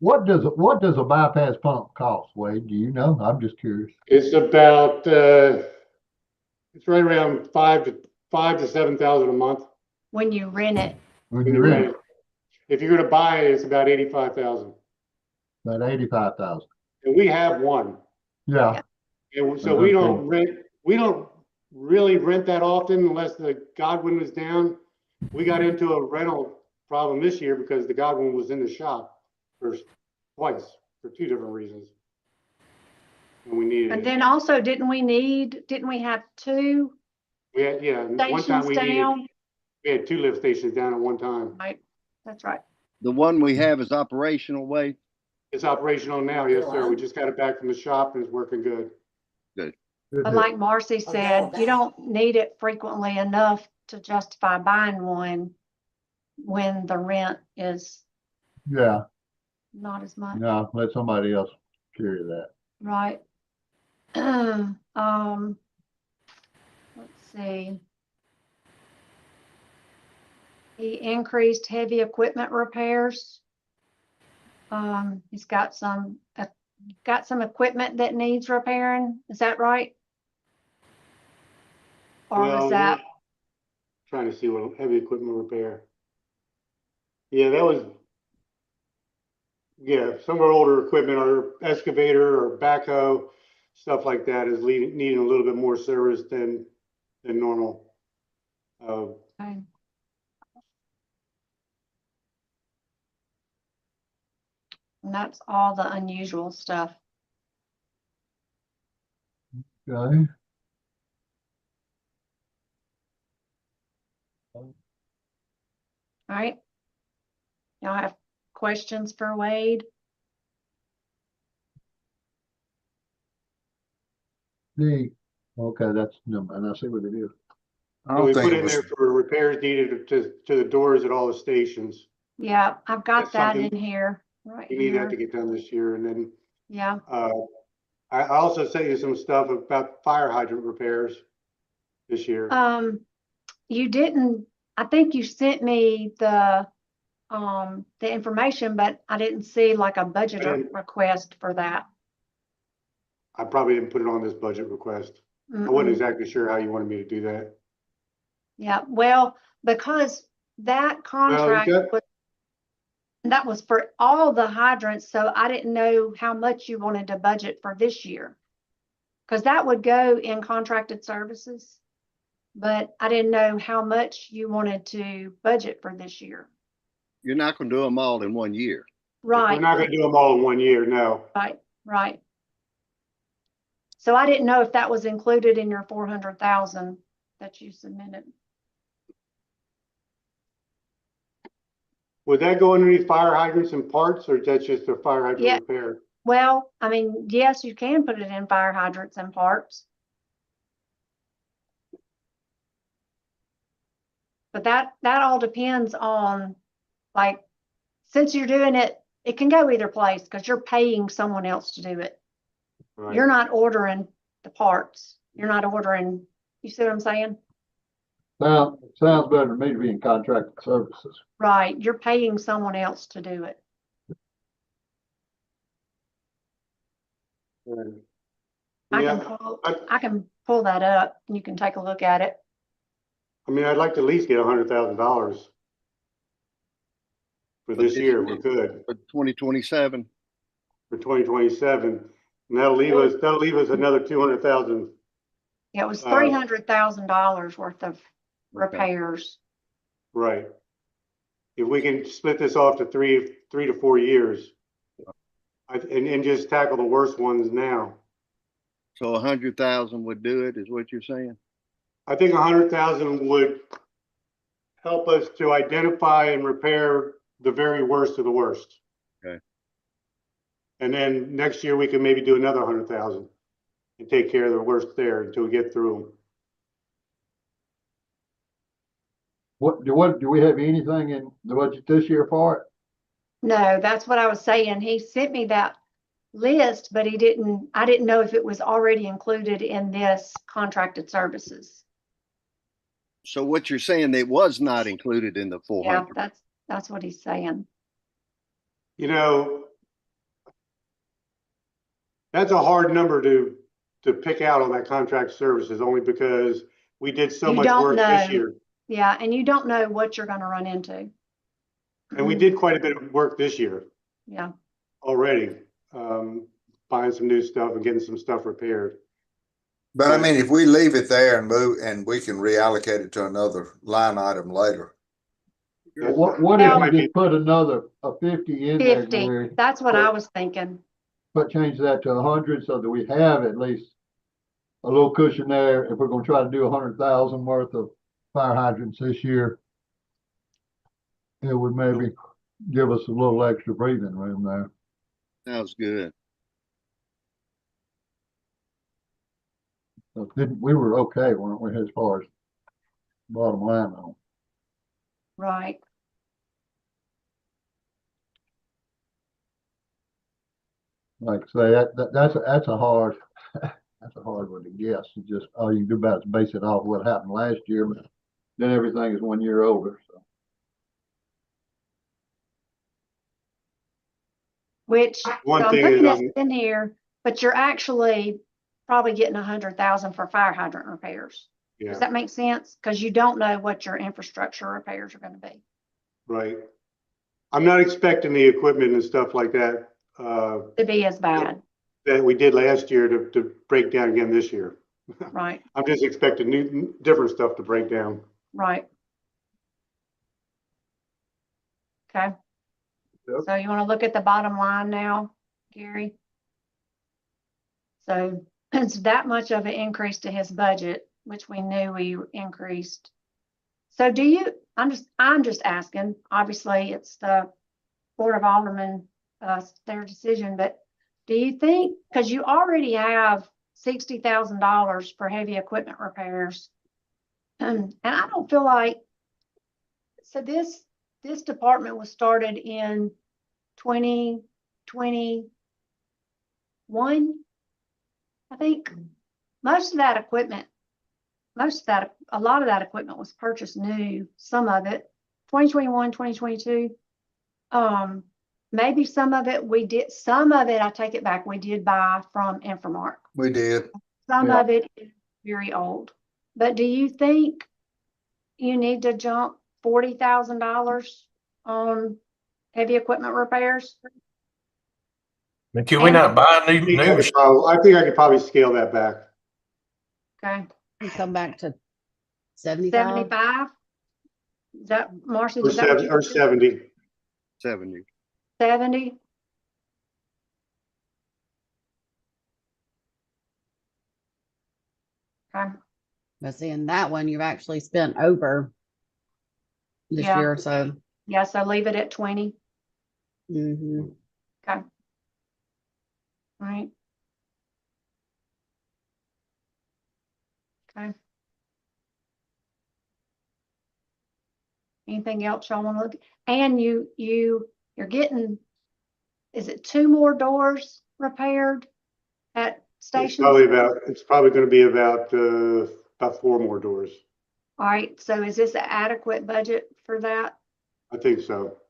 What does a bypass pump cost, Wade? Do you know? I'm just curious. It's about, it's right around five to 7,000 a month. When you rent it. When When you you rent rent it. If you're gonna buy it, it's about 85,000. about 85,000. And we have one. Yeah. And so we don't really rent that often unless the Godwin was down. We got into a rental problem this year because the Godwin was in the shop twice for two different reasons. And we needed And it. then also, didn't we have two We had, yeah, one time stations down? we had two lift stations down at one time. Right, that's right. The one we have is operational, Wade? It's operational now, yes, sir. We just got it back from the shop and it's working good. Good. But like Marcy said, you don't need it frequently enough to justify buying one when the rent is Yeah. not as much. No, let somebody else carry that. Right. Let's see. He increased heavy equipment repairs. He's got some equipment that needs repairing. Is that right? Or Well, was that? Trying to see what heavy equipment repair. Yeah, that was, yeah, some of our older equipment, our excavator or backhoe, stuff like that is needing a little bit more service than normal. Okay. And that's all the unusual stuff. Okay. All right. Y'all have questions for Wade? Okay, that's, no, and I see what it is. So we put in there for repairs needed to the doors at all the stations. Yeah, I've got That's that something in here, right We need that to here. get done this year. And then Yeah, I also sent you some stuff about fire hydrant repairs this year. you didn't, I think you sent me the information, but I didn't see like a budget request for that. I probably didn't put it on this budget request. I Mm-mm. wasn't exactly sure how you wanted me to do that. Yeah, well, because that contract that was for all the hydrants, so I didn't know how much you wanted to budget for this year. Because that would go in contracted services, but I didn't know how much you wanted to budget for this year. You're not gonna do them all in 1 year. Right. We're not gonna do them all in 1 year, no. Right. So I didn't know if that was included in your 400,000 that you submitted. Would that go underneath fire hydrants and parts, or that's just a fire hydrant Yeah. repair? Well, I mean, yes, you can put it in fire hydrants and parts. But that all depends on, like, since you're doing it, it can go either place because you're paying someone else to do it. Right. You're not ordering the parts. You're not ordering, you see what I'm saying? Sounds better to me to be in contracted services. Right, you're paying someone else to do it. Yeah, I can pull that up and you can take a look at it. I mean, I'd like to at least get $100,000 for this year. We're good. For 2027. For 2027, and that'll leave us another 200,000. It was $300,000 worth of repairs. Right. If we can split this off to three to 4 years, and just tackle the worst ones now. So 100,000 would do it, is what you're saying? I think 100,000 would help us to identify and repair the very worst of the worst. Okay. And then next year we can maybe do another 100,000 and take care of the worst there until we get through them. Do we have anything in the budget this year for it? No, that's what I was saying. He sent me that list, but I didn't know if it was already included in this contracted services. So what you're saying, it was not included in the Yeah, 400. that's what he's saying. You know, that's a hard number to pick out on that contract services, only because we did so You much don't work this know. year. Yeah, and you don't know what you're gonna run into. And we did quite a bit of work this year Yeah, already, buying some new stuff and getting some stuff repaired. But I mean, if we leave it there and move, and we can reallocate it to another line item later. What That if might you be- just put a 50 in there, 50, Gary? that's what I was thinking. But change that to 100 so that we have at least a little cushion there if we're gonna try to do 100,000 worth of fire hydrants this year. It would maybe give us a little extra breathing room there. Sounds good. So we were okay, weren't we, as far as bottom line though? Right. Like I say, that's a hard, that's a hard one to guess. It's just, all you can do about it is base it off what happened last year, but then everything is 1 year older, so. Which, so One I'm thing putting is, this in here, but you're actually probably getting 100,000 for fire hydrant repairs. yeah, Does that make sense? Because you don't know what your infrastructure repairs are gonna be. right. I'm not expecting the equipment and stuff like that, To be as bad, that we did last year to break down again this year. right, I'm just expecting different stuff to break down. right. Okay. Yep. So you wanna look at the bottom line now, Gary? So it's that much of an increase to his budget, which we knew we increased. So I'm just asking, obviously it's the Board of Aldermen, their decision, but do you think, because you already have $60,000 for heavy equipment repairs, and I don't feel like, so this department was started in 2021, I think. Most of that equipment, a lot of that equipment was purchased new, some of it, 2021, 2022. Maybe some of it I take it back, we did buy from Infomark. We did. Some Yeah. of it is very old. But do you think you need to jump $40,000 on heavy equipment repairs? But can we not buy I new think I machines? could probably scale that back. Okay, You come back to 75. 75? Is that, Marcy, Or is that what you? 70. 70. 70? Okay, But see, in that one, you've actually spent over this Yeah. year, so. yeah, so leave it at 20, Mhm. all right. Okay. Anything else y'all want to look? And you're getting, is it 2 more doors repaired at It's stations? probably gonna be about 4 more doors. All right, so is this an adequate budget for that? I think so.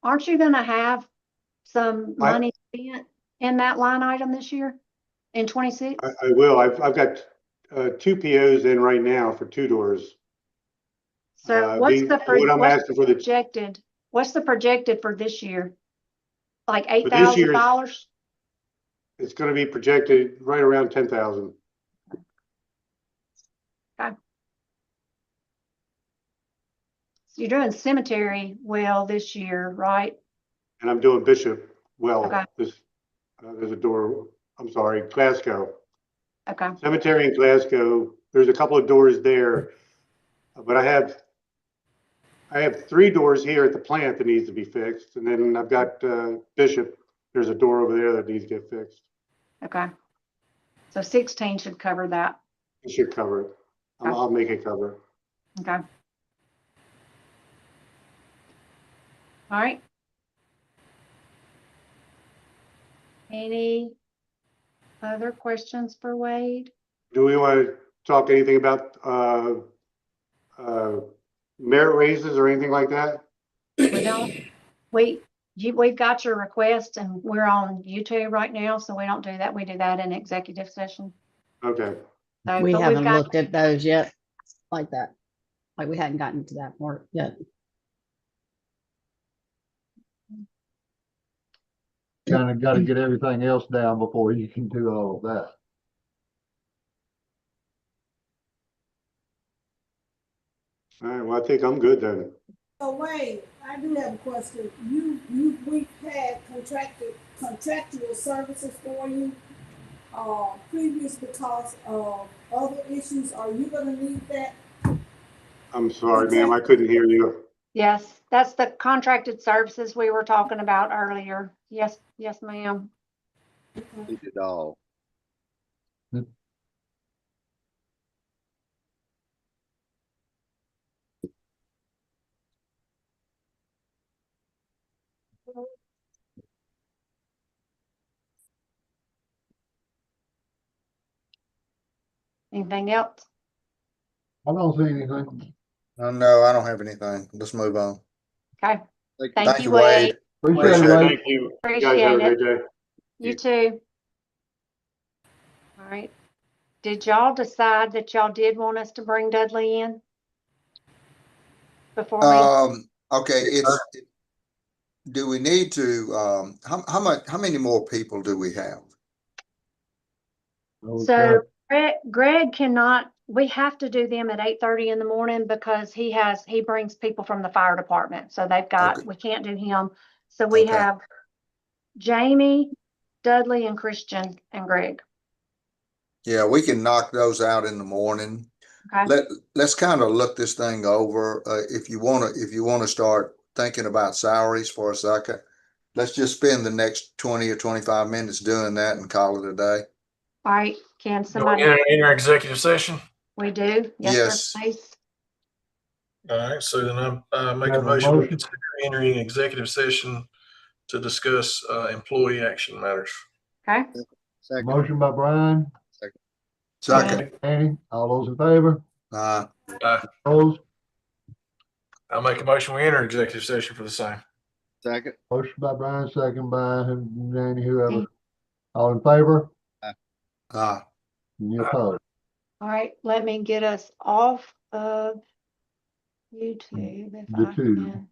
Aren't you gonna have some I- money spent in that line item this year? In 26? I will. I've got 2 POs in right now for 2 doors. So what's the what I'm asking for projected? What's the projected for this year? Like For this year's- $8,000? it's gonna be projected right around 10,000. Okay. So you're doing cemetery well this year, right? And I'm doing Bishop well. Okay. There's a door, I'm sorry, Glasgow. Okay, Cemetery in Glasgow, there's a couple of doors there. But I have 3 doors here at the plant that needs to be fixed. And then I've got Bishop, there's a door over there that needs to get fixed. okay. So 16 should cover that. It should cover it. Okay. I'll make it cover. Okay. All right. Any other questions for Wade? Do we want to talk anything about, merit raises or anything like that? We don't, we've got your request and we're on YouTube right now, so we don't do that. We do that in executive session. Okay. So, We but we've haven't got, looked at those yet, like that. Like we hadn't gotten to that part yet. Kind of got to get everything else down before you can do all of that. All right, well, I think I'm good then. So Wade, I do have a question. We've had contractual services for you, previous because of other issues. Are you gonna need that? I'm sorry, ma'am, I couldn't hear you. yes, that's the contracted services we were talking about earlier. Yes, yes, ma'am. Need it all. Anything else? I don't see anything. No, I don't have anything. Let's move on. Okay. Thank Thank you, Wade. Appreciate it, Wade. Thank you. You guys have a Appreciate great it. day. You too. All right. Did y'all decide that y'all did want us to bring Dudley in? Before we, Okay, do we need to, how many more people do we have? so Greg cannot, we have to do them at 8:30 in the morning because he brings people from the fire department. So they've got, we can't do him. So we Okay. have Jamie, Dudley, and Christian and Greg. Yeah, we can knock those out in the morning. Okay. Let's kind of look this thing over. If you want to start thinking about salaries for a second, let's just spend the next 20 or 25 minutes doing that and call it a day. All right. Can Do we somebody, enter executive session? we do? Yes, Yes. sir, please. All right, so then I make a Have a motion to motion. consider entering executive session to discuss employee action matters. Okay. Second. Motion by Brian, Second. Annie, all those in favor? Opposed? I'll make a motion, we enter executive session for the same. Second. Motion by Brian, second by Annie, whoever. All in favor? Any opposed? All right, let me get us off of YouTube if The I two. can.